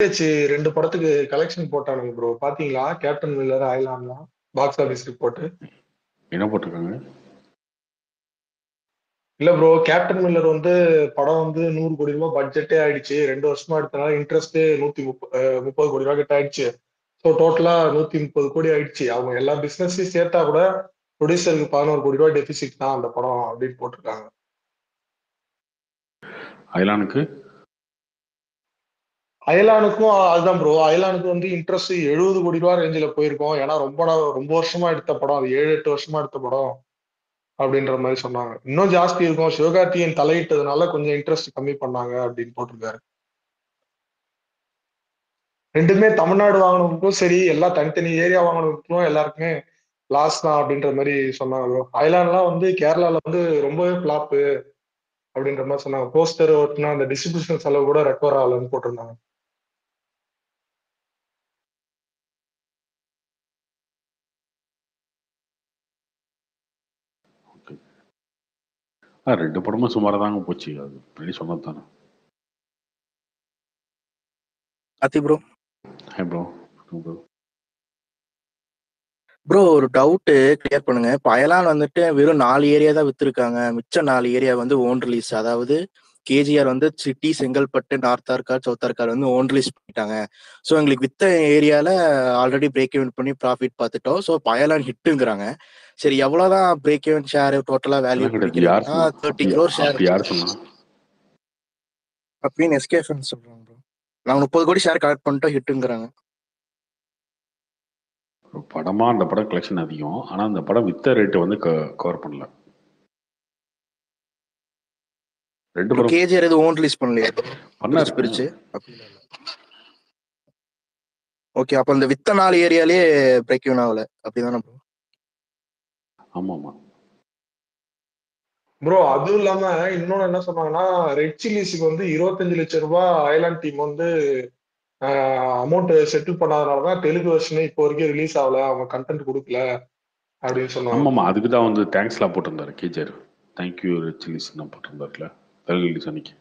2 படத்துக்கு கலெக்ஷன் போட்டானுங்க ப்ரோ. பாத்தீங்களா? கேப்டன் மில்லர், அயலான்லாம் பாக்ஸ் ஆபீஸ் ரிப்போர்ட். என்ன போட்டிருக்காங்க? இல்ல ப்ரோ, கேப்டன் மில்லர் வந்து படம் வந்து 100 கோடி ரூபாய் பட்ஜெட்டே ஆயிடுச்சு. 2 வருஷமா எடுத்தனால இன்ட்ரெஸ்ட் 130 கோடி ரூபாய் கிட்ட ஆயிடுச்சு. ஸோ டோட்டலா 130 கோடி ஆயிடுச்சு. அவங்க எல்லா பிசினஸையும் சேர்த்தா கூட ப்ரொடியூசருக்கு 11 கோடி ரூபாய் டெபிசிட் தான் அந்த படம் அப்படின்னு போட்டிருக்காங்க. அயலானுக்கு அயலானுக்கும் அதுதான் ப்ரோ. அயலானுக்கு வந்து இன்ட்ரெஸ்ட் 70 கோடி ரூபாய் ரேஞ்சில் போயிருக்கோம். ஏன்னா ரொம்ப வருஷமா எடுத்த படம், அது 7-8 வருஷமா எடுத்த படம் அப்படின்ற மாதிரி சொன்னாங்க. இன்னும் ஜாஸ்தி இருக்கும், சிவகார்த்திகேயன் தலையிட்டதுனால கொஞ்சம் இன்ட்ரெஸ்ட் கம்மி பண்ணாங்க அப்படின்னு போட்டிருக்காரு. ரெண்டுமே தமிழ்நாடு வாங்கினவங்களுக்கும் சரி, எல்லா தனித்தனி ஏரியா வாங்கினவங்களுக்கும் எல்லாருக்குமே லாஸ் தான் அப்படின்ற மாதிரி சொன்னாங்க. அயலான்லாம் வந்து கேரளால வந்து ரொம்பவே பிளாப்பு அப்படின்ற மாதிரி சொன்னாங்க. போஸ்டர் ஒட்டினா அந்த டிஸ்ட்ரிபியூஷன் செலவு கூட ரெக்கவர் ஆகலன்னு போட்டிருந்தாங்க. ரெண்டு படமும் சுமாராக தாங்க போச்சு. அது பண்ணி சொன்னது தானே. அத்தி ப்ரோ ப்ரோ ப்ரோ ஒரு டவுட்டு கிளியர் பண்ணுங்க. இப்போ அயலான் வந்துட்டு வெறும் 4 ஏரியா தான் வித்துருக்காங்க, மிச்சம் 4 ஏரியா வந்து ஓன் ரிலீஸ். அதாவது கேஜிஆர் வந்து city, Chengalpattu, north Arcot, south Arcot வந்து ஓன் ரிலீஸ் பண்ணிட்டாங்க. ஸோ எங்களுக்கு வித்த ஏரியால ஆல்ரெடி பிரேக் ஈவன் பண்ணி ப்ராஃபிட் பார்த்துட்டோம். ஸோ அயலான் ஹிட்டுங்கிறாங்க. சரி, எவ்வளோதான் பிரேக் ஈவன் ஷேர் டோட்டலா வேல்யூ பிடிக்கிறீங்கன்னா 30 crore ஷேர் யார் சொன்னா அப்படின்னு எஸ்கேஃபன் சொல்றாங்க ப்ரோ. நாங்கள் 30 கோடி ஷேர் கலெக்ட் பண்ணிட்டோம் ஹிட்டுங்கிறாங்க. படமா அந்த படம் கலெக்ஷன் அதிகம், ஆனா அந்த படம் வித்த ரேட்டு வந்து கவர் பண்ணல. ரெண்டு படம் கேஜிஆர் எது ஓன் ரிலீஸ் பண்ணலையா? பண்ணாரு பிரிச்சு. ஓகே, அப்ப இந்த வித்த 4 ஏரியாலே பிரேக் ஈவன் ஆகல அப்படிதானே ப்ரோ? ஆமாமா ப்ரோ, அதுவும் இல்லாம இன்னொன்னு என்ன சொன்னாங்கன்னா, ரெட் சில்லிஸுக்கு வந்து 25 லட்சம் ரூபாய் அயலான் டீம் வந்து அமௌண்ட் செட்டில் பண்ணாதனாலதான் தெலுங்கு வெர்ஷனே இப்போ வரைக்கும் ரிலீஸ் ஆகல, அவங்க கண்டென்ட் கொடுக்கல அப்படின்னு சொன்னாங்க. ஆமாமா அதுக்கு தான் வந்து தேங்க்ஸ்லாம் போட்டிருந்தாரு கேஜிஆர். தேங்க்யூ ரெட் சில்லிஸ் தான் போட்டிருந்தாருல தெலுங்கு ரிலீஸ் அன்னைக்கு.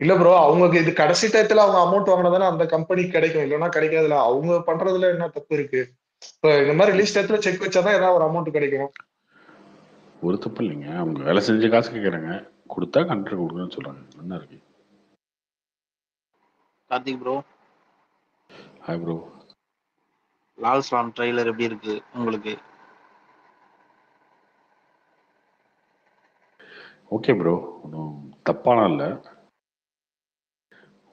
இல்ல ப்ரோ, அவங்களுக்கு இது கடைசி டயத்துல அவங்க அமௌண்ட் வாங்கினதானே அந்த கம்பெனிக்கு கிடைக்கும், இல்லைன்னா கிடைக்காதுல. அவங்க பண்றதுல என்ன தப்பு இருக்கு? இப்போ இந்த மாதிரி ரிலீஸ் டயத்துல செக் வச்சாதான் ஏதாவது ஒரு அமௌண்ட் கிடைக்கும். ஒரு தப்பு இல்லைங்க, அவங்க வேலை செஞ்ச காசு கேட்குறாங்க, கொடுத்தா கண்டென்ட் கொடுக்குறேன்னு சொல்றாங்க. என்ன இருக்கு? Karthik bro, hi bro. Lal slam trailer எப்படி இருக்கு உங்களுக்கு? ஓகே ப்ரோ, ஒன்றும் தப்பான இல்லை,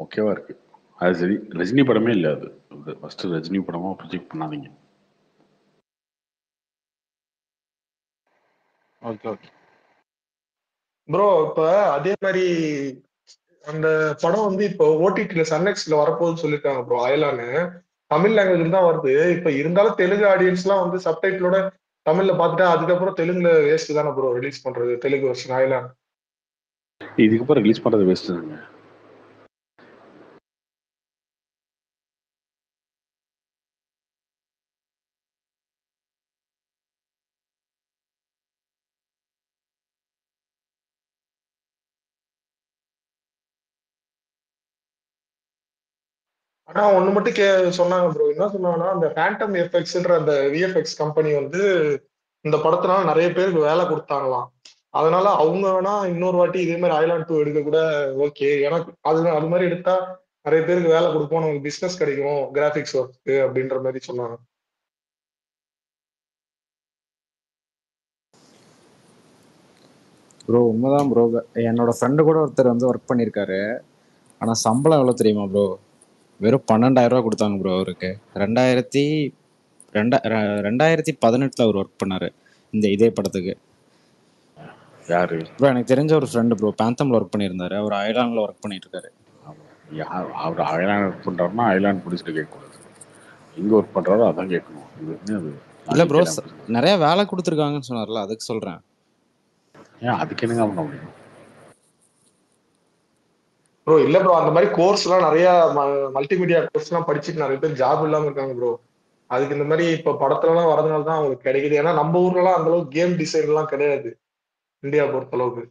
ஓகேவா இருக்கு. அது சரி, ரஜினி படமே இல்லை அது. ஃபர்ஸ்ட் ரஜினி படமா ப்ரொஜெக்ட் பண்ணாதீங்க. ஓகே ஓகே ப்ரோ, இப்ப அதே மாதிரி அந்த படம் வந்து இப்போ ஓடிடில சன்நெக்ஸ்ல வரப்போகுதுன்னு சொல்லியிருக்காங்க ப்ரோ. அயலான்னு தமிழ் லாங்குவேஜ்ல தான் வருது. இப்ப இருந்தாலும் தெலுங்கு ஆடியன்ஸ் எல்லாம் வந்து சப்டைட்டிலோட தமிழ்ல பார்த்துட்டா அதுக்கப்புறம் தெலுங்குல வேஸ்ட் தானே ப்ரோ ரிலீஸ் பண்றது தெலுங்கு வருஷன் அயலான். இதுக்கப்புறம் ரிலீஸ் பண்ணுறது வேஸ்ட் தாங்க. ஆனா ஒண்ணு மட்டும் சொன்னாங்க ப்ரோ. என்ன சொன்னாங்கன்னா, அந்த ஃபேண்டம் எஃபெக்ட்ஸ்ன்ற அந்த விஎஃப்எக்ஸ் கம்பெனி வந்து இந்த படத்தினால நிறைய பேருக்கு வேலை கொடுத்தாங்களாம். அதனால அவங்க வேணா இன்னொரு வாட்டி இதே மாதிரி அயலான் 2 எடுக்க கூட ஓகே. எனக்கு அது மாதிரி எடுத்தா நிறைய பேருக்கு வேலை கொடுப்போம், நமக்கு பிசினஸ் கிடைக்கும் கிராபிக்ஸ் ஒர்க்கு அப்படின்ற மாதிரி சொன்னாங்க. ப்ரோ உண்மைதான் ப்ரோ. என்னோட ஃப்ரெண்டு கூட ஒருத்தர் வந்து ஒர்க் பண்ணியிருக்காரு. ஆனால் சம்பளம் எவ்வளோ தெரியுமா ப்ரோ? வெறும் 12,000 ரூபா கொடுத்தாங்க ப்ரோ அவருக்கு. 2018 அவர் ஒர்க் பண்ணாரு இதே படத்துக்கு. யாரு ப்ரோ? எனக்கு தெரிஞ்ச ஒரு ஃப்ரெண்டு ப்ரோ, பேந்தம்ல ஒர்க் பண்ணியிருந்தாரு. அவர் அயலாண்டில் ஒர்க் பண்ணிட்டு இருக்காரு. அவர் அயலாண்ட் ஒர்க் பண்ணுறாருன்னா அயலாண்ட் பிடிச்சிட்டு கேட்கக்கூடாது, எங்கே ஒர்க் பண்ணுறாரோ அதான் கேட்கணும். அது இல்லை ப்ரோ, நிறைய வேலை கொடுத்துருக்காங்கன்னு சொன்னார்ல, அதுக்கு சொல்கிறேன். ஏன் அதுக்கு என்னங்க பண்ண முடியும் ப்ரோ? இல்ல ப்ரோ, அந்த மாதிரி கோர்ஸ் எல்லாம் நிறைய மல்டிமீடியா கோர்ஸ் எல்லாம் படிச்சுட்டு நிறைய பேர் ஜாப் இல்லாம இருக்காங்க ப்ரோ. அதுக்கு இந்த மாதிரி இப்ப படத்துல எல்லாம் வரதுனால தான் அவங்களுக்கு கிடைக்குது. ஏன்னா நம்ம ஊர்ல எல்லாம் அந்த அளவுக்கு கேம் டிசைன் எல்லாம் கிடையாது இந்தியா பொறுத்த அளவுக்கு.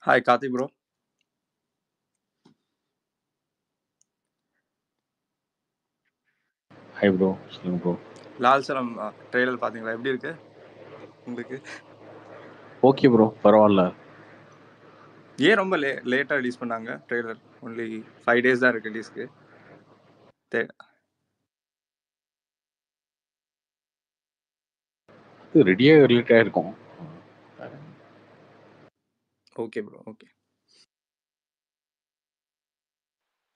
Hi Karthik bro. Hi bro, சொல்லுங்க ப்ரோ. லால் சலம் ட்ரெய்லர் பார்த்தீங்களா? எப்படி இருக்கு உங்களுக்கு? ஓகே ப்ரோ, பரவாயில்ல. ஏன் ரொம்ப லேட்டாக ரிலீஸ் பண்ணாங்க ட்ரெய்லர்? ஒன்லி 5 days தான் இருக்கு ரிலீஸ்க்கு. இது ரெடியாக ரிலேட்டாக இருக்கும். Okay bro, okay.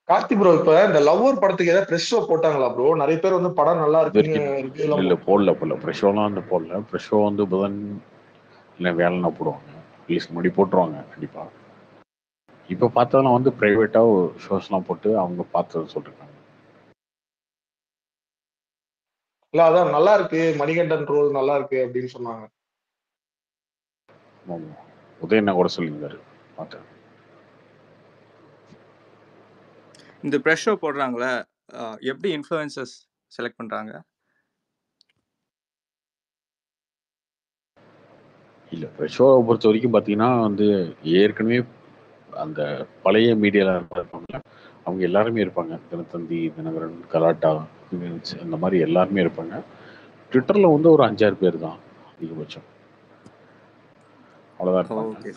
Karthi bro, இப்ப இந்த லவ்வர் படத்துக்கு ஏதாவது ப்ரெஷ் ஷோ போட்டாங்களா ப்ரோ? நிறைய பேர் வந்து படம் நல்லா இது இருக்குன்னு வரைக்கும் review எல்லாம் இல்லை போடல. ஃப்ரெஷ்ஷோலாம் வந்து போடல. ஃப்ரெஷ்ஷோ வந்து புதன் இல்லை வேலைனா போடுவாங்க. ரிலீஸ்க்கு முன்னாடி போட்டுருவாங்க கண்டிப்பாக. இப்போ பார்த்ததெல்லாம் வந்து ப்ரைவேட்டாக ஷோஸ்லாம் போட்டு அவங்க பார்த்தது சொல்லிருக்காங்க. இல்ல, அதான் நல்லா இருக்கு, மணிகண்டன் ரோல் நல்லா இருக்கு அப்படின்னு சொன்னாங்க. ஆமாம், உதயண்ணா கூட சொல்லியிருந்தாரு, பார்த்தேன். இந்த ப்ரெஷ் ஷோ போடுறாங்களே, எப்படி இன்ஃப்ளூயன்சஸ் செலக்ட் பண்ணுறாங்க? இல்லை, ஷோவை பொறுத்த வரைக்கும் பார்த்தீங்கன்னா வந்து ஏற்கனவே அந்த பழைய மீடியாவில் இருப்பாங்க, அவங்க எல்லாருமே இருப்பாங்க. தினத்தந்தி, தினகரன், கலாட்டா, இந்த மாதிரி எல்லாருமே இருப்பாங்க. ட்விட்டரில் வந்து ஒரு 5-6 பேர் தான் அதிகபட்சம், அவ்வளோதான் இருப்பாங்க. ஓகே.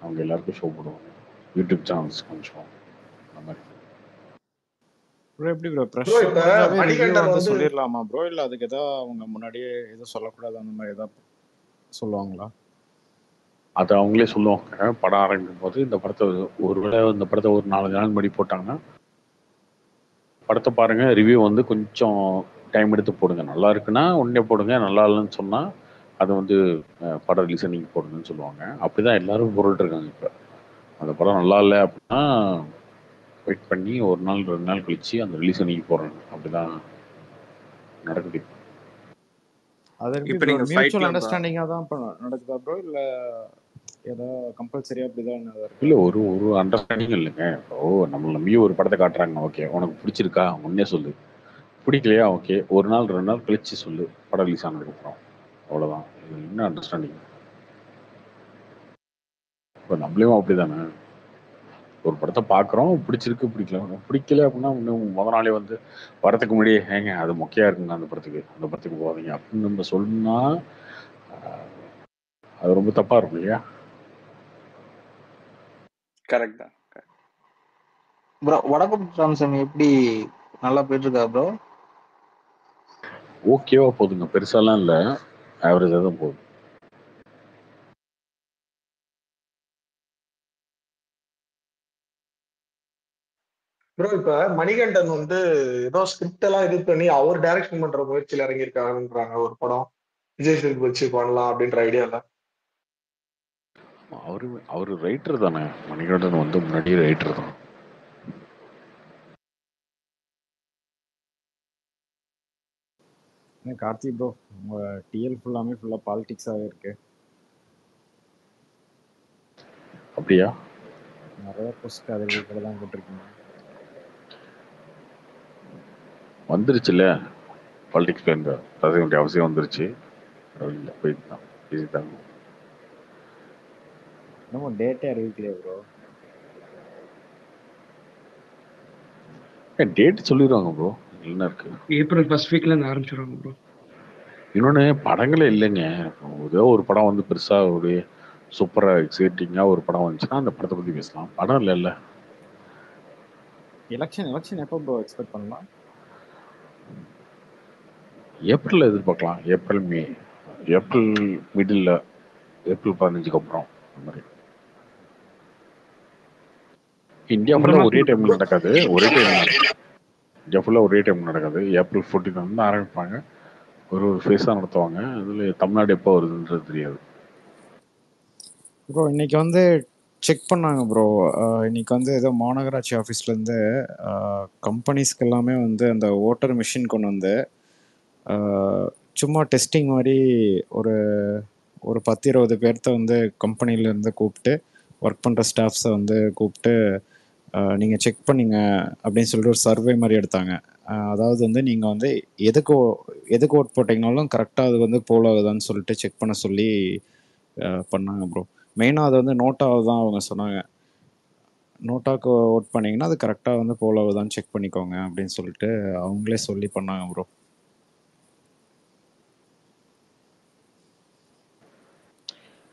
அவங்க எல்லாருக்கும் ஷோ போடுவாங்க. யூடியூப் சேனல்ஸ் கொஞ்சம் அந்த மாதிரி. ப்ரோ எப்படி ப்ரோ ப்ரெஷ் ப்ரோ, ஷோ இப்ப முடிஞ்சாவே ரிவ்யூ மணிகண்டன் வந்து வந்து சொல்லிடலாமா ப்ரோ? இல்லை அதுக்கு ஏதாவது அவங்க முன்னாடியே எதுவும் சொல்லக்கூடாது அந்த மாதிரி ஏதாவது சொல்லுவாங்களா? அதை அவங்களே சொல்லுவாங்க. படம் ஆரம்பிக்கும் போது இந்த படத்தை ஒருவேளை இந்த படத்தை ஒரு 4 நாள் முன்னாடி போட்டாங்கன்னா, படத்தை பாருங்க, ரிவ்யூ வந்து கொஞ்சம் டைம் எடுத்து போடுங்க, நல்லா இருக்குன்னா உடனே போடுங்க, நல்லா இல்லைன்னு சொன்னால் அது வந்து படம் ரிலீஸ் அன்னைக்கு போடுங்கன்னு சொல்லுவாங்க. அப்படிதான் எல்லாரும் போட்டுட்டு இருக்காங்க. இப்போ அந்த படம் நல்லா இல்லை அப்படின்னா வெயிட் பண்ணி 1 நாள் 2 நாள் கழிச்சு அந்த ரிலீஸ் அன்னைக்கு போடுறாங்க. அப்படிதான் நடக்குது. அது எப்படி இப்போ ப்ரோ நீங்கள் மியூச்சுவல் ஃபைட்லாம் அண்டர்ஸ்டாண்டிங்காக தான் இப்போ நடக்குதா ப்ரோ? இல்லை ஏதோ கம்பல்சரியாக அப்படி தான் இருக்கா? இல்லை, ஒரு அண்டர்ஸ்டாண்டிங் இல்லைங்க. இப்போ நம்மளை நம்பியும் ஒரு படத்தை காட்டுறாங்க, ஓகே உனக்கு பிடிச்சிருக்கா உடனே சொல்லு, பிடிக்கலையா ஓகே 1 நாள் 2 நாள் கழிச்சு சொல்லு, படம் ரிலீஸ் ஆனதுக்கப்புறம். அவ்வளோதான். இது என்ன அண்டர்ஸ்டாண்டிங்? இப்போ நம்மளையும் அப்படி தானே, ஒரு படத்தை பார்க்குறோம், பிடிச்சிருக்கு பிடிக்கல அப்படின்னா இன்னும் முத நாளே வந்து வரதுக்கு முன்னாடியே ஏங்க அது மொக்கையாக இருக்குங்க, அந்த படத்துக்கு போகாதீங்க அப்படின்னு நம்ம சொன்னா அது ரொம்ப தப்பாக இருக்கும் இல்லையா? கரெக்ட் தான். ப்ரோ வடக்கு ராமசாமி எப்படி நல்லா போயிட்டு இருக்கா ப்ரோ? ஓகேவா போகுதுங்க, பெருசாலாம் இல்லை, ஆவரேஜாக தான் போகுது. ப்ரோ, இப்ப மணிகண்டன் வந்து ஏதோ ஸ்கிரிப்ட் எல்லாம் இது பண்ணி அவர் டைரக்ஷன் பண்ற முயற்சியில் இறங்கியிருக்காங்கன்றாங்க. ஒரு படம் விஜய் சேதுபதி வச்சு பண்ணலாம் அப்படின்ற ஐடியால. அவரு ரைட்டர் தானே, மணிகண்டன் வந்து முன்னாடியே ரைட்டர் தான். கார்த்தி ப்ரோ, உங்கள் டிஎல் ஃபுல்லாக பாலிடிக்ஸாகவே இருக்கு. அப்படியா? நிறைய போஸ்ட் அதில் தான் போட்டிருக்கீங்க. வந்துருச்சுல்ல பாலிடிக்ஸ் பேருந்து, பேச வேண்டிய அவசியம் வந்துருச்சு. இல்லை போயிட்டு தான் பேசிட்டாங்க. இன்னமும் டேட்டே அறிவிக்கலையே ப்ரோ. டேட் சொல்லிடுவாங்க ப்ரோ, என்ன இருக்கு. ஏப்ரல் ஃபர்ஸ்ட் வீக்ல இருந்து ஆரம்பிச்சிடுவாங்க ப்ரோ. இன்னொன்று படங்களே இல்லைங்க. ஏதோ ஒரு படம் வந்து பெருசாக ஒரு சூப்பராக எக்ஸைட்டிங்காக ஒரு படம் வந்துச்சுன்னா அந்த படத்தை பற்றி பேசலாம். படம் இல்லைல்ல. எலெக்ஷன் எப்போ ப்ரோ எக்ஸ்பெக்ட் பண்ணலாம்? ஏப்ரலில் எதிர்பார்க்கலாம். ஏப்ரல் மிடில், ஏப்ரல் 15க்கு அப்புறம் அந்த மாதிரி. இந்தியா ஃபுல்லாக ஒரே டைமில் நடக்காது. இந்தியா ஃபுல்லாக ஒரே டைம் நடக்காது. ஏப்ரல் 14 வந்து ஆரம்பிப்பாங்க, ஒரு ஃபேஸாக நடத்துவாங்க. அதில் தமிழ்நாடு எப்போ வருதுன்றது தெரியாது ப்ரோ. இன்னைக்கு வந்து செக் பண்ணாங்க ப்ரோ. இன்னைக்கு வந்து ஏதோ மாநகராட்சி ஆஃபீஸ்லேருந்து கம்பெனிஸ்க்கு எல்லாமே வந்து அந்த ஓட்டர் மிஷின் கொண்டு வந்து சும்மா டெஸ்டிங் மாதிரி ஒரு 10-20 பேர்த்த வந்து கம்பெனிலேருந்து கூப்பிட்டு ஒர்க் பண்ணுற ஸ்டாஃப்ஸை வந்து கூப்பிட்டு நீங்கள் செக் பண்ணிங்க அப்படின்னு சொல்லிட்டு ஒரு சர்வே மாதிரி எடுத்தாங்க. அதாவது வந்து நீங்கள் வந்து எதுக்கு ஓட் போட்டிங்கனாலும் கரெக்டாக அது வந்து போல் ஆகுதான்னு சொல்லிட்டு செக் பண்ண சொல்லி பண்ணாங்க ப்ரோ. மெயினாக அது வந்து நோட்டாவை தான் அவங்க சொன்னாங்க. நோட்டாக்கு ஓட் பண்ணீங்கன்னா அது கரெக்டாக வந்து போலோவை தான் செக் பண்ணிக்கோங்க அப்படின்னு சொல்லிட்டு அவங்களே சொல்லி பண்ணாங்க ப்ரோ.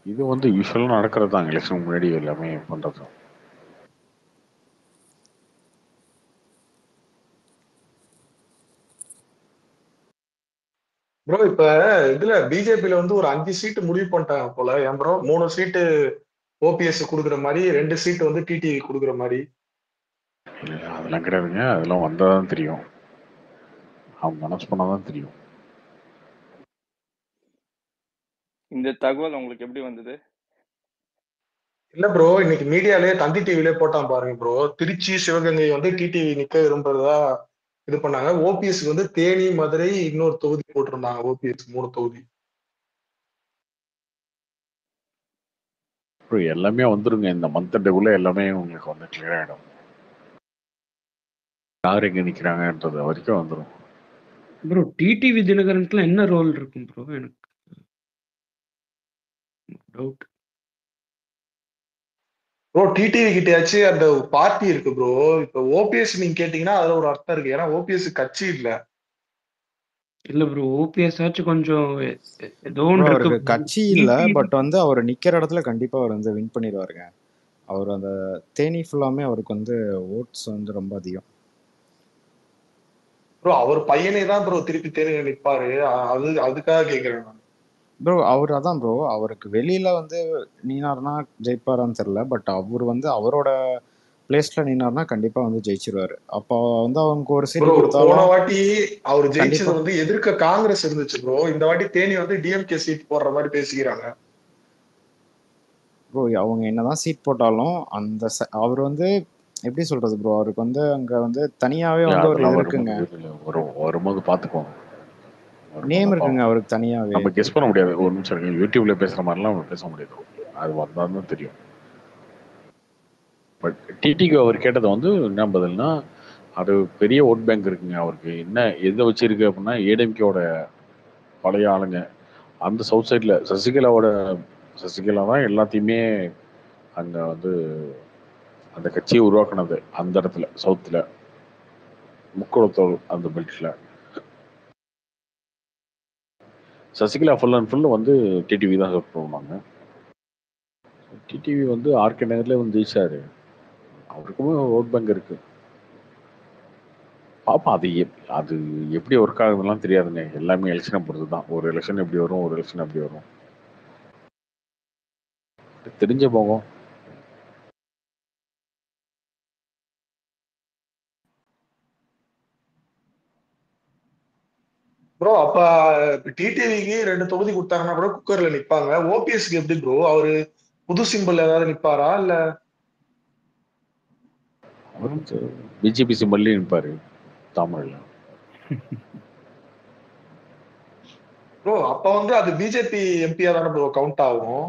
இது வந்து யூஸ்வலாக நடக்கிறது தான், எலெக்ஷன் முன்னாடி எல்லாமே பண்ணுறது. ப்ரோ இப்ப இதுல பிஜேபியில வந்து ஒரு 5 சீட்டு முடிவு பண்ணிட்டாங்க போல. ஏன் ப்ரோ 3 சீட்டு ஓபிஎஸ் கொடுக்குற மாதிரி, 2 சீட்டு வந்து டிடிவி கொடுக்குற மாதிரி? இல்லை அதெல்லாம் கிடையாதுங்க, அதெல்லாம் வந்தால் தான் தெரியும், அவங்க அனௌன்ஸ் பண்ணால் தான் தெரியும். இந்த தகவல் உங்களுக்கு எப்படி வந்தது? இல்ல ப்ரோ, இன்னைக்கு மீடியாலே தந்தி டிவிலே போட்டான் பாருங்க ப்ரோ. திருச்சி சிவகங்கை வந்து டிடிவி நிக்க விரும்புறதா இது பண்ணாங்க. ஓபிஎஸ் வந்து தேனி மதுரை இன்னொரு தொகுதி போட்டிருந்தாங்க. ஓபிஎஸ் 3 தொகுதி. ப்ரோ எல்லாமே வந்துருங்க இந்த மந்த்க்குள்ள, எல்லாமே உங்களுக்கு வந்து கிளியர் ஆகிடும். யார் எங்கே நிற்கிறாங்கன்றது வரைக்கும் வந்துடும். ப்ரோ டிடிவி தினகரனுக்குலாம் என்ன ரோல் இருக்கும் ப்ரோ? எனக்கு டவுட். ப்ரோ டிடிவி கிட்டயாச்சு அந்த பார்ட்டி இருக்கு ப்ரோ. இப்ப ஓபிஎஸ் நீங்க கேட்டீங்கன்னா அதுல ஒரு அர்த்தம் இருக்கு. ஏன்னா ஓபிஎஸ் கட்சி இல்ல. இல்ல ப்ரோ, ஓபிஎஸ் ஆச்சும் கொஞ்சம் ஏதோ ப்ரோ ஒன்று அவருக்கு இருக்கு. கட்சி இல்லை, பட் வந்து அவர் நிற்கிற இடத்துல கண்டிப்பாக அவர் வந்து வின் பண்ணிடுவாருங்க. அவர் அந்த தேனி ஃபுல்லாமே அவருக்கு வந்து ஓட்ஸ் வந்து ரொம்ப அதிகம். ப்ரோ அவர் பையனே தான் ப்ரோ திருப்பி தேர்தல் நிற்பாரு. அதுக்காக கேக்குறேன் நான். ப்ரோ அவர் அதான் ப்ரோ, அவருக்கு வெளியில வந்து நீனார்னா ஜெயிப்பாரான்னு தெரில, பட் அவர் வந்து அவரோட பிளேஸ்ல நீனார்னா கண்டிப்பா வந்து ஜெயிச்சிருவாரு. அப்போ வந்து அவங்க ஒரு சீட்டு ப்ரோ போன கொடுத்தாலும் வாட்டி அவர் கண்டிப்பா ஜெயிச்சது வந்து எதிர்க்க காங்கிரஸ் இருந்துச்சு ப்ரோ. இந்த வாட்டி தேனி வந்து டிஎம்கே சீட் போடுற மாதிரி பேசிக்கிறாங்க. ப்ரோ அவங்க என்னதான் சீட் போட்டாலும் அந்த அவர் வந்து எப்படி சொல்றது ப்ரோ, அவருக்கு வந்து அங்க வந்து தனியாவே வந்து ஒரு இது இருக்குங்க, வரும்போது பார்த்துக்குவோம். நேம் இருக்குங்க அவருக்கு தனியாவே. நம்ம கெஸ் பண்ண முடியாது. ஒரு நிமிஷம் இருக்கு, யூடியூப்ல பேசுற மாதிரிலாம் நம்ம பேச முடியாது, அது வந்தாலும் தெரியும். பட் டிடிக்கு அவர் கேட்டது வந்து என்ன பதில்னா, அது பெரிய ஓட் பேங்க் இருக்குங்க அவருக்கு. என்ன எதை வச்சிருக்கு அப்படின்னா, ஏடிஎம்கேவோட பழைய ஆளுங்க அந்த சவுத் சைட்ல சசிகலா தான் எல்லாத்தையுமே அங்க வந்து அந்த கட்சியை உருவாக்குனது. அந்த இடத்துல சவுத்துல முக்குளத்தோல் அந்த பெல்ட்ல சசிகலா ஃபுல் அண்ட் ஃபுல் வந்து டிடிவி தான் சப்போர்ட் பண்ணுவாங்க. டிடிவி வந்து ஆர்கே நகர்ல வந்து ஜெயிச்சாரு, அவருக்குமே ஓட் பேங்க் இருக்கு. பாப்பா அது எப்படி ஒர்க் ஆகுதுலாம் தெரியாதுங்க, எல்லாமே எலெக்ஷனை பொறுத்து தான். ஒரு எலெக்ஷன் எப்படி வரும், ஒரு எலெக்ஷன் எப்படி வரும் தெரிஞ்ச போகும். ப்ரோ அப்ப டிடிவிக்கு 2 தொகுதி கொடுத்தாங்கன்னா கூட குக்கர்ல நிப்பாங்க. ஓபிஎஸ்க்கு எப்படி ப்ரோ? அவரு புது சிம்பிள் ஏதாவது நிப்பாரா இல்ல? அவர் பிஜேபி சிம்பல்லே நிற்பாரு தாமரையில். ப்ரோ அப்ப வந்து அது பிஜேபி எம்பியா தானே ப்ரோ கவுண்ட் ஆகும்?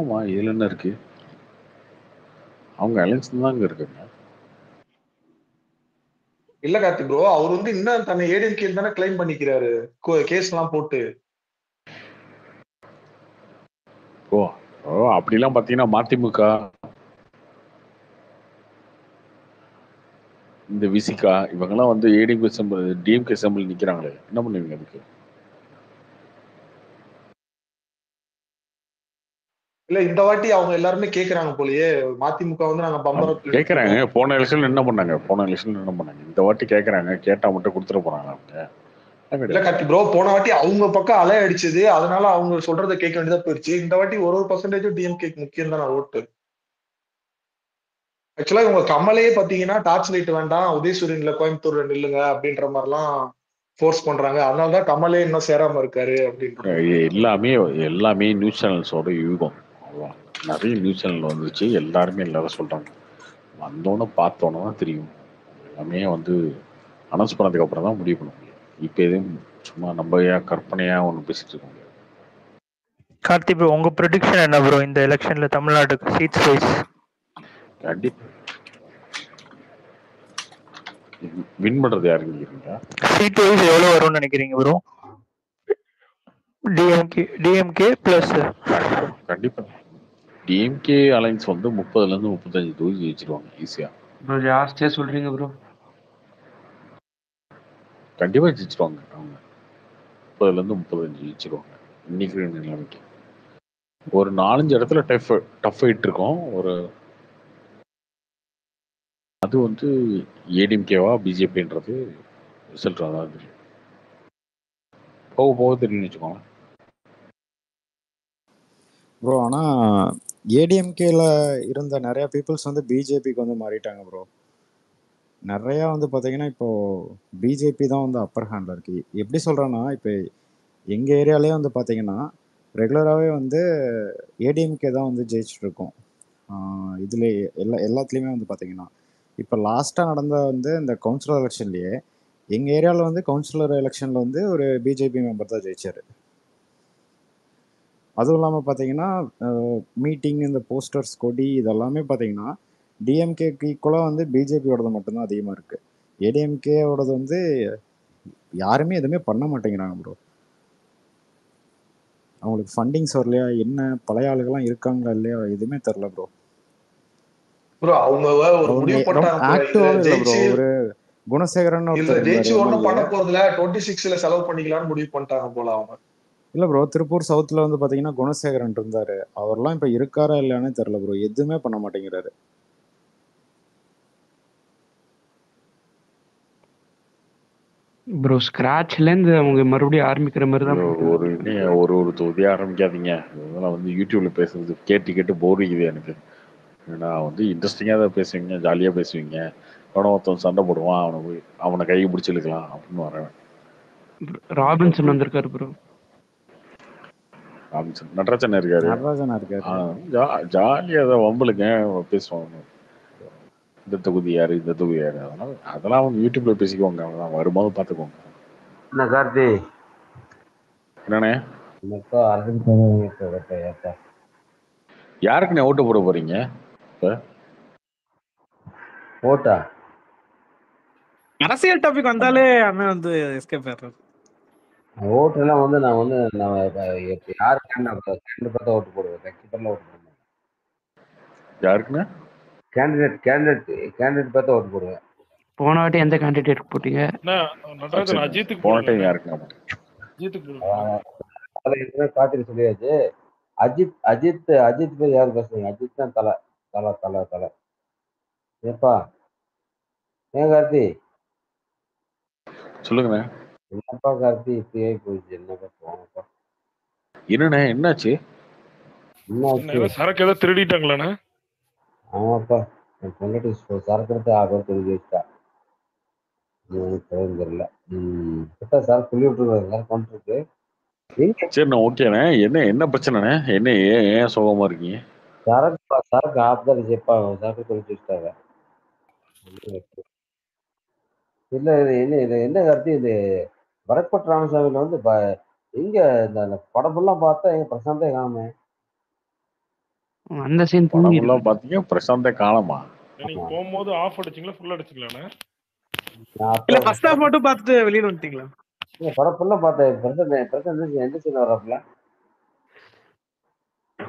ஆமா, இதுல என்ன இருக்கு, அவங்க அலைன்ஸ் தாங்க இருக்குங்க. இல்ல கார்த்தி ப்ரோ, அவர் வந்து இன்னும் தன்னை ஏடிஎம்கே தானே கிளைம் பண்ணிக்கிறாரு கேஸ் எல்லாம் போட்டு. ஓ ஓ அப்படிலாம் பாத்தீங்கன்னா மதிமுக, இந்த விசிகா இவங்கெல்லாம் வந்து ஏடிஎம்கே சிம்பிள் டிஎம்கே சிம்பிள் நிக்கிறாங்களே, என்ன பண்ணுவீங்க அதுக்கு? இல்ல இந்த வாட்டி அவங்க எல்லாருமே கேக்குறாங்க போலயே, மதிமுக வந்து நாங்க பம்பரத்துல கேட்கறாங்க. நிக்கிறோம். போன எலெக்ஷன் என்ன பண்ணாங்க, இந்த வாட்டி கேட்கறாங்க, கேட்டா மட்டும் கொடுத்துட போறாங்க அவங்க? இல்ல கார்த்தி ப்ரோ, போன வாட்டி அவங்க பக்கம் அலை அடிச்சது, அதனால அவங்க சொல்றதை கேட்க வேண்டியதா போயிடுச்சு. இந்த வாட்டி ஒரு பர்சன்டேஜும் டிஎம்கே முக்கியம் தான் ஓட்டு. ஆக்சுவலா இவங்க கமலே பாத்தீங்கன்னா டார்ச் லைட் வேண்டாம், உதயசூரியன்ல கோயம்புத்தூர்ல நில்லுங்க அப்படின்ற மாதிரிலாம் ஃபோர்ஸ் பண்றாங்க. அதனாலதான் கமலே இன்னும் சேராம இருக்காரு அப்படின்ற. எல்லாமே நியூஸ் சேனல்ஸோட யூகம். அவ்வளவுதான். நிறைய நியூஸ் சேனல் வந்துச்சு, எல்லாரும் சொல்றாங்க. வந்தோன்னு பார்த்தோன்னு தான் தெரியும். எல்லாமே வந்து அனௌன்ஸ் பண்ணதுக்கு அப்புறம் தான் முடிவு பண்ண முடியும். இப்போ எதுவும் சும்மா நம்ம கற்பனையா ஒன்று பேசிட்டு இருக்க முடியாது. கார்த்தி ப்ரோ, உங்க ப்ரெடிக்ஷன் என்ன ப்ரோ இந்த எலெக்ஷன்ல தமிழ்நாட்டுக்கு சீட்ஸ் வைஸ்? கண்டிப்பா வின் பண்றது யாருன்னு கேக்குறீங்க? சீட் வைஸ் எவ்வளவு வரும்னு நினைக்கிறீங்க ப்ரோ? டிஎம்கே பிளஸ் கண்டிப்பா கண்டிப்பா டிஎம்கே அலைன்ஸ் வந்து 30ல இருந்து 35 தொகுதி ஜெயிச்சிருவாங்க ஈஸியா. ப்ரோ ஜாஸ்தியா சொல்றீங்க ப்ரோ. கண்டிப்பா ஜெயிச்சிருவாங்க அவங்க. 30ல இருந்து 35 ஜெயிச்சிருவாங்க இன்னைக்கு இருக்கிற நிலைமைக்கு. ஒரு 4-5 இடத்துல டஃப் ஃபைட் இருக்கும். ஒரு அது வந்து ஏடிஎம்கேவா பிஜேபின்றது ரிசல்ட் அதான் தெரியும். போக போக தெரியும்னு வச்சுக்கோங்க. ப்ரோ ஆனால் ஏடிஎம்கேல இருந்த நிறையா பீப்புள்ஸ் வந்து பிஜேபிக்கு வந்து மாறிட்டாங்க ப்ரோ. நிறையா வந்து பார்த்தீங்கன்னா இப்போது பிஜேபி தான் வந்து அப்பர் ஹேண்டில் இருக்குது. எப்படி சொல்கிறேன்னா இப்போ எங்கள் ஏரியாலே வந்து பார்த்தீங்கன்னா ரெகுலராகவே வந்து ஏடிஎம்கே தான் வந்து ஜெயிச்சுட்ருக்கோம். இதில் எல்லாத்துலேயுமே வந்து பார்த்தீங்கன்னா இப்போ லாஸ்ட்டாக நடந்த வந்து இந்த கவுன்சிலர் எலெக்ஷன்லேயே எங்கள் ஏரியாவில் வந்து கவுன்சிலர் எலெக்ஷனில் வந்து ஒரு பிஜேபி மெம்பர் தான் ஜெயிச்சார். அதுவும் இல்லாமல் பார்த்தீங்கன்னா மீட்டிங் இந்த போஸ்டர்ஸ் கொடி இதெல்லாமே பார்த்தீங்கன்னா டிஎம்கேக்கு ஈக்குவலாக வந்து பிஜேபியோடது மட்டும்தான் அதிகமாக இருக்குது. ஏடிஎம்கேவோடது வந்து யாருமே எதுவுமே பண்ண மாட்டேங்கிறாங்க ப்ரோ. அவங்களுக்கு ஃபண்டிங்ஸ் வரலையா என்ன, பழைய ஆளுகள்லாம் இருக்காங்களா இல்லையா எதுவுமே தெரில ப்ரோ. ப்ரோ அவங்க ஒரு முடிவு அவங்க பண்ணிட்டாங்க ஆக்டிவாகவே இல்லை ப்ரோ. ஒரு குணசேகரன் இல்ல ஒருத்தர் ஜெயிச்சு இருந்தார் ஒண்ணும் எம்எல்ஏ. பண்ண போறதுல 26ல செலவு பண்ணிக்கலாம்னு முடிவு பண்ணிட்டாங்க போல அவங்க. இல்லை ப்ரோ, திருப்பூர் சவுத்தில் வந்து பார்த்தீங்கன்னா குணசேகரன் இருந்தார். அவர்லாம் இப்போ இருக்காரா இல்லையானே தெரில ப்ரோ. எதுவுமே பண்ண மாட்டேங்கிறாரு. ப்ரோ ஸ்கிராட்ச்லேருந்து அவங்க மறுபடியும் ஆரம்பிக்கிற மாதிரி தான் ஒரு தொகுதியா ஆரம்பிக்காதீங்க. இதெல்லாம் வந்து யூடியூப்ல பேசுறது கேட்டு போர் அடிக்குது எனக்கு. நான் வந்து இன்ட்ரெஸ்டிங்காக தான் பேசுவீங்க, ஜாலியாக பேசுவீங்க. அவனை ஒருத்தன் சண்டை போடுவான், அவனை கையை பிடிச்சி இழுக்கலாம் அப்படின்னு வரேன். ராபின்சன் வந்திருக்காரு ப்ரோ. ராபின்சன் நடராஜன் இருக்காரு. ஜாலியாக தான் வம்பளுங்க பேசுவாங்க. இந்த தொகுதி யாரு இந்த தொகுதி யாரு அதெல்லாம் அவங்க யூடியூப்ல பேசிக்குவாங்க. அவங்கதான் வரும்போது பார்த்துக்குவாங்க. என்ன கார்த்தி என்னண்ணே யாருக்குண்ணே ஓட்டு போட போறீங்க இப்ப? ஓட்டா அரசியல் டாபிக் வந்தாலே அண்ணன் வந்து எஸ்கேப் ஆயிடுறாரு. ஓட்டுலாம் வந்து நான் யாருக்கு பார்த்தா ஓட்டு போடுவேன். கட்சிப்பெல்லாம் ஓட்டு போடுவேன். யாருக்குண்ணே? கேண்டிடேட் பார்த்தா ஓட்டு போடுவேன். போன வாட்டி எந்த கேண்டிடேட் போட்டீங்க? காத்திரி சொல்லியாச்சு. அஜித் பேர் யாரு பேசுறீங்க? அஜித் தான் தலை தலை தலை தலை. ஏப்பா ஏன் கார்த்தி சொல்லுங்க. என்னப்பா கார்த்தி இப்படியே போயிடுச்சு? என்னப்பா போனப்பா என்னண்ணே என்னாச்சு? சரக்கு ஏதோ திருடிட்டாங்களாண்ணே? ஆமாப்பா என் பொண்டாட்டி சரக்கு எடுத்து தெரிஞ்சு வச்சுட்டா. தெரியல. சார் சொல்லி விட்டுருக்காரு கொண்டிருக்கு. சரிண்ணே ஓகேண்ணே. என்ன பிரச்சனைண்ணே? என்ன ஏன் சோகமா இருக்கீங்க? சரக்கு ஆப்தாரிப்பா சரக்கு தெரிஞ்சு வச்சுட்டாங்க. இல்ல இது என்ன கருத்து? இது வரப்பட் ராமசாமியில வந்து எங்க இந்த படமெல்லாம் பார்த்தா எங்க பிரசாந்தே காணுமே. அந்த சீன் படமெல்லாம் பாத்தீங்க பிரசாந்தே காணமா? நீங்க போகும்போது ஆஃப் அடிச்சீங்களா ஃபுல் அடிச்சீங்களாண்ணே? இல்ல ஃபர்ஸ்ட் ஹாஃப் மட்டும் பார்த்துட்டு வெளியில வந்துட்டீங்களா? படம் ஃபுல்லா பார்த்தேன். பிரசாந்த் எந்த சீன் வர்றாப்ல?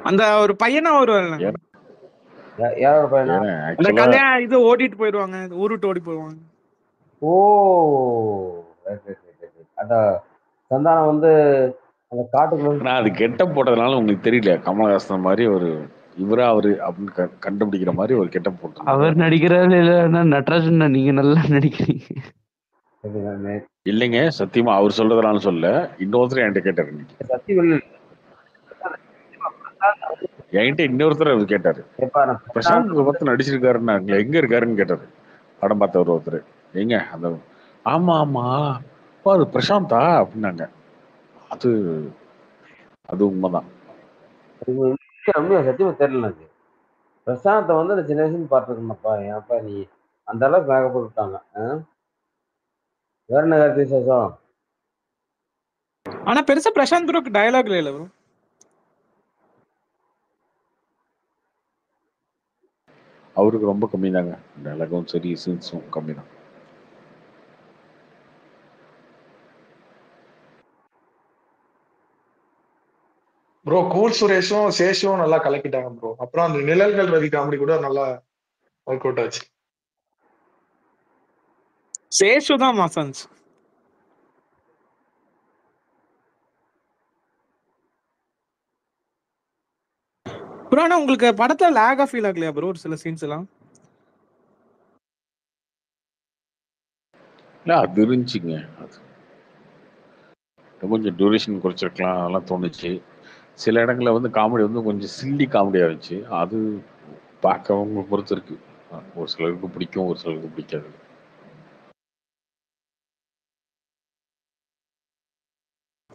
அந்த ஒரு பையனா வருவாங்க. யாரோட பையனா? அந்த கல்யாணம் இது ஓட்டிட்டு போயிடுவாங்க, ஊரு விட்டு ஓடி போயிடுவாங்க. ஓ அந்த சந்தானம் வந்து அந்த காட்டுக்குள்ள அது கெட்ட போட்டதுனால உங்களுக்கு தெரியல. கமலஹாசன் மாதிரி ஒரு இவரா அவரு அப்படின்னு கண்டுபிடிக்கிற மாதிரி ஒரு கெட்ட போட்டு அவர் நடிக்கிறாரு இல்ல நடராஜன் நீங்க நல்லா நடிக்கிறீங்க. இல்லைங்க சத்தியமா அவர் சொல்றதுனால சொல்ல. இன்னொருத்தர் என்கிட்ட கேட்டாரு. என்கிட்ட இன்னொருத்தர் கேட்டாரு பிரசாந்த் பார்த்து நடிச்சிருக்காருன்னா எங்க இருக்காருன்னு கேட்டாரு. படம் பார்த்த ஒருத்தர் எங்க அந்த ஆமா ஆமா அது பிரசாந்தா அப்படின்னாங்க. அது உண்மைதான். சத்தியமா தெரியல எனக்கு. பிரசாந்தை வந்து அந்த சின்ன வயசுன்னு பார்த்துருக்கேன்ப்பா. ஏன்ப்பா நீ அந்த அளவுக்கு மேகப்பட்டு விட்டாங்க. வேற என்ன கருத்து விசேஷம்? ஆனா பெருசா பிரசாந்த் ப்ரோக்கு டயலாக் இல்ல ப்ரோ. அவருக்கு ரொம்ப கம்மி தாங்க. டயலாகும் சரி சீன்ஸும் கம்மி தான். ப்ரோ கூல் சுரேஷும் சேஷும் நல்லா கலக்கிட்டாங்க ப்ரோ. அப்புறம் அந்த நிழல்கள் ரவி காமெடி கூட நல்லா ஒர்க் அவுட் ஆச்சு. சேஷு தான் மாசன்ஸ். ப்ரோ ஆனா உங்களுக்கு படத்துல லேகா ஃபீல் ஆகலையா ப்ரோ ஒரு சில சீன்ஸ் எல்லாம்? இல்லை அது இருந்துச்சுங்க. அது கொஞ்சம் டியூரேஷன் குறைச்சிருக்கலாம் அதெல்லாம் தோணுச்சு. சில இடங்களில் வந்து காமெடி வந்து கொஞ்சம் சில்லி காமெடியாக இருந்துச்சு. அது பார்க்கவங்க பொறுத்து இருக்கு. ஒரு சிலருக்கு பிடிக்கும், ஒரு சிலருக்கு பிடிக்காது.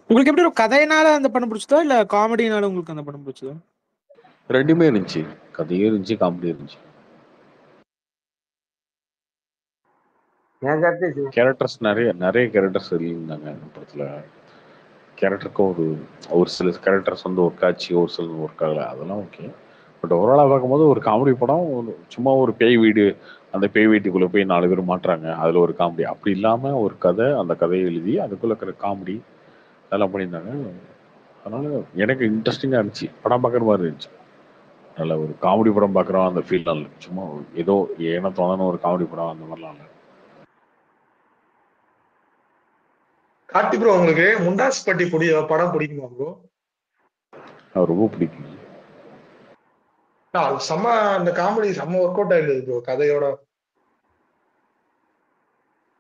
உங்களுக்கு எப்படி ஒரு கதையினால அந்த படம் பிடிச்சதா இல்ல காமெடினால உங்களுக்கு அந்த படம் பிடிச்சதா? ரெண்டுமே இருந்துச்சு. கதையும் இருந்துச்சு, காமெடி இருந்துச்சு. கேரக்டர்ஸ் நிறைய நிறைய கேரக்டர்ஸ் இருந்தாங்க அந்த படத்தில். கேரக்டருக்கும் ஒரு ஒரு சில கேரக்டர்ஸ் வந்து ஒர்க் ஆச்சு, ஒரு சில ஒர்க் ஆகலை, அதெல்லாம் ஓகே. பட் ஓவராலாக பார்க்கும்போது ஒரு காமெடி படம். சும்மா ஒரு பேய் வீடு, அந்த பேய் வீட்டுக்குள்ளே போய் 4 பேர் மாட்டுறாங்க, அதில் ஒரு காமெடி. அப்படி இல்லாமல் ஒரு கதை, அந்த கதையை எழுதி அதுக்குள்ளே இருக்கிற காமெடி அதெல்லாம் பண்ணியிருந்தாங்க. அதனால எனக்கு இன்ட்ரெஸ்டிங்காக இருந்துச்சு, படம் பார்க்குற மாதிரி இருந்துச்சு. நல்ல ஒரு காமெடி படம் பார்க்குறோம் அந்த ஃபீல் இல்லை. சும்மா ஏதோ ஏன்னா தோணான ஒரு காமெடி படம் அந்த மாதிரிலாம் இல்லை. கார்த்தி ப்ரோ உங்களுக்கு முண்டாஸ் பட்டி படம் பிடிக்குமா ப்ரோ? ரொம்ப பிடிக்கும். அது செம்ம, அந்த காமெடி செம்ம ஒர்க் அவுட் ஆயிருந்தது ப்ரோ கதையோட.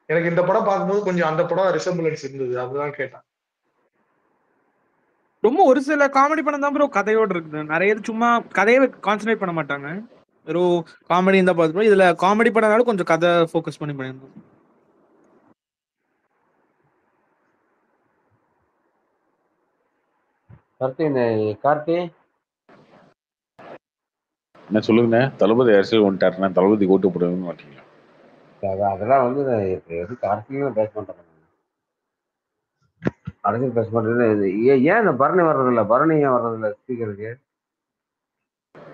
எனக்கு இந்த படம் பார்க்கும்போது கொஞ்சம் அந்த படம் ரிசம்பிளன்ஸ் இருந்தது, அதுதான் கேட்டேன். ரொம்ப ஒரு சில காமெடி படம் தான் ப்ரோ கதையோட இருக்குது. நிறைய சும்மா கதையை கான்சென்ட்ரேட் பண்ண மாட்டாங்க, வெறும் காமெடி இருந்தா பார்த்து. இதுல காமெடி படம்னால கொஞ்சம் கதை ஃபோக்கஸ் பண்ணி பண்ணியிருந்தோம். கார்த்தி என்ன சொல்லுங்கண்ணே, தளபதி அரசியல் வந்துட்டாருண்ணே, தளபதி ஓட்டு போடுவேன்னு மாட்டீங்களா? அதெல்லாம் வந்து எதுக்கு அரசியலும் பேச மாட்டேன். அரசியல் பேச மாட்டேன். ஏன் இந்த பரணி வர்றதில்ல? பரணி ஏன் வர்றதில்ல ஸ்பீக்கருக்கு?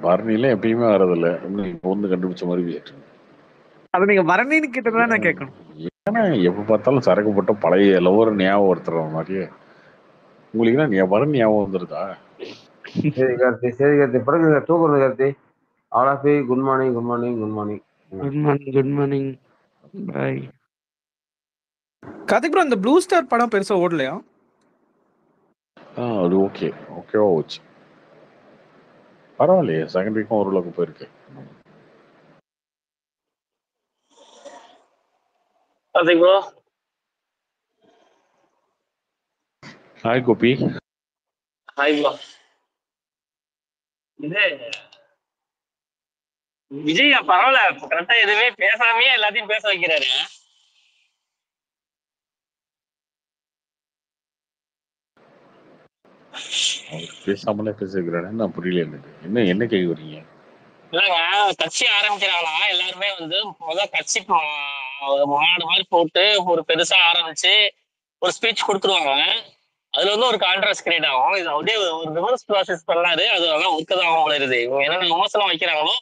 பரணிலாம் எப்பயுமே வர்றதில்ல, இன்னும் இப்போ வந்து கண்டுபிடிச்ச மாதிரி. அது நீங்க பரணின்னு கிட்டதான் நான் கேட்கணும். ஏன்னா எப்ப பார்த்தாலும் சரக்கு போட்ட பழைய லவர் ஞாபகம் ஒருத்தர் மாதிரியே உங்களுக்கு நீ பரணி ஞாபகம் வந்துருதா? சரி கார்த்தி, சரி கார்த்தி, படுங்க, தூக்குறது Karthi. All of you good morning, good morning, good morning. Good morning, good morning, bye. Karthik bro இந்த ப்ளூ ஸ்டார் படம் பெருசா ஓடலையா? அது ஓகே, ஓகேவா போச்சு. பரவாயில்லையே, செகண்ட் வீக்கும் ஓரளவுக்கு போயிருக்கு. Karthik bro. Hi Gopi. Hi bro. இது விஜய் பரவாயில்ல, கரெக்டா எதுவுமே பேசாமே எல்லாத்தையும் பேச வைக்கிறாரு. அவர் பேசாமலே பேசிக்கிறாரு, நான் புரியல எனக்கு. என்ன என்ன கேட்குறீங்க? இல்லங்க, கட்சி ஆரம்பிக்கிறாங்களா எல்லாருமே வந்து முதல் கட்சி மாநாடு மாதிரி போட்டு ஒரு பெருசா ஆரம்பிச்சு ஒரு ஸ்பீச் கொடுத்துருவாங்க. அதுல வந்து ஒரு கான்ட்ராஸ்ட் கிரியேட் ஆகும். இது அப்படியே ஒரு ரிவர்ஸ் ப்ராசஸ் பண்ணாரு, அது நல்லா ஒர்க் தான் ஆகும் போல இருக்குது. இவங்க என்னென்ன விமர்சனம் வைக்கிறாங்களோ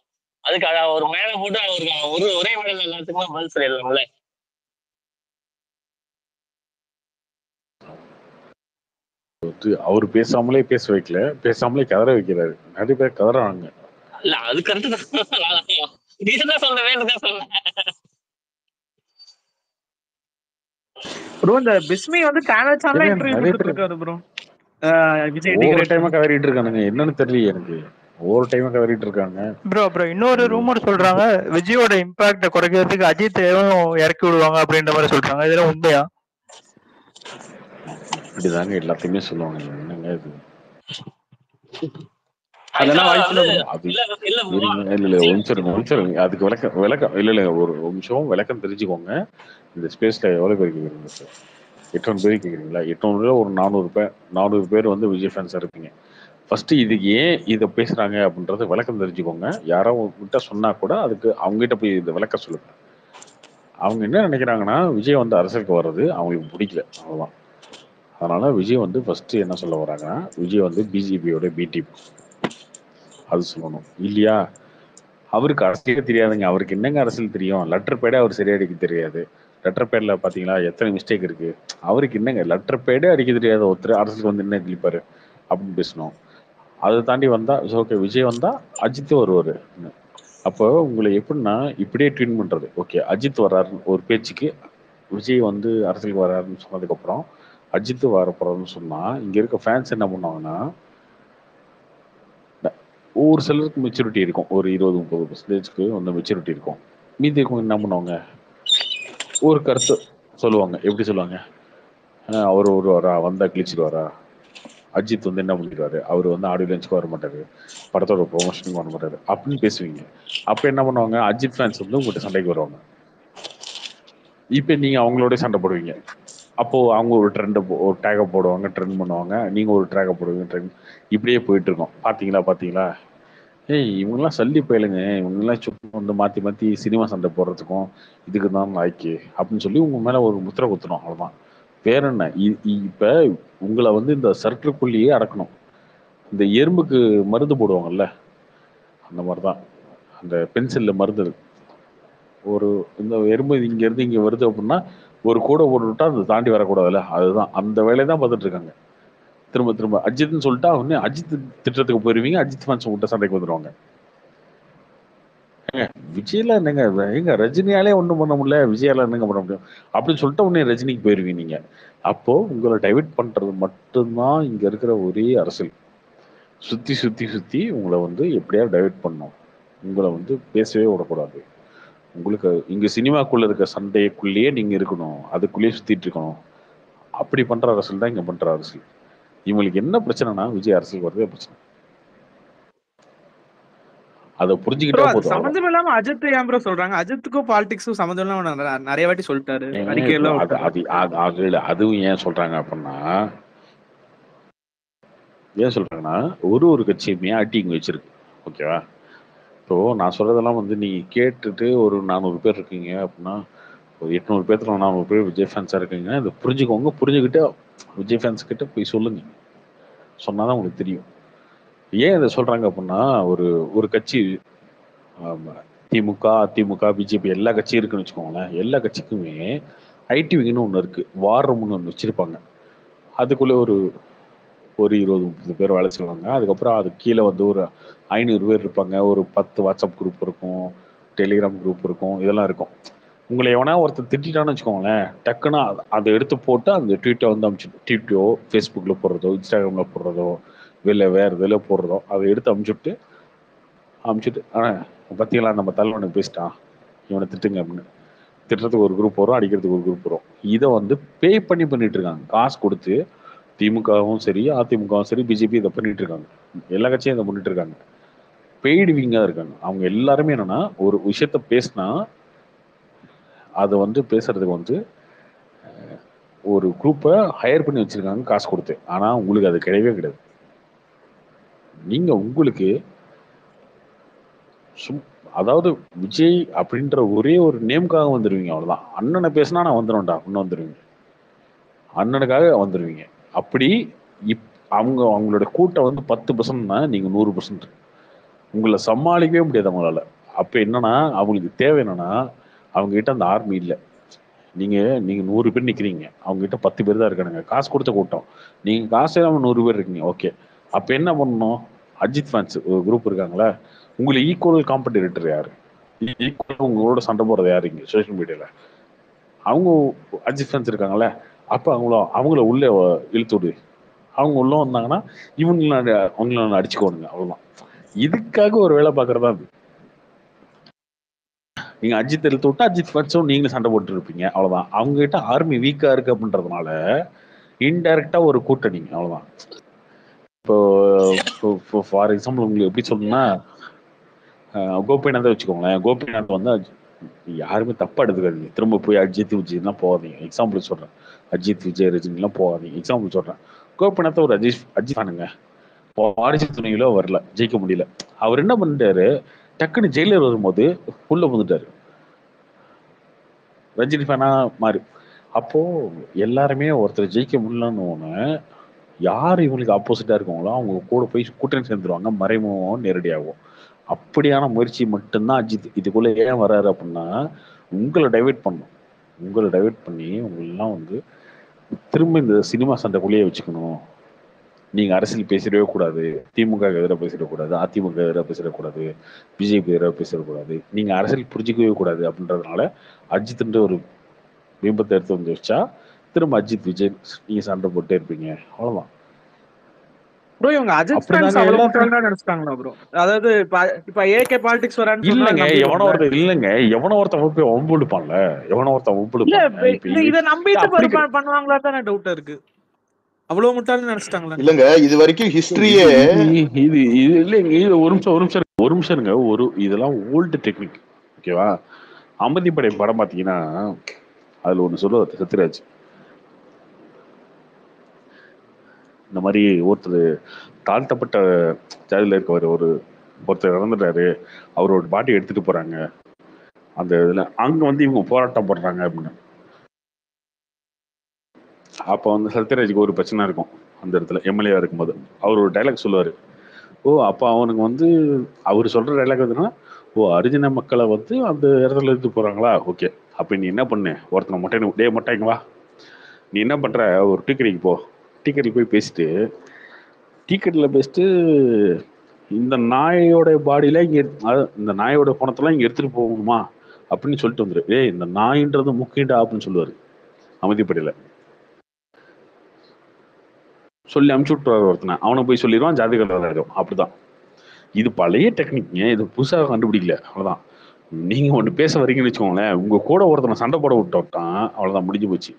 அதுக்கு ஒரு மேல போட்டு அவருக்கு ஒரே மேல எல்லாத்துக்குமே பதில் சொல்லிடலாம்ல. அவர் பேசாமலே பேச வைக்கல, பேசாமலே கதற வைக்கிறாரு. நிறைய பேர் கதறாங்க. இல்ல அது கரெக்ட் தான், இதுதான் சொன்னேன் சொன்னேன். ப்ரோ இந்த பிஸ்மி வந்து சேனல் சேனலா இன்டர்வியூ கொடுத்துட்டு இருக்காரு ப்ரோ. விஜய் ஒவ்வொரு டைமா கதறிட்டு இருக்கானுங்க, என்னன்னு தெரியல எனக்கு. ஒவ்வொரு டைமா கதறிட்டு இருக்காங்க. ப்ரோ இன்னொரு ரூமர் சொல்றாங்க விஜயோட இம்பாக்ட குறைக்கிறதுக்கு அஜித்தையும் இறக்கி விடுவாங்க அப்படின்ற மாதிரி சொல்றாங்க. இதெல்லாம் உண்மையா? இப்படிதாங்க எல்லாத்தையுமே சொல்லுவாங்க, என்னங்க இது? அதுக்கு விளக்கம் இல்ல ஒரு நிமிஷம் விளக்கம் தெரிஞ்சுக்கோங்க. இந்த ஸ்பேஸ்ல எவ்வளவு பேர் கேக்குறீங்க சார்? 800 பேர் கேக்குறீங்களா? 800 ஒரு 400 பேர் வந்து விஜய் ஃபேன்ஸா இருப்பீங்க. ஃபர்ஸ்ட் இதுக்கு ஏன் இதை பேசுறாங்க அப்படின்றது விளக்கம் தெரிஞ்சுக்கோங்க. யாரோ கிட்ட சொன்னா கூட அதுக்கு அவங்க கிட்ட போய் இந்த விளக்கம் சொல்லுங்க. அவங்க என்ன நினைக்கிறாங்கன்னா விஜய் வந்து அரசியலுக்கு வர்றது அவங்களுக்கு பிடிக்கல, அவ்வளவுதான். அதனால விஜய் வந்து ஃபர்ஸ்ட் என்ன சொல்ல வராங்கன்னா விஜய் வந்து பிஜேபியோட பி டீம் அது சொல்லணும் இல்லையா? அவருக்கு அரசியலே தெரியாதுங்க. அவருக்கு என்னங்க அரசியல் தெரியும்? லெட்டர் பேடே அவர் சரியா அடிக்க தெரியாது. லெட்டர் பேட்ல பாத்தீங்களா எத்தனை மிஸ்டேக் இருக்கு? அவருக்கு என்னங்க லெட்டர் பேடே அடிக்க தெரியாத ஒருத்தர் அரசியலுக்கு வந்து என்ன கிழிப்பாரு அப்படின்னு பேசணும். அதை தாண்டி வந்தா ஓகே விஜய் வந்தா அஜித் வருவாரு. அப்போ உங்களை எப்படின்னா இப்படியே ட்வீட் பண்றது. ஓகே அஜித் வர்றாரு ஒரு பேச்சுக்கு, விஜய் வந்து அரசியலுக்கு வர்றாருன்னு சொன்னதுக்கப்புறம் அஜித் வரப்போறாருன்னு சொன்னா இங்க இருக்க ஃபேன்ஸ் என்ன பண்ணுவாங்கன்னா, ஒரு சிலருக்கு மெச்சூரிட்டி இருக்கும், ஒரு 20-30% வந்து மெச்சூரிட்டி இருக்கும். மீதி இருக்கவங்க என்ன பண்ணுவாங்க, ஒரு கருத்து சொல்லுவாங்க. எப்படி சொல்லுவாங்க, அவர் வருவாரா, வந்தா கிழிச்சிடுவாரா, அஜித் வந்து என்ன பண்ணிடுவாரு, அவர் வந்து ஆடியோ லான்ச்சுக்கு வர மாட்டாரு, படத்தோட ப்ரொமோஷனுக்கு வர மாட்டாரு அப்படின்னு பேசுவீங்க. அப்ப என்ன பண்ணுவாங்க, அஜித் ஃபேன்ஸ் வந்து உங்கள்கிட்ட சண்டைக்கு வருவாங்க. இப்ப நீங்க அவங்களோட சண்டை போடுவீங்க. அப்போ அவங்க ஒரு ட்ரெண்டை ஒரு டேகை போடுவாங்க, ட்ரெண்ட் பண்ணுவாங்க, நீங்க ஒரு ட்ராகை போடுவீங்க, ட்ரெண்ட். இப்படியே போயிட்டு இருக்கோம். பாத்தீங்களா ஏய் இவங்கெல்லாம் சல்லி பயலுங்க, இவங்கெல்லாம் சும்மா வந்து மாத்தி மாத்தி சினிமா சண்டை போடுறதுக்கும் இதுக்கு தான் லாய்க்கு அப்படின்னு சொல்லி உங்க மேல ஒரு முத்திரை குத்துறோம். அவ்வளவுதான், வேற என்ன. இப்ப உங்களை வந்து இந்த சர்க்கிள்குள்ளேயே அடக்கணும். இந்த எறும்புக்கு மருந்து போடுவாங்கல்ல, அந்த மாதிரிதான். அந்த பென்சில்ல மருந்து இருக்கு. ஒரு இந்த எறும்பு இங்க இருந்து இங்க வருது அப்படின்னா ஒரு கூடை போட்டு விட்டா அதை தாண்டி வரக்கூடாதுல்ல, அதுதான் அந்த வேலையை தான் பார்த்துட்டு இருக்காங்க. திரும்ப திரும்ப அஜித்னு சொல்லிட்டா உடனே அஜித் திட்டத்துக்கு போயிருவீங்க, அஜித் ஃபேன்ஸ் உங்கள்கிட்ட சண்டைக்கு வந்துடுவாங்க. விஜய்ல என்னங்க, எங்க ரஜினியாலே ஒண்ணும் பண்ண முடியல, விஜயால என்னங்க பண்ண முடியும் அப்படின்னு சொல்லிட்டு உடனே ரஜினிக்கு போயிருவீங்க நீங்க. அப்போ உங்களை டைவர்ட் பண்றது மட்டும்தான் இங்க இருக்கிற ஒரே அரசியல். சுத்தி சுத்தி சுத்தி உங்களை வந்து எப்படியாவது டைவர்ட் பண்ணும், உங்களை வந்து பேசவே விடக்கூடாது. உங்களுக்கு இங்க சினிமாக்குள்ள இருக்க சண்டைக்குள்ளேயே நீங்க இருக்கணும், அதுக்குள்ளேயே சுத்திட்டு இருக்கணும். அப்படி பண்ற அரசியல் தான் இங்க பண்ற அரசியல். இவங்களுக்கு என்ன பிரச்சனைனா விஜய் அரசியல் வரதே பிரச்சனை. அதை ப்ரோ புரிஞ்சுக்கிட்டா அது போதும். சம்மந்தம் இல்லாம அஜித் ஏன் ப்ரோ சொல்றாங்க? அஜித்துக்கும் பாலிடிக்ஸும் சம்மந்தம் இல்லாம நிறைய வாட்டி சொல்லிட்டாரு, அறிக்கை எல்லாம் விட்டாரு. அதுவும் ஏன் சொல்றாங்க அப்படின்னா, ஏன் சொல்றாங்கன்னா ஒரு கட்சியுமே அட்டிங் வச்சிருக்கு. ஓகேவா, இப்போ நான் சொல்றதெல்லாம் வந்து நீங்க கேட்டுட்டு ஒரு 400 பேர் இருக்கீங்க அப்படின்னா, ஒரு 800 பேர்த்துல 400 பேர் விஜய் ஃபேன்ஸா இருக்கீங்க. இதை புரிஞ்சுக்கோங்க, புரிஞ்சுக்கிட்டு விஜய் ஃபேன்ஸ் கிட்ட போய் சொல்லுங்க, சொன்னாதான் உங்களுக்கு தெரியும். ஏன் இதை சொல்றாங்க அப்படின்னா, ஒரு கட்சி திமுக, அதிமுக, பிஜேபி எல்லா கட்சியும் இருக்குன்னு வச்சுக்கோங்களேன். எல்லா கட்சிக்குமே ஐடி விங்னு ஒன்று இருக்கு, வார் ரூம்னு ஒன்று வச்சிருப்பாங்க. அதுக்குள்ள ஒரு 20-30 பேர் வேலை செய்வாங்க. அதுக்கப்புறம் அது கீழே வந்து ஒரு 500 பேர் இருப்பாங்க. ஒரு 10 வாட்ஸ்அப் குரூப் இருக்கும், டெலிகிராம் குரூப் இருக்கும், இதெல்லாம் இருக்கும். உங்களை எவனா ஒருத்தர் திட்டான்னு வச்சுக்கோங்களேன், டக்குன்னு அதை எடுத்து போட்டு அந்த ட்வீட்டை வந்து ட்வீட்டோ ஃபேஸ்புக்கில் போடுறதோ, இன்ஸ்டாகிராமில் போடுறதோ, இல்லை வேற இதில் போடுறதோ, அதை எடுத்து அமுச்சுட்டு பார்த்தீங்களா நம்ம தலைவனுக்கு பேசிட்டான், இவனை திட்டுங்க அப்படின்னு. திட்டுறதுக்கு ஒரு குரூப் வரும், அடிக்கிறதுக்கு ஒரு குரூப் வரும். இதை வந்து பே பண்ணிட்டு இருக்காங்க, காசு கொடுத்து. திமுகவும் சரி, அதிமுகவும் சரி, பிஜேபி இதை பண்ணிட்டு இருக்காங்க. எல்லா கட்சியும் இதை பண்ணிட்டு இருக்காங்க. பெய்டு விங்கா இருக்காங்க. அவங்க எல்லாருமே என்னன்னா, ஒரு விஷயத்த பேசினா அதை வந்து பேசுறதுக்கு வந்து ஒரு குரூப்பை ஹையர் பண்ணி வச்சிருக்காங்க காசு கொடுத்து. ஆனா உங்களுக்கு அது கிடையவே கிடையாது. நீங்க உங்களுக்கு அதாவது விஜய் அப்படின்ற ஒரே ஒரு நேமுக்காக வந்துருவீங்க, அவ்வளவுதான். அண்ணனை பேசினா நான் வந்துடும்டா அப்படின்னு வந்துருவீங்க, அண்ணனுக்காக வந்துருவீங்க. அப்படி அவங்களோட கூட்டம் வந்து 10%னா நீங்க 100%. உங்களை சமாளிக்கவே முடியாது அவங்களால. அப்ப என்னன்னா அவங்களுக்கு தேவை என்னன்னா, அவங்க கிட்ட அந்த ஆர்மி இல்லை. நீங்க 100 பேர் நிக்கிறீங்க, அவங்க கிட்ட 10 பேர் தான் இருக்கானுங்க, காசு கொடுத்த கூட்டம். நீங்க காசு இல்லாம 100 பேர் இருக்கீங்க. ஓகே, அப்ப என்ன பண்ணணும், அஜித் ஃபேன்ஸ் ஒரு குரூப் இருக்காங்களா, உங்களை ஈக்குவல் காம்படிட்டர் யாரு, ஈக்குவல் உங்களோட சண்டை போடுறது யாரு இங்க சோசியல் மீடியால? அவங்க அஜித் ஃபேன்ஸ் இருக்காங்களே. அப்ப அவங்கள உள்ள இழுத்து விடு. அவங்க உள்ள வந்தாங்கன்னா அவங்கள அடிச்சுக்கோணுங்க, அவ்வளவுதான். இதுக்காக ஒரு வேலை பாக்குறதா அது. நீங்க அஜித் இழுத்து விட்டா அஜித் ஃபேன்ஸும் நீங்களும் சண்டை போட்டு இருப்பீங்க, அவ்வளவுதான். அவங்க கிட்ட ஆர்மி வீக்கா இருக்கு அப்படின்றதுனால இன்டைரக்டா ஒரு கூட்டணி, அவ்வளவுதான். இப்போ ஃபார் எக்ஸாம்பிள் உங்களுக்கு எப்படி சொல்லணும்னா, கோபிநாத்தை வச்சுக்கோங்களேன். கோபிநாத் வந்து யாருமே தப்பா எடுத்துக்காதீங்க, திரும்ப போய் அஜித் விஜய்லாம் போகாதீங்க. எக்ஸாம்பிள் சொல்றேன், அஜித் விஜய் ரஜினிலாம் போகாதீங்க. எக்ஸாம்பிள் சொல்றேன், கோபிநாத்தை ஒரு அஜித் ஃபேனுங்க, வாரிசு துணையில வரல, ஜெயிக்க முடியல. அவர் என்ன பண்ணிட்டாரு, டக்குன்னு ஜெயிலர் வரும்போது உள்ள வந்துட்டாரு, ரஜினி ஃபேனா மாறி. அப்போ எல்லாருமே ஒருத்தர் ஜெயிக்க முடியலன்னு ஒண்ணு, யார் இவங்களுக்கு ஆப்போசிட்டா இருக்கவங்களோ அவங்க கூட போய் கூட்டணி சேர்ந்துருவாங்க, மறைமுகம் நேரடியாகும். அப்படியான முயற்சி மட்டும்தான் அஜித் இதுக்குள்ள ஏன் வர்றாரு அப்படின்னா, உங்களை டைவர்ட் பண்ணும். உங்களை டைவர்ட் பண்ணி உங்களெல்லாம் வந்து திரும்ப இந்த சினிமா சண்டைக்குள்ளேயே வச்சுக்கணும், நீங்க அரசியல் பேசிடவே கூடாது, திமுக எதிராக பேசிடக்கூடாது, அதிமுக எதிராக பேசிடக்கூடாது, பிஜேபி எதிராக பேசிடக்கூடாது, நீங்க அரசியல் புரிஞ்சிக்கவே கூடாது அப்படின்றதுனால அஜித்ன்ற ஒரு பிம்பத்தை எடுத்து வந்து வச்சா திரும்ப அஜித் விஜய் நீங்க சண்டை போட்டே இருப்பீங்க. அவ்வளவுதான். ப்ரோ இவங்க அஜித் ஃபேன்ஸ் அப்படிதாங்க அவ்வளவு எல்லாத்தையும். முட்டாள்னா நினைச்சிட்டாங்களா ப்ரோ? அதாவது இப்ப ஏகே பாலிடிக்ஸ் வரான்னு சொன்னா இல்லைங்க, நம்பிடுவாங்க. எவனோ ஒருத்தன் போய் வம்பு இழுப்பான்ல, எவனோ ஒருத்தன் வம்பு இல்ல இழுப்பாங்க. இப்ப இத நம்பிட்டு அப்படி பண்ணுவாங்களா தானே டவுட்டா இருக்கு. அவ்வளவு முட்டாள்னு நினைச்சிட்டாங்களா? இல்லங்க, இது வரைக்கும் ஹிஸ்டரியே இது இல்லைங்க. இது ஒரு நிமிஷம் இருங்க. இதெல்லாம் ஓல்டு டெக்னிக். ஓகேவா? அமதிப்படை படம் பார்த்தீங்கன்னா அதுல ஒண்ணு சொல்லுவார் சத்யராஜ். இந்த மாதிரி ஒருத்தர் தாழ்த்தப்பட்ட ஜாதியில இருக்கவர் ஒருத்தர் இறந்துட்டாரு, அவரோட பாட்டி எடுத்துட்டு போறாங்க, அந்த இதுல அங்க வந்து இவங்க போராட்டம் போடுறாங்க அப்படின்னு. அப்போ வந்து சத்யராஜுக்கு ஒரு பிரச்சனை இருக்கும் அந்த இடத்துல, எம்எல்ஏ இருக்கும்போது. அவர் ஒரு டைலாக் சொல்லுவாரு. அப்போ அவனுக்கு வந்து அவர் சொல்ற டைலாக் எதுனா, அரிஜின மக்களை வந்து அந்த இடத்துல இருந்து போறாங்களா, ஓகே, அப்ப நீ என்ன பண்ணு, ஒருத்தனை மொட்டைங்க வா, நீ என்ன பண்ற, ஒரு டீ கடைக்கு போ, டீ கடைக்கு போய் பேசிட்டு, டீ கடையில் பேசிட்டு இந்த நாயோட பாடியில இந்த நாயோட பணத்தெல்லாம் இங்க எடுத்துட்டு போகணுமா அப்படின்னு சொல்லிட்டு வந்துரு. இந்த நாயின்றது முக்கியண்டா அப்படின்னு சொல்லுவாரு அமைதிப்படையில. சொல்லி அமுச்சு விட்டுருவாரு ஒருத்தனை, அவனை போய் சொல்லிடுவான், ஜாதி கலவரம். அப்படிதான். இது பழைய டெக்னிக்ங்க, இது புதுசாக கண்டுபிடிக்கல. அவ்வளவுதான். நீங்க ஒண்ணு பேச வரீங்கன்னு வச்சுக்கோங்களேன், உங்க கூட ஒருத்தனை சண்டை போட விட்டோம்ட்டான், அவ்வளவுதான், முடிஞ்சு போச்சு.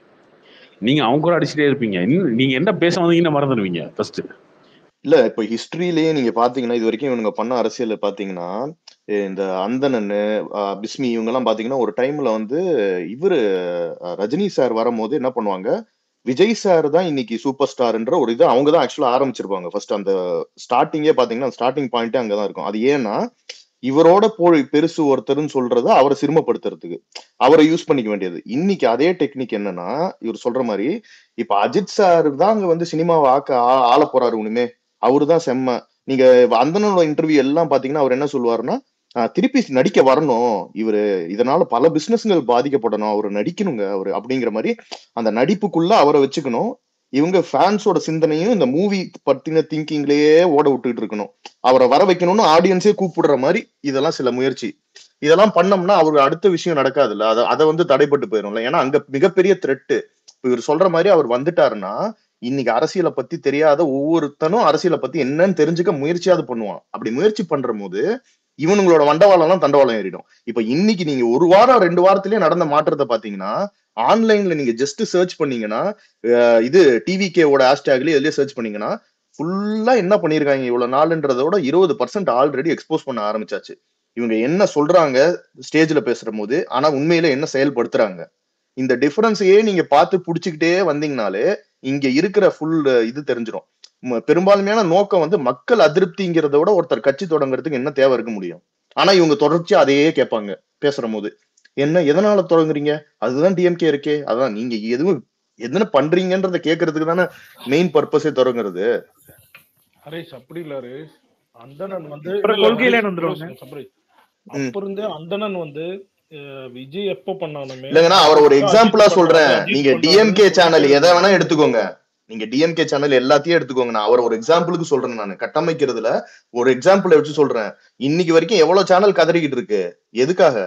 நீங்க அவங்க கூட அடிச்சுட்டே இருப்பீங்க. நீங்க என்ன பேச வந்தீங்கன்னு மறந்துடுவீங்க ஃபர்ஸ்ட். இல்ல, இப்ப ஹிஸ்டரியிலேயே நீங்க பாத்தீங்கன்னா, இது வரைக்கும் இவனுங்க பண்ண அரசியல் பாத்தீங்கன்னா, இந்த அந்தணனு பிஸ்மி இவங்க எல்லாம் பாத்தீங்கன்னா, ஒரு டைம்ல வந்து இவரு ரஜினி சார் வரும்போது என்ன பண்ணுவாங்க, விஜய் சார் தான் இன்னைக்கு சூப்பர் ஸ்டார்ன்ற ஒரு இது அவங்க தான் ஆக்சுவலா ஆரம்பிச்சிருப்பாங்க. ஃபர்ஸ்ட் அந்த ஸ்டார்டிங்கே பாத்தீங்கன்னா, ஸ்டார்டிங் பாயிண்டே அங்கதான் இருக்கும். அது ஏன்னா இவரோட பெருசு ஒருத்தர்னு சொல்றது அவரை சிறுமப்படுத்துறதுக்கு, அவரை யூஸ் பண்ணிக்க வேண்டியது. இன்னைக்கு அதே டெக்னிக் என்னன்னா, இவர் சொல்ற மாதிரி இப்ப அஜித் சார் தான் அங்க வந்து சினிமாவை ஆள போறாரு. உண்மையே அவரு தான் செம்ம. நீங்க அந்தனோட இன்டர்வியூ எல்லாம் பாத்தீங்கன்னா அவர் என்ன சொல்லுவாருன்னா, திருப்பி நடிக்க வரணும் இவரு, இதனால பல பிசினஸ்கள் பாதிக்கப்படணும், அவரு நடிக்கணுங்க அவரு அப்படிங்கிற மாதிரி அந்த நடிப்புக்குள்ள அவரை வச்சுக்கணும். இவங்க ஃபேன்ஸோட சிந்தனையும் இந்த மூவி பத்தின திங்கிங்லயே ஓட விட்டுட்டு இருக்கணும், அவரை வர வைக்கணும்னு ஆடியன்ஸே கூப்பிடுற மாதிரி இதெல்லாம் சில முயற்சி. இதெல்லாம் பண்ணோம்னா அவரு அடுத்த விஷயம் நடக்காதுல்ல, அதை வந்து தடைப்பட்டு போயிரும்ல. ஏன்னா அங்க மிகப்பெரிய த்ரெட்டு இவர் சொல்ற மாதிரி அவர் வந்துட்டாருன்னா, இன்னைக்கு அரசியலை பத்தி தெரியாத ஒவ்வொருத்தனும் அரசியலை பத்தி என்னன்னு தெரிஞ்சுக்க முயற்சியாவது பண்ணுவான். அப்படி முயற்சி பண்ற போது இவனுங்களோட வண்டவாளம் எல்லாம் தண்டவாளம் ஏறிடும். இப்ப இன்னைக்கு நீங்க ஒரு வாரம் 2 வாரத்திலேயே நடந்த மாற்றத்தை பாத்தீங்கன்னா, ஆன்லைன்ல நீங்க ஜஸ்ட் சர்ச் பண்ணீங்கன்னா, இது டிவிகேவோட ஹேஷ்டேக்ல இதுலயே சர்ச் பண்ணீங்கன்னா ஃபுல்லா என்ன பண்ணிருக்காங்க இவ்வளவு நாளுன்றதோட 20% ஆல்ரெடி எக்ஸ்போஸ் பண்ண ஆரம்பிச்சாச்சு. இவங்க என்ன சொல்றாங்க ஸ்டேஜ்ல பேசுற போது, ஆனா உண்மையில என்ன செயல்படுத்துறாங்க, இந்த டிஃபரன்ஸையே நீங்க பார்த்து புடிச்சுக்கிட்டே வந்தீங்கனாலே இங்க இருக்கிற ஃபுல் இது தெரிஞ்சிடும். பெரும்பான்மையான நோக்கம் வந்து மக்கள் அதிருப்திங்கிறத விட ஒருத்தர் கட்சி தொடங்குறதுக்கு என்ன தேவை இருக்க முடியும். ஆனா இவங்க தொடர்ச்சியா அதையே கேட்பாங்க பேசுற போது. எதனால தொடங்குறீங்க, அதுதான் டிஎம்கே இருக்கே, அதான் நீங்க எதுன்னு பண்றீங்கன்றத கேட்கறதுக்கு தானே மெயின் பர்பஸே தொடங்குறது. ஹரேஷ் அப்படி இல்ல ஹரேஷ், அந்தணன் வந்து கொள்கையில வந்துருவாங்க. அப்ப இருந்து அந்தணன் வந்து விஜய் எப்ப பண்ணாலுமே இல்லைங்கன்னா அவர் ஒரு எக்ஸாம்பிளா சொல்றேன். நீங்க டிஎம்கே சேனல் எதை வேணா எடுத்துக்கோங்க, நீங்க டிஎம்கே சேனல் எல்லாத்தையும் எடுத்துக்கோங்க, நான் அவர் ஒரு எக்ஸாம்பிளுக்கு சொல்றேன். நான் கட்டமைக்கிறதுல ஒரு எக்ஸாம்பிள் வச்சு சொல்றேன். இன்னைக்கு வரைக்கும் எவ்வளவு சேனல் கதறிக்கிட்டு இருக்கு, எதுக்காக?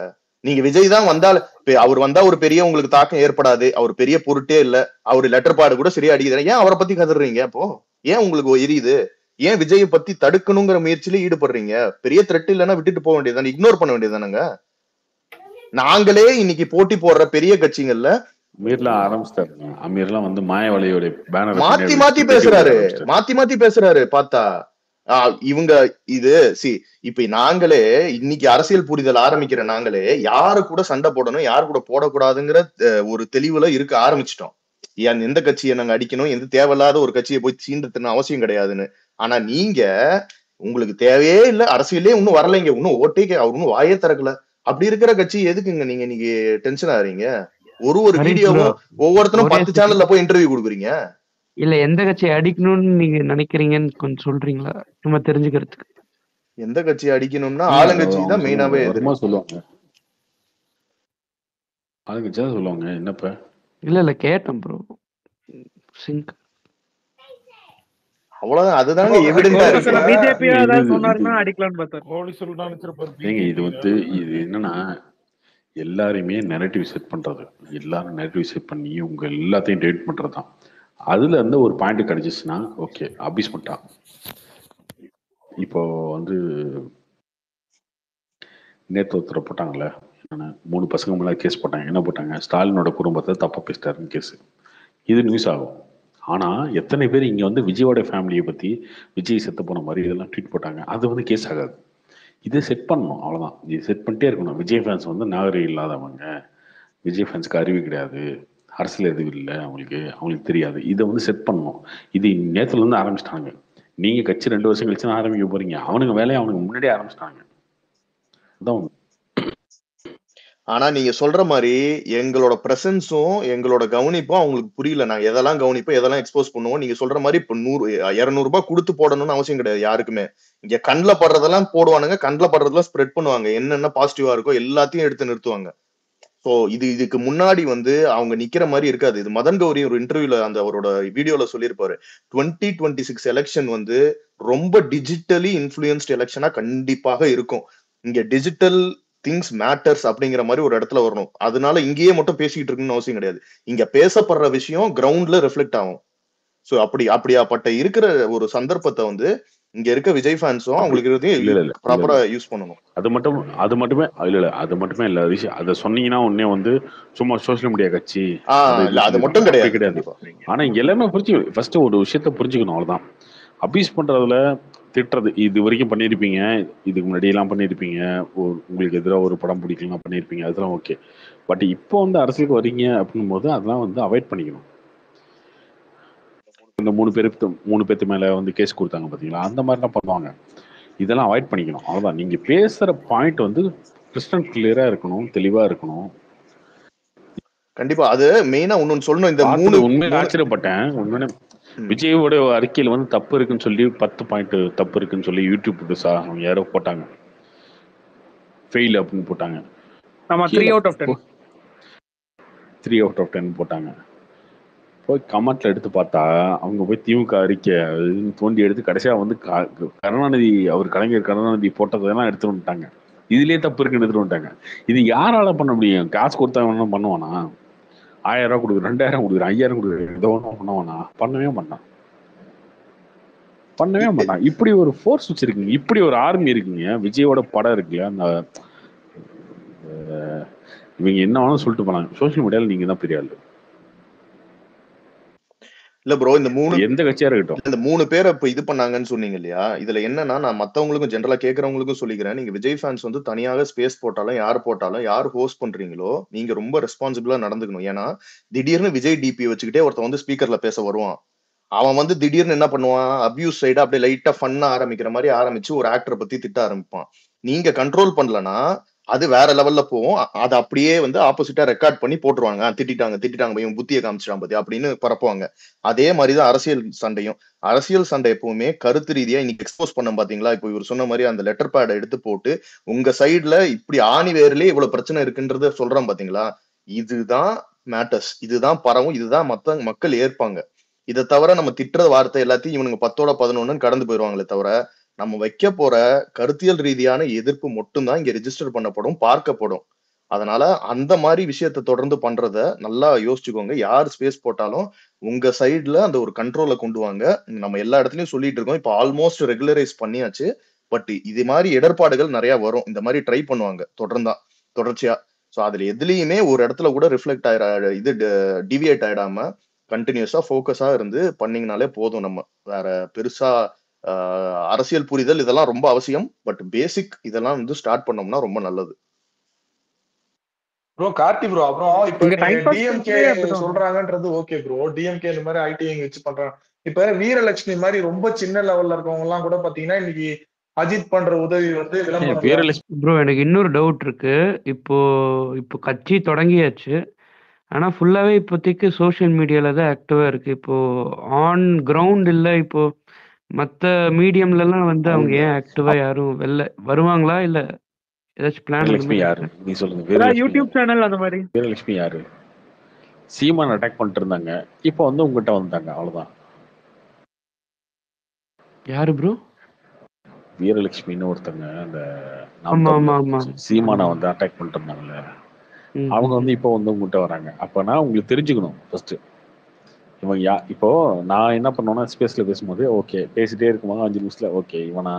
நீங்க விஜய் தான் வந்தால் அவர் வந்தா ஒரு பெரிய உங்களுக்கு தாக்கம் ஏற்படாது, அவர் பெரிய பொருட்டே இல்ல, அவர் லெட்டர் பாடு கூட சரியா அடிக்கிறார், ஏன் அவரை பத்தி கதறீங்க? அப்போ ஏன் உங்களுக்கு எரியுது? ஏன் விஜயை பத்தி தடுக்கணுங்கிற முயற்சியில ஈடுபடுறீங்க? பெரிய த்ரெட் இல்லைன்னா விட்டுட்டு போக வேண்டியதானே, இக்னோர் பண்ண வேண்டியதானங்க. நாங்களே இன்னைக்கு போட்டி போடுற பெரிய கட்சிகள்ல அமீர்லாம் ஆரம்பிச்சிட்டாரு. அமீர்லாம் வந்து மாயவலையோட பேனர் மாத்தி பேசுறாரு பார்த்தா. இவங்க இது இப்ப நாங்களே இன்னைக்கு அரசியல் புரிதல் ஆரம்பிக்கிற நாங்களே யாரு கூட சண்டை போடணும் யாரு கூட போடக்கூடாதுங்கிற ஒரு தெளிவுல இருக்க ஆரம்பிச்சிட்டோம். எந்த கட்சியை நாங்க அடிக்கணும், எந்த தேவையில்லாத ஒரு கட்சியை போய் சீண்டத்துன்னு அவசியம் கிடையாதுன்னு. ஆனா நீங்க உங்களுக்கு தேவையே இல்ல, அரசியலே இன்னும் வரலைங்க, இன்னும் ஓட்டே அவர் இன்னும் வாயே திறக்கல, அப்படி இருக்கிற கட்சி எதுக்குங்க நீங்க இன்னைக்கு டென்ஷன் ஆறீங்க? ஒரு வீடியோவும் ஒவ்வொருத்தரும் 10 சேனல்ல போய் இன்டர்வியூ கொடுக்குறீங்க. இல்ல எந்த கட்சியை அடிக்கணும்னு நீங்க நினைக்கிறீங்கன்னு கொஞ்சம் சொல்றீங்களா, சும்மா தெரிஞ்சுக்கிறதுக்கு? எந்த கட்சியை அடிக்கணும்னா ஆளுங்கட்சி தான் மெயினாவே சொல்லுவாங்க, ஆளுங்கட்சி தான் சொல்லுவாங்க. என்னப்ப இல்ல கேட்டேன் ப்ரோ. சிங்க் அவ்வளவுதான். அதுதாங்க ப்ரோ எவிடென்டா கோலி இருக்கு. சொல்ல பிஜேபியா இது ஏதாவது இது சொன்னாருன்னா அடிக்கலாம்னு பார்த்தாரு. கோலி சொல்லிட்டு நினைச்சிருப்பாரு ஏங்க இது பிஜேபி. இது என்னன்னா எல்லாரையுமே நெரட்டிவ் செட் பண்றது, எல்லாரும் நெரட்டிவ் செட் பண்ணி உங்க எல்லாத்தையும் டேட் பண்றது தான். அதுல இருந்து ஒரு பாயிண்ட் கிடைச்சிச்சுன்னா ஓகே அபியூஸ் பண்ணிட்டான். இப்போ வந்து நேற்று ஒருத்தர் போட்டாங்களே என்னன்னா 3 பசங்க மேலே கேஸ் போட்டாங்க. என்ன போட்டாங்க? ஸ்டாலினோட குடும்பத்தை தப்பா பேசிட்டாருன்னு கேஸ். இது நியூஸ் ஆகும். ஆனா எத்தனை பேர் இங்க வந்து விஜயோட ஃபேமிலியை பத்தி விஜய் செத்து போன மாதிரி இதெல்லாம் ட்வீட் போட்டாங்க. அது வந்து கேஸ் ஆகாது. இதை செட் பண்ணணும், அவ்வளவுதான். இது செட் பண்ணிட்டே இருக்கணும். விஜய் ஃபேன்ஸ் வந்து நாகரிகம் இல்லாதவங்க, விஜய் ஃபேன்ஸ்க்கு அறிவு கிடையாது, அரசியல் எதுவும் இல்லை அவங்களுக்கு தெரியாது. இதை வந்து செட் பண்ணணும். இது நேத்துல இருந்து ஆரம்பிச்சிட்டாங்க. நீங்க கட்சி 2 வருஷம் கழிச்சு தான் ஆரம்பிக்க போறீங்க. அவனுக்கு வேலையை அவனுக்கு முன்னாடியே ஆரம்பிச்சிட்டாங்க. அதான் உண்மை. ஆனா நீங்க சொல்ற மாதிரி எங்களோட பிரசன்ஸும் எங்களோட கவனிப்பும் அவங்களுக்கு புரியல. நாங்க எதெல்லாம் கவனிப்போம், எதெல்லாம் எக்ஸ்போஸ் பண்ணுவோம். நீங்க சொல்ற மாதிரி இப்ப 200 ரூபாய் கொடுத்து போடணும்னு அவசியம் கிடையாது யாருக்குமே. இங்க கண்ணில் படுறதெல்லாம் போடுவானுங்க, கண்ணில் படுறதெல்லாம் ஸ்ப்ரெட் பண்ணுவாங்க. என்னென்ன பாசிட்டிவா இருக்கோ எல்லாத்தையும் எடுத்து நிறுத்துவாங்க. ஸோ இதுக்கு முன்னாடி வந்து அவங்க நிக்கிற மாதிரி இருக்காது. இது மதன் கௌரி ஒரு இன்டர்வியூல அந்த அவரோட வீடியோல சொல்லியிருப்பாரு. 2026 எலெக்ஷன் வந்து ரொம்ப டிஜிட்டலி இன்ஃபுளுயன்ஸ்ட் எலெக்ஷனா கண்டிப்பாக இருக்கும். இங்க டிஜிட்டல் திங்ஸ் மேட்டர்ஸ் அப்படிங்கிற மாதிரி ஒரு இடத்துல வரணும். அதனால இங்கேயே மட்டும் பேசிக்கிட்டு இருக்குன்னு அவசியம் கிடையாது. இங்க பேசப்படுற விஷயம் கிரவுண்ட்ல ரிஃப்ளெக்ட் ஆகும். ஸோ அப்படியாப்பட்ட இருக்கிற ஒரு சந்தர்ப்பத்தை வந்து இங்க இருக்க விஜய் ஃபேன்ஸும் அவங்களுக்கு ப்ராப்பரா யூஸ் பண்ணணும். அது மட்டுமே இல்ல விஷயம். அதை சொன்னீங்கன்னா உடனே வந்து சும்மா சோசியல் மீடியா கட்சி அது மட்டும் கிடையாது. ஆனா இங்க எல்லாமே ஃபர்ஸ்ட் ஒரு விஷயத்த புரிஞ்சுக்கணும், அவ்வளவுதான். அபியூஸ் பண்றதுல திட்டுறது இது வரைக்கும் பண்ணியிருப்பீங்க, இதுக்கு முன்னாடி எல்லாம் பண்ணியிருப்பீங்க, உங்களுக்கு எதிராக ஒரு படம் பிடிக்கலாம் பண்ணியிருப்பீங்க, அதெல்லாம் ஓகே. பட் இப்போ வந்து அரசியலுக்கு வரீங்க அப்படின்னும் போது அதெல்லாம் வந்து அவாய்ட் பண்ணிக்கணும். இந்த 3 பேருக்கு மேல வந்து கேஸ் கொடுத்தாங்க பாத்தீங்களா, அந்த மாதிரிலாம் பண்ணுவாங்க. இதெல்லாம் அவாய்ட் பண்ணிக்கணும், அவ்வளவுதான். நீங்க பேசுற பாயிண்ட் வந்து கிறிஸ்டல் கிளியரா இருக்கணும், தெளிவா இருக்கணும். கண்டிப்பா அது மெயினா ஒன்னு சொல்லணும். இந்த 3 உண்மையில ஆச்சரியப்பட்டேன். உண்மையில விஜயோட அறிக்கையில வந்து தப்பு இருக்குன்னு சொல்லி 10 பாயிண்ட் தப்பு இருக்குன்னு சொல்லி யூடியூப் புதுசா அவங்க யாரோ போட்டாங்க, ஃபெயில் அப்படின்னு போட்டாங்க. 3 out of 10 போட்டாங்க. போய் கமெண்ட்ல எடுத்து பார்த்தா அவங்க போய் திமுக அறிக்கை தோண்டி எடுத்து கடைசியா வந்து கருணாநிதி கலைஞர் கருணாநிதி போட்டதெல்லாம் எடுத்து வந்துட்டாங்க. இதுலயே தப்பு இருக்குன்னு எடுத்துட்டு வந்துட்டாங்க. இது யாரால பண்ண முடியும்? காசு கொடுத்தா வேணா பண்ணுவானா? 1000 ரூபாய் கொடுக்குறேன், 2000 கொடுக்குறேன், 5000 கொடுக்குறேன், ஏதோ ஒன்றும் பண்ணுவானா? பண்ணவே மாட்டான். இப்படி ஒரு ஃபோர்ஸ் வச்சிருக்கீங்க, இப்படி ஒரு ஆர்மி இருக்குங்க. விஜயோட படம் இருக்குல்ல, அந்த இவங்க என்ன வேணாலும் சொல்லிட்டு போனாங்க. சோசியல் மீடியால நீங்க தான் பெரிய ஆளு. இல்ல ப்ரோ, இந்த 3 எந்த கட்சியா இருக்கட்டும், இந்த 3 பேரை இப்ப இது பண்ணாங்கன்னு சொன்னீங்க இல்லையா? இதுல என்னன்னா, நான் மத்தவங்களுக்கும் ஜென்ரலா கேட்கறவங்களுக்கும் சொல்லிக்கிறேன். நீங்க விஜய் ஃபேன்ஸ் வந்து தனியாக ஸ்பேஸ் போட்டாலும் யார் ஹோஸ்ட் பண்றீங்களோ நீங்க ரொம்ப ரெஸ்பான்சிபிளா நடந்துக்கணும். ஏன்னா திடீர்னு விஜய் டிபி வச்சுக்கிட்டே ஒருத்தன் வந்து ஸ்பீக்கர்ல பேச வருவான். அவன் வந்து திடீர்னு என்ன பண்ணுவான், அபியூஸ் சைடா அப்படியே லைட்டா ஃபன்னா ஆரம்பிக்கிற மாதிரி ஆரம்பிச்சு ஒரு ஆக்டரை பத்தி திட்ட ஆரம்பிப்பான். நீங்க கண்ட்ரோல் பண்ணலன்னா அது வேற லெவல்ல போகும். அதை அப்படியே வந்து ஆப்போசிட்டா ரெக்கார்ட் பண்ணி போட்டுருவாங்க. திட்டிட்டாங்க இவன் புத்தியை காமிச்சிட்டான் பத்தி அப்படின்னு பரப்புவாங்க. அதே மாதிரிதான் அரசியல் சண்டை எப்பவுமே கருத்து ரீதியா இன்னைக்கு எக்ஸ்போஸ் பண்ண பாத்தீங்களா? இப்போ இவர் சொன்ன மாதிரி அந்த லெட்டர் பேடை எடுத்து போட்டு உங்க சைட்ல இப்படி ஆணி வேர்லயே இவ்வளவு பிரச்சனை இருக்குன்றத சொல்றான் பாத்தீங்களா? இதுதான் மேட்டர்ஸ், இதுதான் பரவும், இதுதான் மக்கள் ஏற்பாங்க. இதை தவிர நம்ம திட்டுற வார்த்தை எல்லாத்தையும் இவனுங்க 10ஓட 11 கடந்து போயிருவாங்களே தவிர நம்ம வைக்க போற கருத்தியல் ரீதியான எதிர்ப்பு மட்டும்தான் இங்க ரெஜிஸ்டர் பண்ணப்படும், பார்க்கப்படும். அதனால அந்த மாதிரி விஷயத்த தொடர்ந்து பண்றத நல்லா யோசிச்சுக்கோங்க. யார் ஸ்பேஸ் போட்டாலும் உங்க சைட்ல அந்த ஒரு கண்ட்ரோலை கொண்டு வாங்க. நம்ம எல்லா இடத்துலயும் சொல்லிட்டு இருக்கோம், இப்ப ஆல்மோஸ்ட் ரெகுலரைஸ் பண்ணியாச்சு. பட் இது மாதிரி இடர்பாடுகள் நிறைய வரும். இந்த மாதிரி ட்ரை பண்ணுவாங்க தொடர்ச்சியா. ஸோ அதுல எதுலயுமே ஒரு இடத்துல கூட ரிஃப்ளெக்ட் டிவியேட் ஆயிடாம கண்டினியூஸா ஃபோக்கஸா இருந்து பண்ணீங்கனாலே போதும். நம்ம வேற பெருசா அரசியல் புரிதல் இதெல்லாம் ரொம்ப அவசியம். பட் பேசிக் இதெல்லாம் வந்து ஸ்டார்ட் பண்ணோம்னா ரொம்ப நல்லது. ப்ரோ கார்த்தி ப்ரோ, அப்புறம் இப்ப டிஎம்கே சொல்றாங்கன்றது ஓகே ப்ரோ. டிஎம்கே இந்த மாதிரி ஐடி வச்சு பண்றாங்க. இப்ப வீரலட்சுமி மாதிரி ரொம்ப சின்ன லெவல்ல இருக்கவங்க எல்லாம் கூட பாத்தீங்கன்னா இன்னைக்கு அஜித் பண்ற உதவி வந்து விளம்பரம். ப்ரோ எனக்கு இன்னொரு டவுட் இருக்கு. இப்போ கட்சி தொடங்கியாச்சு, ஆனா ஃபுல்லாவே இப்போதைக்கு சோசியல் மீடியால தான் ஆக்டிவா இருக்கு. இப்போ ஆன் கிரவுண்ட் இல்ல. இப்போ மத்த மீடியம்ல எல்லாம் வந்து அவங்க ஏன் ஆக்டிவா யாரும் வெளில வருவாங்களா? இல்ல ஏதாச்சும் பிளான்? வீரலட்சுமி யாரு நீ சொல்லுங்க. யூடியூப் சேனல் அந்த மாதிரி. வீரலட்சுமி யாரு? சீமான் அட்டாக் பண்ணிட்டு இருந்தாங்க, இப்போ வந்து உங்ககிட்ட வந்தாங்க, அவ்வளவுதான். யாரு ப்ரோ? வீரலட்சுமின்னு ஒருத்தங்க அந்த நாம் ஆமா ஆமா தமிழர் ஆமா சீமானை ஆமா. வந்து அட்டாக் பண்ணிட்டு இருந்தாங்கல்ல, ம், அவங்க ம், வந்து ம். இப்போ வந்து உங்கள்கிட்ட வராங்க. அப்போனா உங்களுக்கு தெரிஞ்சுக்கணும் ஃபர்ஸ்ட் இவன் இப்போ நான் என்ன பண்ணுவேன்னா ஸ்பேஸ்ல பேசும்போது ஓகே பேசிட்டே இருக்கும்போது 5 நிமிஷத்துல ஓகே இவனா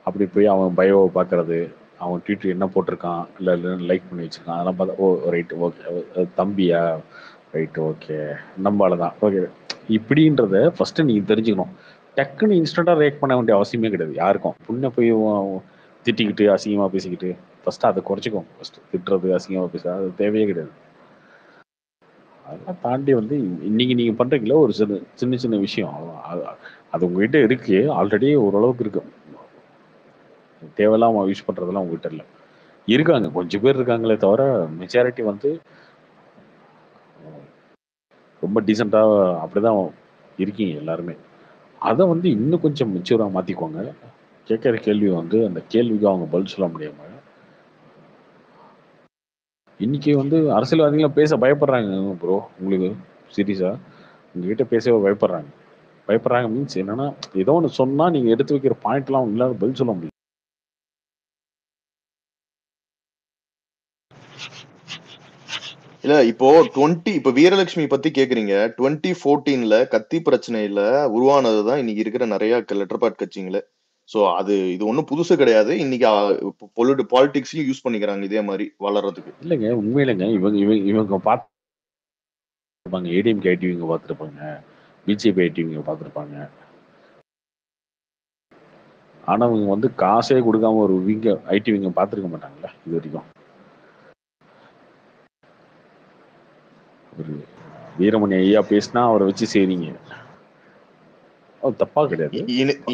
அப்படி போய் அவன் பயோவை பார்க்கறது, அவன் ட்விட்டர் என்ன போட்டிருக்கான் இல்லை லைக் பண்ணி வச்சிருக்கான் அதெல்லாம் பார்த்தா ஓ ரைட் ஓகே தம்பியா ரைட் ஓகே நம்மளால தான் ஓகே இப்படின்றத ஃபர்ஸ்ட் நீங்க தெரிஞ்சுக்கணும். டக்குன்னு இன்ஸ்டன்டா ரியாக்ட் பண்ண வேண்டிய அவசியமே கிடையாது யாருக்கும். புண்ணை போய் திட்டிக்கிட்டு அசிங்கமா பேசிக்கிட்டு ஃபர்ஸ்ட் அதை குறைச்சிக்கோங்க. ஃபர்ஸ்ட் திட்டுறது அசிங்கமா பேச அது தேவையே கிடையாது. அதெல்லாம் தாண்டி வந்து இன்னைக்கு நீங்க பண்றீங்களா ஒரு சின்ன சின்ன சின்ன விஷயம் அது உங்ககிட்ட இருக்கு ஆல்ரெடி ஓரளவுக்கு இருக்கு. தேவையில்லாம யூஸ் பண்றதெல்லாம் உங்ககிட்ட இல்லை. இருக்காங்க கொஞ்சம் பேர் இருக்காங்களே தவிர மெஜாரிட்டி வந்து ரொம்ப டீசெண்டா அப்படிதான் இருக்கீங்க எல்லாருமே. அதை வந்து இன்னும் கொஞ்சம் மெச்சூரா மாத்திக்கோங்க. கேட்கிற கேள்வி வந்து அந்த கேள்விக்கு அவங்க பதில் சொல்ல முடியாம இன்னைக்கு வந்து அரசியல்வாதிகள் பேச பயப்படுறாங்க ப்ரோ. உங்களுக்கு சீரியஸா உங்ககிட்ட பேசவே பயப்படுறாங்க மீன்ஸ் என்னன்னா ஏதோ ஒன்று சொன்னா நீங்க எடுத்து வைக்கிற பாயிண்ட்லாம் அவங்க இல்லாத பதில் சொல்ல முடியும். இல்ல இப்போ இப்போ வீரலட்சுமி பத்தி கேக்குறீங்க. 2014 கத்தி பிரச்சனையில உருவானதுதான் இன்னைக்கு இருக்கிற நிறைய லெட்டர் பேட் கட்சிங்களே. சோ இது ஒண்ணும் புதுசு கிடையாது. இன்னைக்கு பாலிடிக்ஸ்லயும் யூஸ் பண்ணிக்கிறாங்க இதே மாதிரி வளர்றதுக்கு. இல்லைங்க உண்மையிலங்க இவங்க பார்த்துருப்பாங்க, ஏடிஎம்கே ஐடிவிங்க பார்த்துருப்பாங்க, பிஜேபி ஐடிவிங்க பார்த்துருப்பாங்க. ஆனா அவங்க வந்து காசே கொடுக்காம ஒரு ஐடிவிங்க பார்த்துருக்க மாட்டாங்களே இது வரைக்கும். ஒரு வீரமணி ஐயா பேசினா அவரை வச்சு செய்றீங்க, அது தப்பா கிடையாது.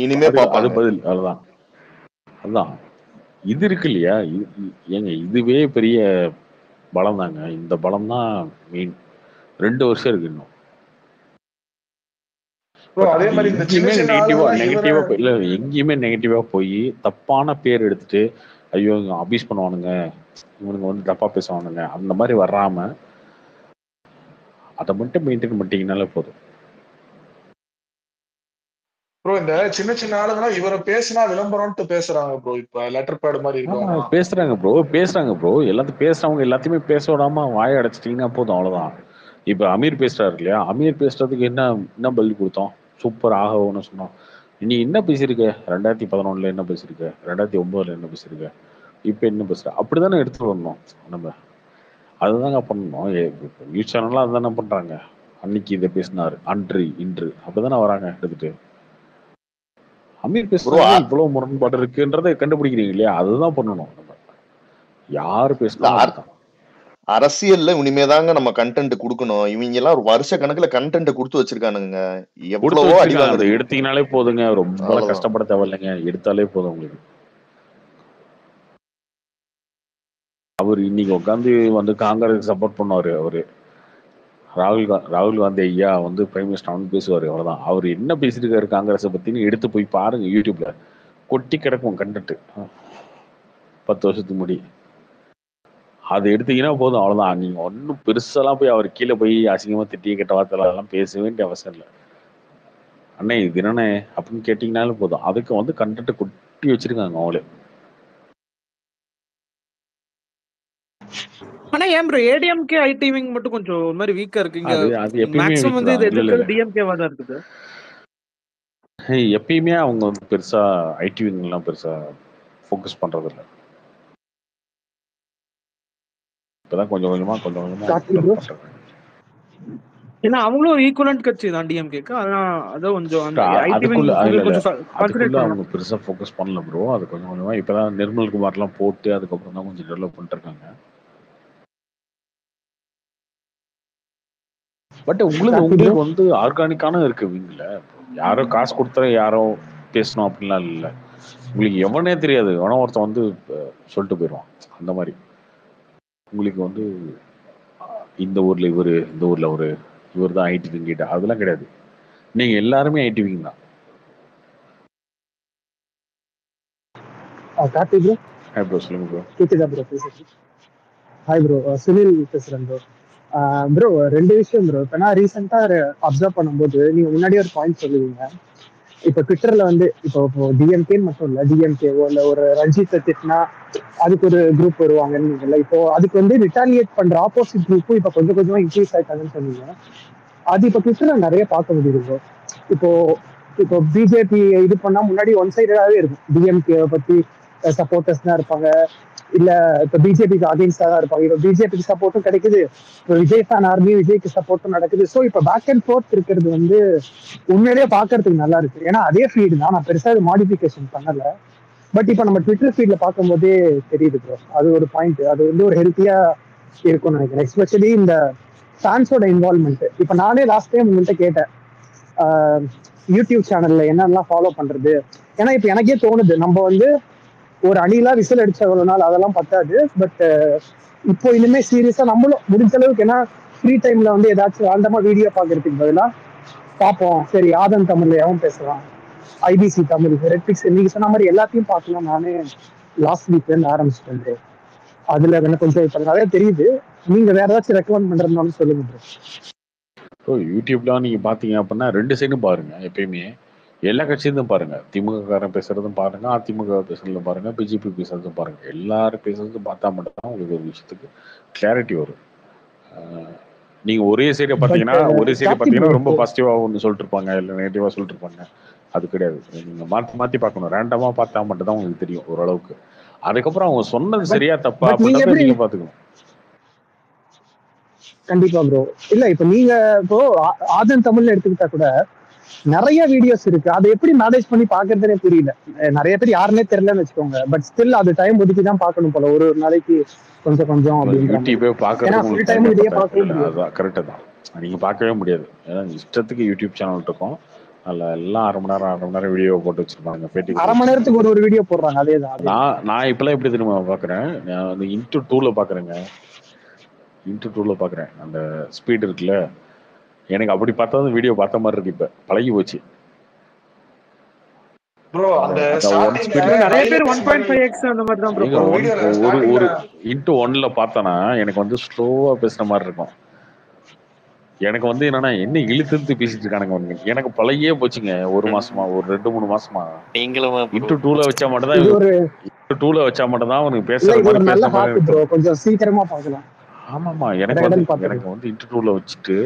இனிமே அது பாப்பாங்க. பதில் அதுதான் அதுதான் இது இருக்கு இல்லையா. ஏங்க இதுவே பெரிய பலம் தாங்க. இந்த பலம் தான் மெயின். 2 வருஷம் இருக்கு இன்னும். அதே மாதிரி இந்த சின்ன சின்ன நெகட்டிவா இல்ல எங்கேயுமே நெகட்டிவா போய் தப்பான பேர் எடுத்துட்டு ஐயோ இவங்க அபியூஸ் பண்ணுவானுங்க, இவனுங்க வந்து தப்பா பேசுவானுங்க அந்த மாதிரி வராம அதை மட்டும் மெயின்டைன் பண்ணிட்டீங்கனாலே போதும். ப்ரோ இந்த சின்ன சின்ன ஆளுங்கலாம் இவரை பேசினா விளம்பரம்ட்டு பேசுறாங்க ப்ரோ. இப்ப லெட்டர் பேட் மாதிரி இருக்கவங்க பேசுறாங்க ப்ரோ எல்லாத்தையும் பேசுறவங்க எல்லாத்தையுமே பேச விடாம வாயை அடைச்சிட்டீங்கன்னா போதும், அவ்வளவுதான். இப்ப அமீர் பேசுறாரு இல்லையா, அமீர் பேசுறதுக்கு என்ன பதில் கொடுத்தோம்? சூப்பர் ஆகவும்னு சொன்னோம். நீ என்ன பேசியிருக்க 2011 என்ன பேசியிருக்க, 2009 என்ன பேசியிருக்க, இப்ப என்ன பேசுற, அப்படிதானே எடுத்துட்டு வரணும் நம்ம. அதுதாங்க பண்ணணும். நியூஸ் சேனல்லாம் அதுதானே பண்றாங்க. அன்னைக்கு இதை பேசினாரு, அன்று இன்று அப்படிதானே வராங்க எடுத்துட்டு. அமீர் பேசுறது இவ்வளவு முரண்பாடு இருக்குன்றதை கண்டுபிடிக்கிறீங்க இல்லையா, அதுதான் பண்ணணும் நம்ம. யாரு பேசினாலும் அரசியல்ல இனிமேதாங்க நம்ம கண்டென்ட் கொடுக்கணும். இவங்க எல்லாம் ஒரு வருஷ கணக்குல கண்டென்ட் கொடுத்து வச்சிருக்கானுங்க. எவ்வளவோ அடி வாங்குறது. எடுத்தீங்கனாலே போதுங்க, ரொம்ப கஷ்டப்பட தேவையில்லைங்க, எடுத்தாலே போதும் உங்களுக்கு. அவர் இன்னைக்கு உட்காந்து வந்து காங்கிரஸ் சப்போர்ட் பண்ணுவாரு. அவரு ராகுல் காந்தி ஐயா வந்து பிரைம் மினிஸ்டர் வந்து பேசுவாரு, அவ்வளவுதான். அவர் என்ன பேசியிருக்காரு காங்கிரஸை பத்தின்னு எடுத்து போய் பாருங்க யூடியூப்ல, கொட்டி கிடக்கும் கண்டென்ட் 10 வருஷத்துக்கு முடி. அது எடுத்தீங்கன்னா போதும், அவ்வளவுதான். நீங்க ஒன்னும் பெருசெல்லாம் போய் அவர் கீழே போய் அசிங்கமா திட்டிய கெட்ட வார்த்தைலாம் பேச வேண்டிய அவசியம் இல்லை. அண்ணே இது என்னண்ணே அப்படின்னு கேட்டீங்கன்னாலும் போதும். அதுக்கு வந்து கண்டென்ட் கொட்டி வச்சிருக்காங்க அவங்களே. ஆனா ஏன் ப்ரோ ஏடிஎம்கே ஐடிவிங் மட்டும் கொஞ்சம் ஒரு மாதிரி வீக்கா இருக்கு. இங்க அது எப்பயுமே மேக்ஸிமம் வந்து இது எதிர்க்கிறது டிஎம்கேவா தான் இருக்குது. எப்பயுமே அவங்க வந்து பெருசா ஐடிவிங் எல்லாம் பெருசா ஃபோக்கஸ் பண்றது இல்லை. இப்பதான் கொஞ்சம் கொஞ்சமா பண்றாங்க. ஏன்னா அவங்களும் ஒரு ஈக்குவலன்ட் கட்சி தான் டிஎம்கேக்கு. அதான் கொஞ்சம் அந்த அதுக்குள்ள அவங்க பெருசா ஃபோக்கஸ் பண்ணல ப்ரோ. அது கொஞ்சம் கொஞ்சமா இப்பதான் நிர்மல் குமார்லாம் போட்டு அதுக்கப்புறம் தான் கொஞ்சம் டெவலப் பண்ணிட்டு இருக்காங்க. பட் உங்களுக்கு வந்து ஆர்கானிக்கான இருக்கு வீங்கள. யாரோ காசு கொடுத்தா யாரோ பேசணும் அப்படின்லாம் இல்லை. உங்களுக்கு எவனே தெரியாது, எவனோ ஒருத்தன் வந்து சொல்லிட்டு போயிடுவான். அந்த மாதிரி உங்களுக்கு வந்து இந்த ஊர்ல இவரு, இந்த ஊர்ல இவர் தான் ஐடிவிங் கிட்ட அதெல்லாம் கிடையாது. நீங்க எல்லாருமே ஐடிவிங் தான். கார்த்தி ப்ரோ. ஹாய் ப்ரோ, சொல்லுங்க ப்ரோ. கேக்குதா ப்ரோ பேசுறது? ஹாய் ப்ரோ, சுனில் பேசுறேன் ப்ரோ. ப்ரோ 2 விஷயம் ப்ரோ. இப்போ நான் ரீசெண்டாக அப்சர்வ் பண்ணும்போது நீங்கள் முன்னாடியே ஒரு பாயிண்ட் சொல்லுவீங்க, இப்போ ட்விட்டர்ல வந்து இப்போ டிஎம்கேன்னு மட்டும் இல்ல, டிஎம்கேவோ இல்ல ஒரு ரஞ்சித்தை திட்டினா அதுக்கு ஒரு குரூப் வருவாங்கன்னு இல்ல, இப்போ அதுக்கு வந்து ரிட்டாலியேட் பண்ற ஆப்போசிட் குரூப்பும் இப்போ கொஞ்சம் கொஞ்சமா இன்க்ரீஸ் ஆயிட்டாங்கன்னு சொன்னீங்க. அது இப்போ ட்விட்டர்ல நிறைய பார்க்க முடியுது bro. இப்போ இப்போ பிஜேபி இது பண்ணா முன்னாடி ஒன் சைடாவே இருக்கும். டிஎம்கே பத்தி சப்போர்ட்டர்ஸ் தான் இருப்பாங்க, இல்ல இப்ப பிஜேபிக்கு அகேன்ஸ்டா தான் இருப்பாங்க. இப்போ பிஜேபிக்கு சப்போர்ட்டும் கிடைக்குது, இப்போ விஜய் ஃபேன் ஆர்மி விஜய்க்கு சப்போர்ட்டும் நடக்குது. ஸோ இப்போ பேக் அண்ட் ஃபோர்த் இருக்கிறது வந்து உண்மையிலேயே பாக்குறதுக்கு நல்லா இருக்கு. ஏன்னா அதே ஃபீடு தான், நான் பெருசா மாடிஃபிகேஷன் பண்ணல. பட் இப்போ நம்ம ட்விட்டர் ஃபீட்ல பார்க்கும்போதே தெரியுது ப்ரோ, அது ஒரு பாயிண்ட். அது வந்து ஒரு ஹெல்த்தியா இருக்கும்னு நினைக்கிறேன். எஸ்பெஷலி இந்த ஃபேன்ஸோட இன்வால்மெண்ட். இப்போ நானே லாஸ்ட் டைம் உங்கள்கிட்ட கேட்டேன் யூடியூப் சேனல்ல என்னெல்லாம் ஃபாலோ பண்றது. ஏன்னா இப்போ எனக்கே தோணுது, நம்ம வந்து ஒரு அணிலா விசில் அடிச்ச எவ்வளவு நாள் அதெல்லாம் பத்தாது. பட் இப்போ இனிமே சீரியஸா நம்மளும் முடிஞ்ச அளவுக்கு, ஏன்னா ஃப்ரீ டைம்ல வந்து ஏதாச்சும் ஆண்டமா வீடியோ பாக்குறதுக்கு பதிலா பார்ப்போம். சரி, ஆதன் தமிழ்ல எவன் பேசுறான், ஐபிசி தமிழ், ரெட்பிக்ஸ், நீங்க சொன்ன மாதிரி எல்லாத்தையும் பார்க்கலாம். நானே லாஸ்ட் வீக்ல இருந்து ஆரம்பிச்சிட்டேன். அதுல எனக்கு கொஞ்சம் இப்ப நிறைய தெரியுது. நீங்க வேற ஏதாச்சும் ரெக்கமெண்ட் பண்றதுனாலும் சொல்லுங்க ப்ரோ. ஸோ யூடியூப்லாம் நீங்கள் பார்த்தீங்க அப்படின்னா 2 சைடும் பாருங்க. எப்பயுமே எல்லா கட்சியும் பாருங்க. திமுககாரன் பேசுறதும் பாருங்க, அதிமுக பேசுறதும் பாருங்க, பிஜேபி பேசுறதும் பாருங்க. எல்லாரும் பேசுறதும் பார்த்தா மட்டும்தான் உங்களுக்கு ஒரு விஷயத்துக்கு கிளாரிட்டி வரும். நீங்க ஒரே சைடை பார்த்தீங்கன்னா ரொம்ப பாசிட்டிவா ஒன்று சொல்லிட்டு இருப்பாங்க, இல்லை நெகட்டிவா சொல்லிட்டு இருப்பாங்க. அது கிடையாது. நீங்க மாத்தி பார்க்கணும். ரேண்டமா பார்த்தா மட்டும் தான் உங்களுக்கு தெரியும் ஓரளவுக்கு. அதுக்கப்புறம் அவங்க சொன்னது சரியா தப்பா அப்படின்றத நீங்க பாத்துக்கணும். கண்டிப்பா ப்ரோ. இல்ல இப்ப நீங்க இப்போ ஆதன் தமிழ்ல எடுத்துக்கிட்டா கூட நிறைய வீடியோஸ் இருக்கு. அதை எப்படி மேனேஜ் பண்ணி பாக்குறதுனே புரியல. நிறைய பேர் யாருன்னே தெரியலன்னு வச்சுக்கோங்க. பட் ஸ்டில் அது டைம் ஒதுக்கி தான் பார்க்கணும் போல, ஒரு நாளைக்கு கொஞ்சம் கொஞ்சம். யூடியூபே பார்க்கறது கரெக்டா தான். நீங்க பார்க்கவே முடியாது. ஏன்னா இஷ்டத்துக்கு யூடியூப் சேனல் இருக்கும். அதுல எல்லாம் அரை மணி நேரம் வீடியோ போட்டு வச்சிருப்பாங்க. அரை மணி நேரத்துக்கு ஒரு வீடியோ போடுறாங்க. அதேதான். நான் இப்பெல்லாம் எப்படி தெரியுமா பாக்குறேன், அந்த இன்டூ 2ல பாக்குறேங்க. இன்டூ 2ல பாக்குறேன். அந்த ஸ்பீட் இருக்குல்ல, எனக்கு அப்படி பார்த்தா வீடியோ பார்த்த மாதிரி இருக்கு. இப்ப பழகி போச்சு ப்ரோ. அந்த நிறைய பேர் 1.5x அந்த மாதிரி தான் ப்ரோ. ஒரு இன்டூ 1ல பார்த்தனா எனக்கு வந்து ஸ்லோவா பேசுற மாதிரி இருக்கும். எனக்கு வந்து என்னன்னா என்ன இழுத்து பேசிட்டு இருக்கானுங்க. எனக்கு பழகியே போச்சுங்க. ஒரு மாசமா, ஒரு 2-3 மாசமா. இன்டூ 2ல வச்சா மட்டும் தான் அவனுக்கு பேசுற மாதிரி கொஞ்சம் சீக்கிரமா பார்க்கலாம். ஆமாமா. எனக்கு வந்து இன்டூ 2ல வச்சுட்டு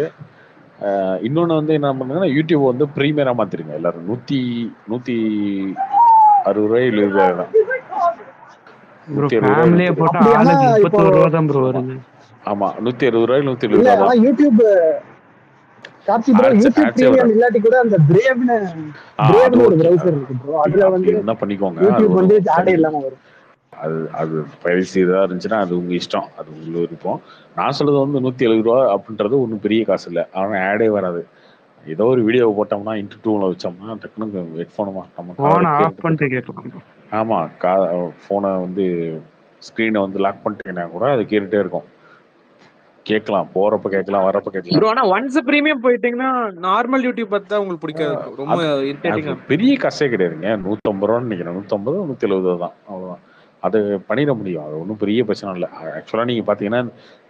இன்னொன்னு வந்து என்ன பண்ணுங்கன்னா, யூடியூப் வந்து ப்ரீமியரா மாத்திருங்க. எல்லாரும் 160 ரூபாய் 70 ரூபாய் தான். ஆமா, 160 ரூபாய் 170 ரூபாய் தான். யூடியூப் இல்லாட்டி கூட அந்த பிரேவ்னு ஒரு பிரவுசர் இருக்கு ப்ரோ. அதுல வந்து என்ன பண்ணிக்கோங்க, யூடியூப் வந்து ஆட் இல்லாம வரும். அது பிரைவசி இதாக இருந்துச்சுன்னா அது உங்க இஷ்டம், அது உங்களுக்கு இருக்கும். நான் சொல்றது வந்து 170 ரூபா அப்படின்றது ஒன்றும் பெரிய காசு இல்லை. ஆனால் ஆடே வராது. ஏதோ ஒரு வீடியோ போட்டோம்னா இன்டூ 2ல வச்சோம்னா டக்குனு ஹெட்ஃபோனை கேட்கலாம். ஆமா, போனை வந்து ஸ்கிரீனை வந்து லாக் பண்ணிட்டீங்கன்னா கூட அது கேட்டுட்டே இருக்கும். கேட்கலாம், போறப்ப கேட்கலாம், வரப்ப கேட்கலாம். ப்ரோ ஆனா ஒன்ஸ் பிரீமியம் போயிட்டீங்கன்னா நார்மல் யூடியூப் பார்த்தா உங்களுக்கு பிடிக்காது. ரொம்ப இரிட்டேட்டிங்கா. பெரிய காசே கிடையாதுங்க. 150 ரூபான்னு நினைக்கிறேன். 150 170 தான், அவ்வளவுதான். அது பண்ணிட முடியும். அது ஒன்றும் பெரிய பிரச்சனை இல்லை. ஆக்சுவலாக நீங்கள் பார்த்தீங்கன்னா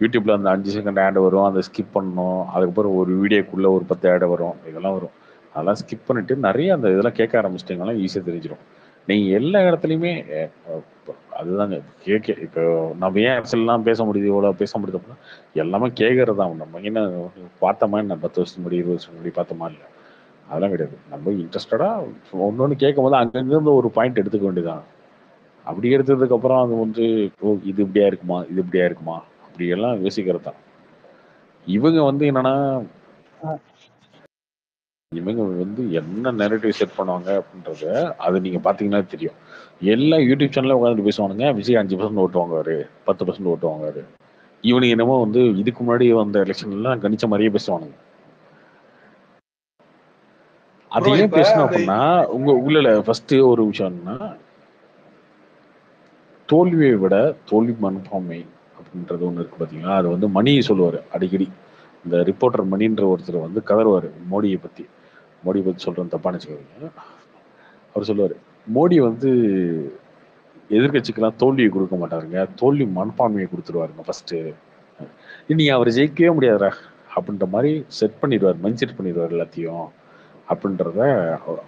யூடியூப்ல அந்த 5 செகண்ட் ஆட் வரும், அதை ஸ்கிப் பண்ணணும். அதுக்கப்புறம் ஒரு வீடியோக்குள்ள ஒரு 10 ஆட் வரும், இதெல்லாம் வரும். அதெல்லாம் ஸ்கிப் பண்ணிட்டு நிறைய அந்த இதெல்லாம் கேட்க ஆரம்பிச்சிட்டிங்கன்னா ஈஸியாக தெரிஞ்சிடும். நீங்கள் எல்லா இடத்துலையுமே அதுதாங்க இப்போ நம்ம ஏன் அரசியல்லாம் பேச முடியுது, இவ்வளோ பேச முடியுது அப்படின்னா எல்லாமே கேட்கறது தான். நம்ம என்ன பார்த்தோமா, என்ன 10 வருஷத்துக்கு முன்னாடி 20 வருஷத்துக்கு முன்னாடி பார்த்தோமா இல்லை, அதெல்லாம் கிடையாது. நம்ம இன்ட்ரெஸ்டடா ஒன்று கேட்கும் போது அங்கங்கிருந்து ஒரு பாயிண்ட் எடுத்துக்க வேண்டியதான். அப்படி எடுத்ததுக்கு அப்புறம் அது வந்து இது இப்படியா இருக்குமா, இது இப்படியா இருக்குமா, அப்படி எல்லாம் யோசிக்கிறது தான். இவங்க வந்து என்னன்னா, இவங்க வந்து என்ன நெரேட்டிவ் செட் பண்ணுவாங்க அப்படின்றத அது நீங்க பாத்தீங்கன்னா தெரியும். எல்லா யூடியூப் சேனல்ல உட்காந்துட்டு பேசுவானுங்க, விஜய் 5% ஓட்டு வாங்குவாரு, 10% ஓட்டு வாங்குவாரு. இவனுக்கு என்னமோ வந்து இதுக்கு முன்னாடி வந்த எலெக்ஷன் எல்லாம் கணிச்ச மாதிரியே பேசுவானுங்க. அது ஏன் பேசணும் அப்படின்னா, உள்ள ஃபர்ஸ்ட் ஒரு விஷயம்னா, தோல்வியை விட தோல்வி மனப்பான்மை அப்படின்றது ஒன்று இருக்கு பார்த்தீங்களா. அது வந்து மணி சொல்லுவார் அடிக்கடி. இந்த ரிப்போர்ட்டர் மணின்ற ஒருத்தர் வந்து கதறுவார் மோடியை பற்றி சொல்கிறேன், தப்பான வச்சுக்கோங்க. அவர் சொல்லுவார், மோடி வந்து எதிர்கட்சிக்கெல்லாம் தோல்வியை கொடுக்க மாட்டாருங்க, தோல்வி மனப்பான்மையை கொடுத்துருவாருங்க ஃபர்ஸ்ட்டு. நீ அவர் ஜெயிக்கவே முடியாதுரா அப்படின்ற மாதிரி செட் பண்ணிடுவார், மைண்ட் செட் பண்ணிடுவார் எல்லாத்தையும். அப்படின்றத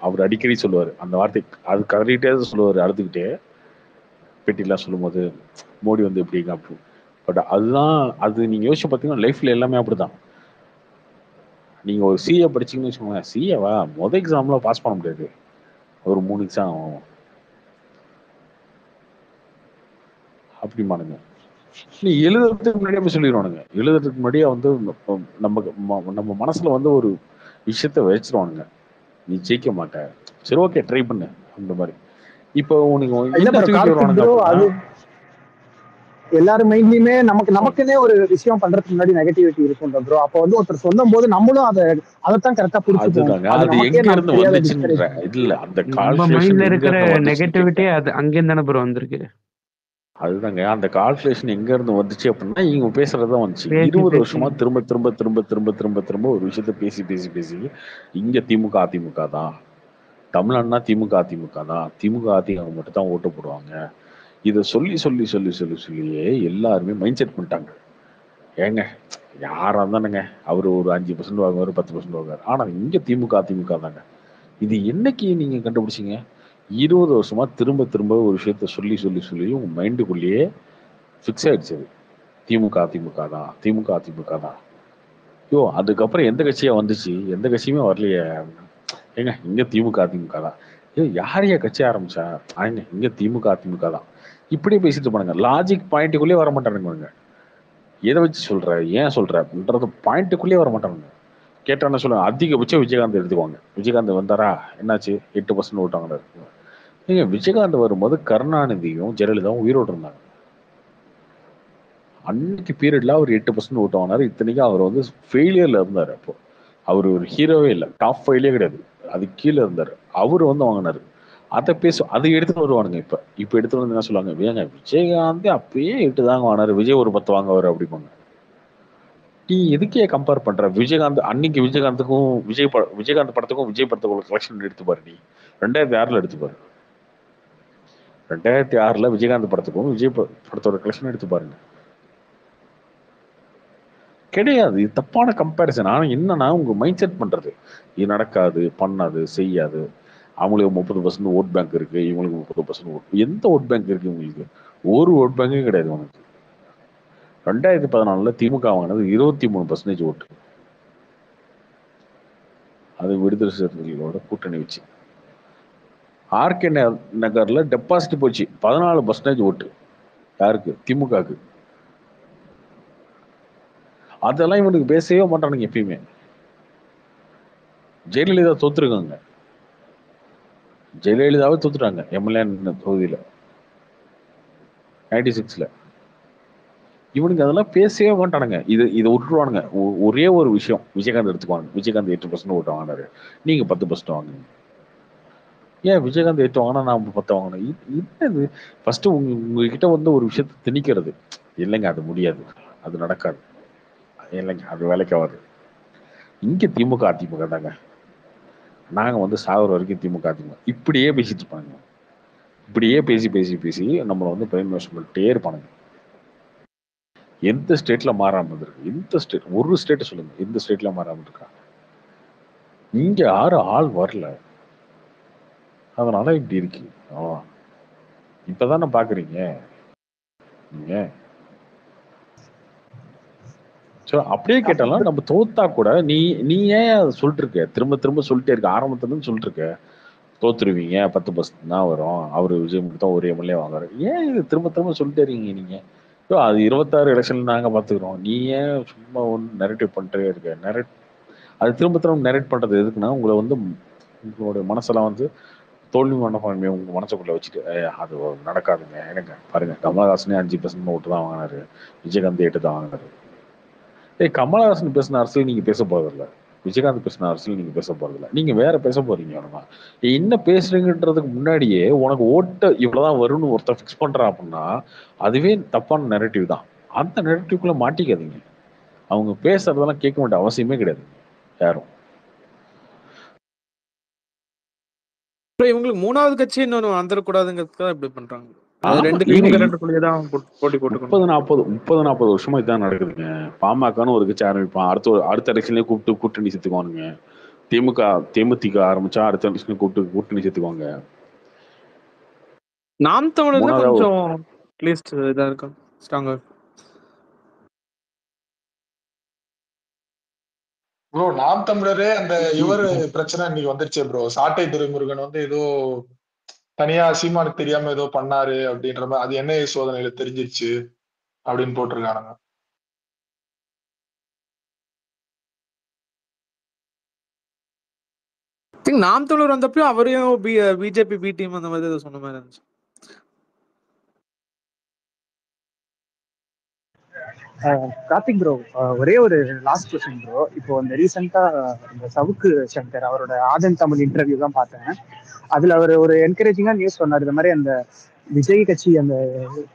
அவர் அடிக்கடி சொல்லுவார். அந்த வார்த்தை அது கதறிட்டே சொல்லுவார், அழுதுகிட்டே பேட்டிலாம் சொல்லும்போது மோடி வந்து எப்படிங்க அப்படி. பட் அதுதான் அது நீங்க யோசிச்சு பார்த்தீங்கன்னா லைஃப்ல எல்லாமே அப்படிதான். நீங்க ஒரு சிஏ படிச்சீங்கன்னு வச்சுக்கோங்க, சிஏவா எக்ஸாம்ல பாஸ் பண்ண முடியாது, ஒரு 3 எக்ஸாம் ஆகும் அப்படிமானுங்க. நீ எழுதுறதுக்கு முன்னாடியே சொல்லிடுவானுங்க. எழுதுறதுக்கு முன்னாடியே வந்து நம்ம மனசுல வந்து ஒரு விஷயத்த வச்சிருவானுங்க, நீ ஜெயிக்க மாட்ட, சரி ஓகே ட்ரை பண்ணு அந்த மாதிரி. இப்போ உனக்கு இல்ல என்ன ப்ரோ தூக்கிட்டு கார்த்திக் வருவானுங்க ப்ரோ, அது அப்படின்னா, எல்லாரு மைண்ட்லயுமே நமக்குன்னே ஒரு விஷயம் பண்றதுக்கு முன்னாடி நெகட்டிவிட்டி இருக்கும் ப்ரோ. அப்ப வந்து ஒருத்தர் சொல்லும் போது நம்மளும் அதைத்தான் கரெக்டா புடிச்சுப்போம். அதுதாங்க அது அது நமக்கே எங்க நமக்கு இருந்து தெரியாத வந்துச்சுன்ற டிஸ்கரேஜ். இல்ல, அந்த நம்ம கால்குலேஷன் மைண்ட்ல எங்க இருக்கிற இருந்து வந்துச்சுன்னு நெகட்டிவிட்டி கேட்டேன். அது அங்கேருந்து தானே ப்ரோ வந்திருக்கு. அதுதாங்க அந்த கால்குலேஷன் எங்க இருந்து வந்துச்சு அப்படின்னா, இவங்க பேசுறதுதான் வந்துச்சு. பேசி 20 பேசி வருஷமா திரும்ப திரும்ப திரும்ப திரும்ப திரும்ப திரும்ப ஒரு விஷயத்த பேசி பேசி பேசி இங்க திமுக அதிமுக தான், தமிழ்நாடுனா திமுக அதிமுக தான், திமுக அதிமுக மட்டும் தான் ஓட்டு போடுவாங்க. இதை சொல்லி சொல்லி சொல்லி சொல்லி சொல்லியே எல்லாருமே மைண்ட் செட் பண்ணிட்டாங்க. ஏங்க யாரா இருந்தானுங்க அவர் ஒரு 5% வாங்குவாரு, 10% வாங்குவாரு, ஆனா இங்க திமுக அதிமுக தாங்க. இது என்னைக்கு நீங்க கண்டுபிடிச்சீங்க? 20 வருஷமா திரும்ப திரும்ப ஒரு விஷயத்த சொல்லி சொல்லி சொல்லி உங்க மைண்டுக்குள்ளேயே ஃபிக்ஸ் ஆயிடுச்சு அது. திமுக அதிமுக தான், திமுக அதிமுக தான். ஐயோ அதுக்கப்புறம் எந்த கட்சியா வந்துச்சு? எந்த கட்சியுமே வரலையே. ஏங்க இங்க திமுக அதிமுக தான். யாரையா கட்சி ஆரம்பிச்சா? ஏங்க இங்க திமுக அதிமுக தான். இப்படியே பேசிட்டு போனாங்க. லாஜிக் பாயிண்ட்டுக்குள்ளேயே வர மாட்டானுங்க. எதை வச்சு சொல்ற, ஏன் சொல்ற அப்படின்றது பாயிண்ட்டுக்குள்ளேயே வர மாட்டானுங்க. கேட்டா என்ன சொல்லுவாங்க, அதிகபட்சம் விஜயகாந்த் எடுத்துக்குவாங்க. விஜயகாந்த் வந்தாரா என்னாச்சு, 8% ஓட்டாங்க. ஏங்க விஜயகாந்த் வரும்போது கருணாநிதியும் ஜெயலலிதாவும் உயிரோடு இருந்தாங்க. அன்னைக்கு பீரியட்ல அவர் 8% ஓட்டு வாங்கினாரு. இத்தனைக்கும் அவர் வந்து ஃபெயிலியர்ல இருந்தாரு. அப்போ அவர் ஒரு ஹீரோவே இல்லை, டாப் 5லயே கிடையாது, அது கீழே இருந்தாரு. அவரு வந்து வாங்கினாரு. அதை எடுத்துட்டு வருவானுங்க. இப்ப எடுத்து வந்து என்ன சொல்லுவாங்க, ஏங்க விஜயகாந்த் அப்பயே 8 தாங்க வாங்கினாரு, விஜய் ஒரு 10 வாங்குவாரு அப்படிம்பாங்க. நீ எதுக்கே கம்பேர் பண்ற? விஜயகாந்த் அன்னைக்கு விஜயகாந்துக்கும் விஜயகாந்த் படத்துக்கும் விஜய் படத்துக்கும் கலெக்ஷன் எடுத்து பாரு. நீ 2006ல எடுத்து பாரு. 2006ல விஜயகாந்த் படத்துக்கும் விஜய் படத்தோட கலெக்ஷன் எடுத்து பாருங்க. கிடையாது. இது தப்பான கம்பேரிசன். ஆனா என்னன்னா உங்க மைண்ட் செட் பண்றது, இது நடக்காது, பண்ணாது, செய்யாது. அவங்களுக்கு 30% ஓட் பேங்க் இருக்கு, இவங்களுக்கு 30% ஓட். எந்த ஓட் பேங்க் இருக்கு உங்களுக்கு? ஒரு ஓட் பேங்கும் கிடையாது உனக்கு. 2014ல திமுக வாங்கினது 23% ஓட்டு. அது விடுதலை சிறுத்தைகளோட கூட்டணி வச்சு. ஆர்கே நகர்ல டெபாசிட் போச்சு 14% ஓட்டு. யாருக்கு? திமுகக்கு. அதெல்லாம் இவனுக்கு பேசவே மாட்டானுங்க எப்பயுமே. ஜெயலலிதா தோத்துருக்காங்க, ஜெயலலிதாவே தோத்துட்டாங்க எம்எல்ஏ தொகுதியில 96ல. இவனுக்கு அதெல்லாம் பேசவே மாட்டானுங்க. இதை விட்டுருவானுங்க. ஒரே ஒரு விஷயம் விஜயகாந்த் எடுத்துக்குவாங்க. விஜயகாந்த் 8% ஓட்டு வாங்கினாரு, நீங்க 10% வாங்குங்க. ஏன் விஜயகாந்த் 8 வாங்கினா நான் 10 வாங்கணும்? என்னது? ஃபர்ஸ்ட் உங்ககிட்ட வந்து ஒரு விஷயத்த திணிக்கிறது. இல்லைங்க அது முடியாது, அது நடக்காது, இல்லைங்க அது வேலைக்கு ஆகாது. இங்க திமுக அதிமுக தாங்க, நாங்க வந்து சாகுற வரைக்கும் திமுக அதிமுக. இப்படியே பேசிட்டு இருப்பாங்க. இப்படியே பேசி பேசி பேசி நம்மளை வந்து பிரைன் வாஷ் பண்ணிட்டே இருப்பானுங்க. எந்த ஸ்டேட்ல மாறாம இருக்கு? எந்த ஸ்டேட்? ஒரு ஸ்டேட் சொல்லுங்க எந்த ஸ்டேட்ல மாறாம இருக்கா? இங்க யாரும் ஆள் வரல, அதனால இப்படி இருக்கு. இப்பதானே பாக்குறீங்க நீங்க. அப்படியே கேட்டாலும் நம்ம தோத்தா கூட நீ ஏன் அதை சொல்லிட்டு இருக்க? திரும்ப திரும்ப சொல்லிட்டே இருக்க, ஆரம்பத்துல இருந்து சொல்லிட்டு இருக்க தோத்துருவீங்க, 10% தான் வரும், அவரு விஜய் மட்டும் தான் ஒரு எம்எல்ஏ வாங்குறாரு. ஏன் இது திரும்ப திரும்ப சொல்லிட்டே இருக்கீங்க நீங்க? அது 26 எலெக்ஷன்ல நாங்க பாத்துக்கிறோம், நீ ஏன் சும்மா ஒன்று நெரேட்டிவ் பண்ணிட்டே இருக்க? அது திரும்ப திரும்ப நெரேட் பண்றது எதுக்குன்னா, உங்களை வந்து உங்களோட மனசெல்லாம் வந்து தோல்வி மனப்பான்மையை உங்க மனசுக்குள்ள வச்சுட்டு அது நடக்காதுங்க. எனக்கு பாருங்க, கமலஹாசனே 5% ஓட்டு தான் வாங்கினாரு, விஜயகாந்த் 8 தான் வாங்கினாரு. கமலஹாசன் பேசின அரசியல் நீங்க பேச போறதில்ல, விஜயகாந்த் பேசின அரசியல் நீங்க பேச போறதில்ல, நீங்க வேற பேச போறீங்க. என்ன பேசுறீங்கன்றதுக்கு முன்னாடியே உனக்கு ஓட்ட இவ்வளவுதான் வரும்னு ஒருத்தர் ஃபிக்ஸ் பண்றான் அப்படின்னா அதுவே தப்பான நெரேட்டிவ் தான். அந்த நெரேட்டிவ்குள்ள மாட்டிக்காதீங்க. அவங்க பேசுறதெல்லாம் கேட்க வேண்டிய அவசியமே கிடையாது யாரும். இவங்களுக்கு 3வது கட்சி இன்னொன்னு வந்துடக்கூடாதுங்கிறதுக்காக இப்படி பண்றாங்க. 2 திமுக போட்டி போட்டு 30-40 வருஷமா இதான் நடக்குதுங்க. பாமகன்னு ஒரு கட்சி ஆரம்பிப்பான், அடுத்த எலெக்ஷன்லயே கூப்பிட்டு கூட்டணி சேர்த்துக்குவானுங்க. தேமுதிக ஆரம்பிச்சா அடுத்த நிமிஷம் கூட்டணி சேர்த்துக்குவாங்க. நாம் தமிழர் தான் மூணாவது கொஞ்சம் அட்லீஸ்ட் இதா இருக்கும், ஸ்ட்ராங்கா. ப்ரோ நாம் தமிழரே அந்த இவரு பிரச்சனை இன்னைக்கு வந்துருச்சே ப்ரோ. சாட்டை துரைமுருகன் வந்து ஏதோ தனியா சீமானுக்கு தெரியாம ஏதோ பண்ணாரு அப்படின்ற மாதிரி, அது என்ன சோதனையில தெரிஞ்சிருச்சு அப்படின்னு போட்டிருக்கானுங்க. நாம் தமிழர் வந்தப்பயும் அவரையும் பிஜேபி பி டீம் அந்த மாதிரி ஏதோ சொன்ன மாதிரி இருந்துச்சு. கார்த்திக் ப்ரோ, ஒரே ஒரு லாஸ்ட் கொஸ்டின் ப்ரோ. இப்போ அந்த ரீசெண்டா இந்த சவுக்கு சங்கர் அவரோட ஆதன் தமிழ் இன்டர்வியூ தான் பார்த்தேன். அதுல அவர் ஒரு என்கரேஜிங்கா நியூஸ் சொன்னார். இந்த மாதிரி அந்த விஜய் கட்சி அந்த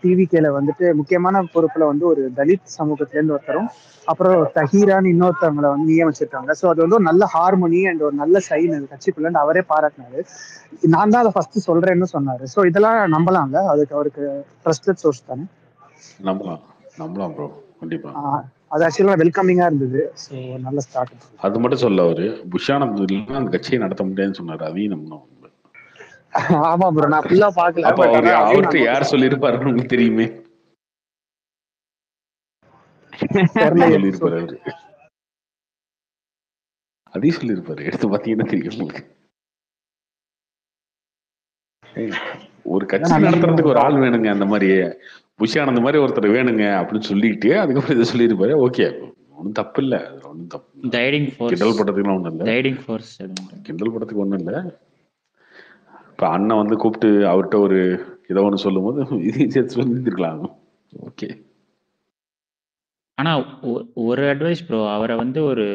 டிவிகேல வந்துட்டு முக்கியமான பொறுப்புல வந்து ஒரு தலித் சமூகத்துல இருந்து ஒருத்தரும், அப்புறம் தஹீரான்னு இன்னொருத்தவங்களை வந்து நியமிச்சிருக்காங்க. ஸோ அது வந்து ஒரு நல்ல ஹார்மோனி அண்ட் ஒரு நல்ல சைன் அது கட்சிக்குள்ள அவரே பாராட்டினாரு. நான் தான் அதை ஃபர்ஸ்ட் சொல்றேன்னு சொன்னாரு. ஸோ இதெல்லாம் நம்பலாம்ல? அதுக்கு அவருக்கு ட்ரஸ்டட் சோர்ஸ் தானே? நம்பலாம் ப்ரோ, கண்டிப்பா. அது ஆக்சுவலா வெல்கமிங்கா இருந்தது. ஸோ நல்ல ஸ்டார்ட். அது மட்டும் சொல்ல அவரு புஷானந்த் இல்லைன்னா அந்த கட்சியை நடத்த முடியாதுன்னு சொன்னாரு. அதையும் நம்பணும். ஆமா ப்ரோ, நான் ஃபுல்லா பார்க்கல. அப்ப அவர்கிட்ட யார் சொல்லியிருப்பாருன்னு உங்களுக்கு தெரியுமே. சொல்லியிருப்பாரு அவரு, அதையும் சொல்லியிருப்பாரு. எடுத்து பார்த்தீங்கன்னா தெரியும் உங்களுக்கு. ஒரு கட்சி நடத்துறதுக்கு ஒரு ஆள் வேணுங்க. அந்த மாதிரி புஷானந்த் மாதிரி ஒருத்தர் வேணுங்க அப்படின்னு சொல்லிட்டு அதுக்கப்புறம் இதை சொல்லியிருப்பாரு. ஓகே, ஒன்றும் தப்பு இல்லை. அதுல ஒன்றும் தப்பு, கிண்டல் படத்துக்குலாம் ஒன்றும் இல்லை. கிண்டல் படத்துக்கு ஒன்றும் இல்லை. இப்போ அண்ணன் வந்து கூப்பிட்டு அவர்கிட்ட ஒரு ஏதோ ஒன்று சொல்லும் போது இதையும் சேர்த்து சொல்லியிருக்கலாம். ஓகே. ஆனா ஒரு அட்வைஸ் ப்ரோ, அவரை வந்து ஒரு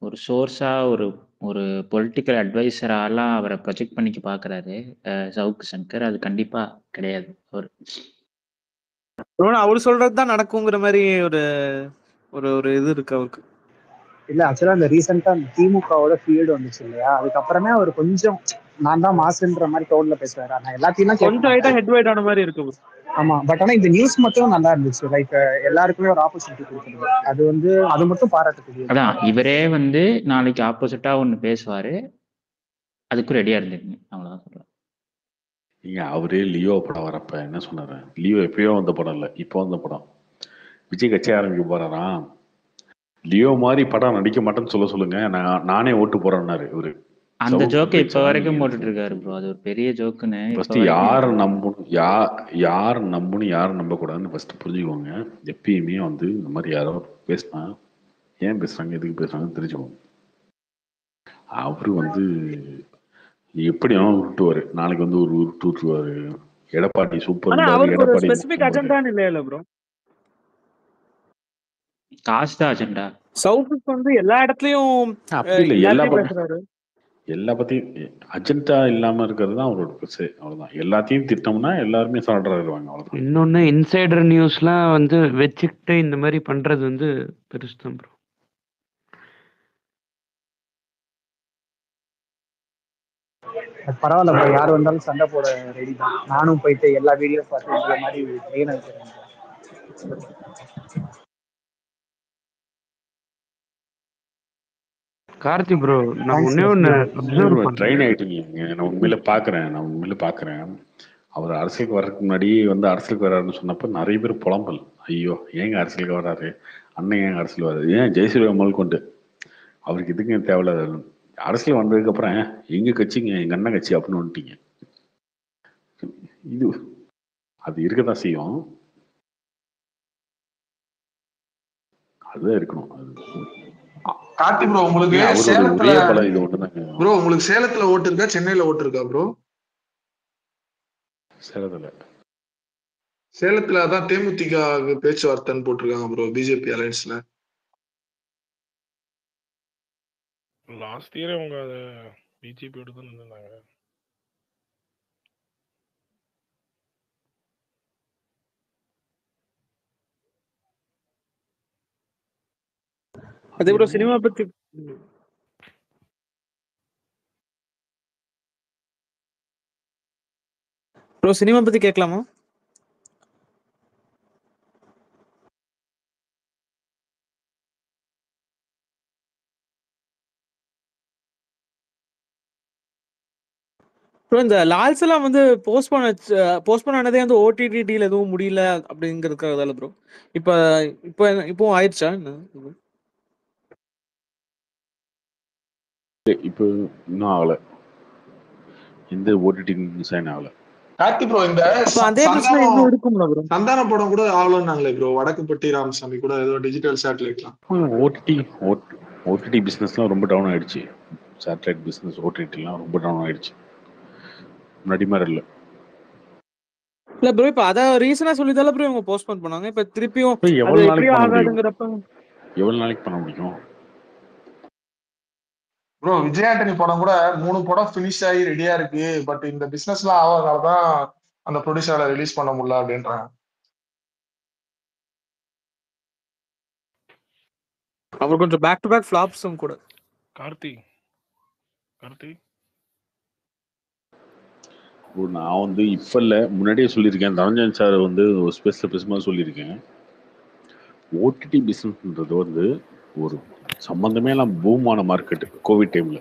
ஒரு சோர்ஸா ஒரு ஒரு பொலிட்டிக்கல் அட்வைசராலாம் அவரை ப்ரொஜெக்ட் பண்ணிக்க பாக்குறாரு சவுக்கு சங்கர். அது கண்டிப்பா கிடையாது. அவர் சொல்றதுதான் நடக்குங்கிற மாதிரி ஒரு ஒரு ஒரு இது இருக்கு அவருக்கு. இல்ல ஆக்சுவலா இந்த ரீசெண்டா திமுகவோட ஃபீல்டு வந்துச்சு இல்லையா, அதுக்கப்புறமே அவர் கொஞ்சம் நான் தான் மாசுன்ற மாதிரி டோன்ல பேசுவாரு. ஆனா எல்லாத்தையும் கொஞ்சம் லைட்டா ஹெட்வைட் ஆன மாதிரி இருக்கு. ஆமா, பட் ஆனா இந்த நியூஸ் மட்டும் நல்லா இருந்துச்சு. லைக் எல்லாருக்குமே ஒரு ஆப்பர்ச்சுனிட்டி கொடுக்குறது, அது வந்து அது மட்டும் பாராட்டக்கூடியது. அதான் இவரே வந்து நாளைக்கு ஆப்போசிட்டா ஒண்ணு பேசுவாரு, அதுக்கு ரெடியா இருந்துருங்க. அவ்வளவுதான் சொல்றேன். நீங்க அவரே லியோ படம் வரப்ப என்ன சொன்னாரு? லியோ எப்பயோ வந்த படம் இல்லை, இப்போ வந்த படம். விஜய் கட்சி ஆரம்பிக்க போறாராம். லியோ மாதிரி படம் நடிக்க மாட்டேன்னு சொல்லுங்க, நானே ஓட்டு போறேன்னாரு இவரு. அந்த ஜோக்கை இப்ப வரைக்கும் போட்டுட்டு இருக்காரு ப்ரோ. அது ஒரு பெரிய ஜோக்குன்னு. ஃபர்ஸ்ட் யார் நம்பணும், யார் நம்பணும், யார் நம்ப கூடாதுன்னு ஃபர்ஸ்ட் புரிஞ்சுக்கோங்க. எப்பயுமே வந்து இந்த மாதிரி யாரோ பேசினா ஏன் பேசுறாங்க, எதுக்கு பேசுறாங்கன்னு தெரிஞ்சுக்கோங்க. அவரு வந்து எப்படி உருட்டுவாரு. நாளைக்கு வந்து ஒரு உருட்டுவாரு. எடப்பாடி சூப்பர், எடப்பாடி காசு தான் அஜெண்டா. சவுக்கு வந்து எல்லா இடத்துலயும் அப்படி இல்லை, எல்லா பத்தியும் அஜெண்டா இல்லாம இருக்கிறது தான் அவரோட பிரச்சனை. அவ்வளவுதான். எல்லாத்தையும் திட்டம்னா எல்லாருமே சரண்டர் ஆயிடுவாங்க. அவ்வளவுதான். இன்னொன்னு இன்சைடர் நியூஸ்லாம் வந்து வச்சுக்கிட்டு இந்த மாதிரி பண்றது வந்து பெருசுதான் ப்ரோ. பரவாயில்ல ப்ரோ, யார் வந்தாலும் சண்டை போட ரெடி தான். நானும் போயிட்டு எல்லா வீடியோ பார்த்து இந்த மாதிரி ட்ரெயின் ஆகிக்கிறேன். கார்த்தி ப்ரோ, நான் ஒண்ணே ஒண்ணு அப்சர்வ் பண்ணேன். ட்ரெயின் ஆயிட்டீங்க. நான் உண்மையில பாக்குறேன். அவர் அரசியலுக்கு வர்றதுக்கு முன்னாடி வந்து அரசியலுக்கு வர்றாருன்னு சொன்னப்ப நிறைய பேர் புலம்பல். ஐயோ ஏங்க அரசியலுக்கு வர்றாரு, அண்ணன் ஏங்க அரசியல் வர்றாரு, ஏன் ஜெயசூர்யா முதல் கொண்டு அவருக்கு இதுக்கு தேவையில்லாத. அரசியல் வந்ததுக்கு அப்புறம் எங்க கட்சிங்க, எங்க அண்ணன் கட்சி அப்படின்னு வந்துட்டீங்க. இது அது இருக்கதான் செய்யும். அதுதான் இருக்கணும். கார்த்தி ப்ரோ, உங்களுக்கு சேலத்துல ஓட்டு இருக்கா, சென்னையில ஓட்டு இருக்கா ப்ரோ? சேலத்துல அதான் தேமுதிக பேச்சுவார்த்தைன்னு போட்டிருக்காங்க ப்ரோ, பிஜேபி அலையன்ஸ்ல. லாஸ்ட் இயர் அவங்க பிஜேபியோட தான் இருந்தாங்க. அதே ப்ரோ சினிமா பத்தி கேட்கலாமா? ப்ரோ இந்த லால்ஸ் எல்லாம் வந்து போஸ்ட்போன் ஆனதே வந்து ஓடிடி டீல் எதுவும் முடியல அப்படிங்கிறதுக்காக ப்ரோ. இப்ப இப்போ இப்போவும் ஆயிடுச்சா என்ன? இப்போ இன்னும் ஆகல, எந்த ஓடிடி சைன் ஆகல. கார்த்தி ப்ரோ, இந்த அப்ப அதே பிரச்சனை இன்னும் சந்தானம் இருக்கும்ல ப்ரோ? சந்தான படம் கூட ஆகலன்னாங்களே ப்ரோ, வடக்குப்பட்டி ராமசாமி கூட ஏதோ டிஜிட்டல் சேட்டலைட்லாம். ஓடிடி பிஸ்னஸ்லாம் ரொம்ப டவுன் ஆயிடுச்சு. சேட்டலைட் பிஸ்னஸ் ஓடிடிலாம் ரொம்ப டவுன் ஆயிடுச்சு, முன்னாடி மாதிரி இல்லை. இல்ல ப்ரோ, இப்ப அத ரீசனா சொல்லிதால ப்ரோ இவங்க போஸ்ட்போன் பண்ணாங்க. இப்ப திருப்பியும் இப்போ அது எவ்வளவு நாளைக்கு எப்படியும் பண்ண முடியும்? ஆகாதுங்கிறப்ப எவ்வளவு நாளைக்கு பண்ண முடியும் ப்ரோ விஜய் ஆண்டனி படம் கூட 3 படம் ஃபினிஷ் ஆகி ரெடியா இருக்கு, பட் இந்த பிசினஸ் எல்லாம் ஆகாதனாலதான் அந்த ப்ரொடியூசரை ரிலீஸ் பண்ண முடியல அப்படின்றாங்க. அவர் கொஞ்சம் பேக் டு பேக் ஃபிளாப்ஸும் கூட. கார்த்தி நான் வந்து இப்ப இல்ல, முன்னாடியே சொல்லியிருக்கேன். தனஞ்சன் சார் வந்து ஸ்பேஸ்ல பேசும்போது சொல்லியிருக்கேன். ஓடிடி பிசினஸ்ன்றது வந்து ஒரு சம்பந்தமே எல்லாம் பூமான மார்க்கெட். கோவிட் டைம்ல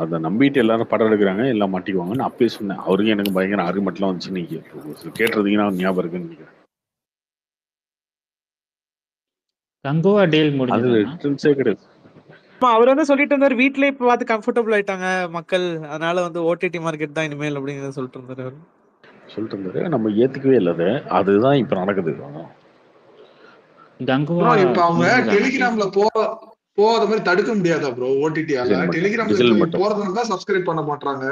அதை நம்பிட்டு எல்லாரும் படம் எடுக்கிறாங்க, எல்லாம் மாட்டிக்குவாங்கன்னு அப்பயே சொன்னேன். அவருக்கு எனக்கு பயங்கர ஆர்குமெண்ட்லாம் வந்துச்சு. நீங்க கேட்டிருந்தீங்கன்னா ஞாபகம் இருக்குன்னு நினைக்கிறேன். கங்குவா டீல் அது முடிஞ்சதா? ரிட்டர்ன்ஸே கிடையாது. அவர் வந்து சொல்லிட்டு இருந்தாரு, வீட்லயே இப்ப பார்த்து கம்ஃபர்டபுள் ஆயிட்டாங்க மக்கள், அதனால வந்து ஓடிடி மார்க்கெட் தான் இனிமேல் அப்படிங்கறத சொல்லிட்டு இருந்தாரு அவரு. சொல்லிட்டு இருந்தாரு, நம்ம ஏத்துக்கவே இல்லை. அதுதான் இப்ப நடக்குது. கங்குவா ப்ரோ இப்ப அவங்க முடிஞ்சதானா டெலிகிராம்ல போகாத மாதிரி தடுக்க முடியாதா ப்ரோ? ஓடிடியால டெலிகிராம்ல இப்ப போறதுனால தான் சப்ஸ்கிரைப் பண்ண மாட்டாங்க.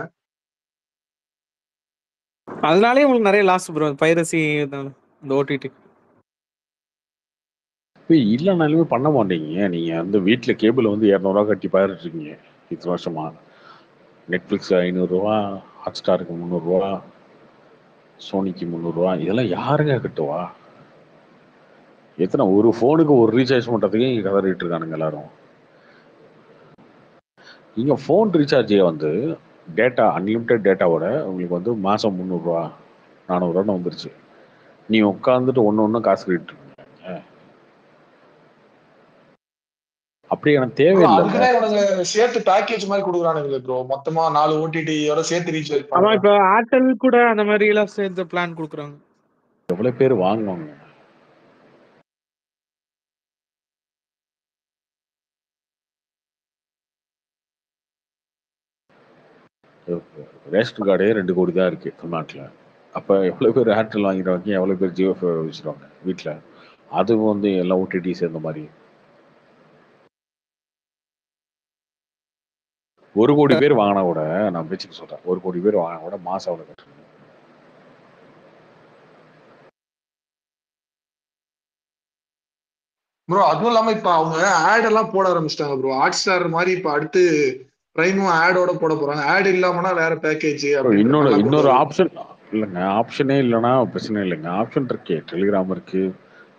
அதனாலே உங்களுக்கு நிறைய லாஸ் ப்ரோ, பைரசி இந்த ஓடிடி. இல்லைனாலுமே பண்ண மாட்டீங்க. நீங்க வந்து வீட்டுல கேபிள் வந்து 200 கட்டி பாத்துட்டு இருக்கீங்க இத்தனை வருஷமா. நெட்ஃபிளிக்ஸ் 500 ரூபா, ஹாட் ஸ்டாருக்கு 300 ரூபா, சோனிக்கு 300 ரூபா, இதெல்லாம் யாருங்க கட்டுவா? எத்தனை ஒரு போனுக்கு ஒரு ரீசார்ஜ் பண்றதுக்கு இங்க கதறிட்டு இருக்கானுங்க எல்லாரும். நீங்க போன் ரீசார்ஜே வந்து டேட்டா அன்லிமிட்டெட் டேட்டாவோட உங்களுக்கு வந்து மாசம் 300 ரூபா 400 வந்துருச்சு. நீ உட்காந்துட்டு ஒன்னு காசு கட்டிட்டு இருக்கீங்க. அப்படி எனக்கு தேவையில்லை. அதுக்குதான் இவனுங்க சேர்த்து பேக்கேஜ் மாதிரி கொடுக்குறானுங்களே ப்ரோ, மொத்தமா 4 ஓடிடியோட சேர்த்து ரீசார்ஜ் ஆமா, பண்ணுவாங்க. இப்ப ஏர்டெல் கூட அந்த மாதிரி எல்லாம் சேர்த்து பிளான் கொடுக்குறாங்க. எவ்வளவு பேர் வாங்குவாங்க? ரேஷன் கார்டே 2 கோடி தான் இருக்கு தமிழ்நாட்டில். அப்போ எவ்வளோ பேர் ஏர்டெல் வாங்கிடுவாங்க, எவ்வளோ பேர் ஜியோ வச்சுருவாங்க வீட்டில்? அது வந்து எல்லாம் ஓடிடி சேர்ந்த மாதிரி. 1 கோடி பேர் வாங்கினா கூட, நான் பேச்சுக்கு சொல்கிறேன், 1 கோடி பேர் வாங்கினா கூட மாதம் அவ்வளோ கட்டுறேன். ப்ரோ அதுவும் இல்லாம இப்ப அவங்க ஆட் எல்லாம் போட ஆரம்பிச்சிட்டாங்க ப்ரோ. ஹாட் ஸ்டார் மாதிரி இப்ப அடுத்து பிரைமும் ஆடோட போட போறாங்க. ஆட் இல்லாமனா வேற பேக்கேஜ். இன்னொரு ஆப்ஷன் இல்லைங்க, ஆப்ஷனே இல்லைன்னா பிரச்சனை இல்லைங்க. ஆப்ஷன் இருக்கு, டெலிகிராம் இருக்கு,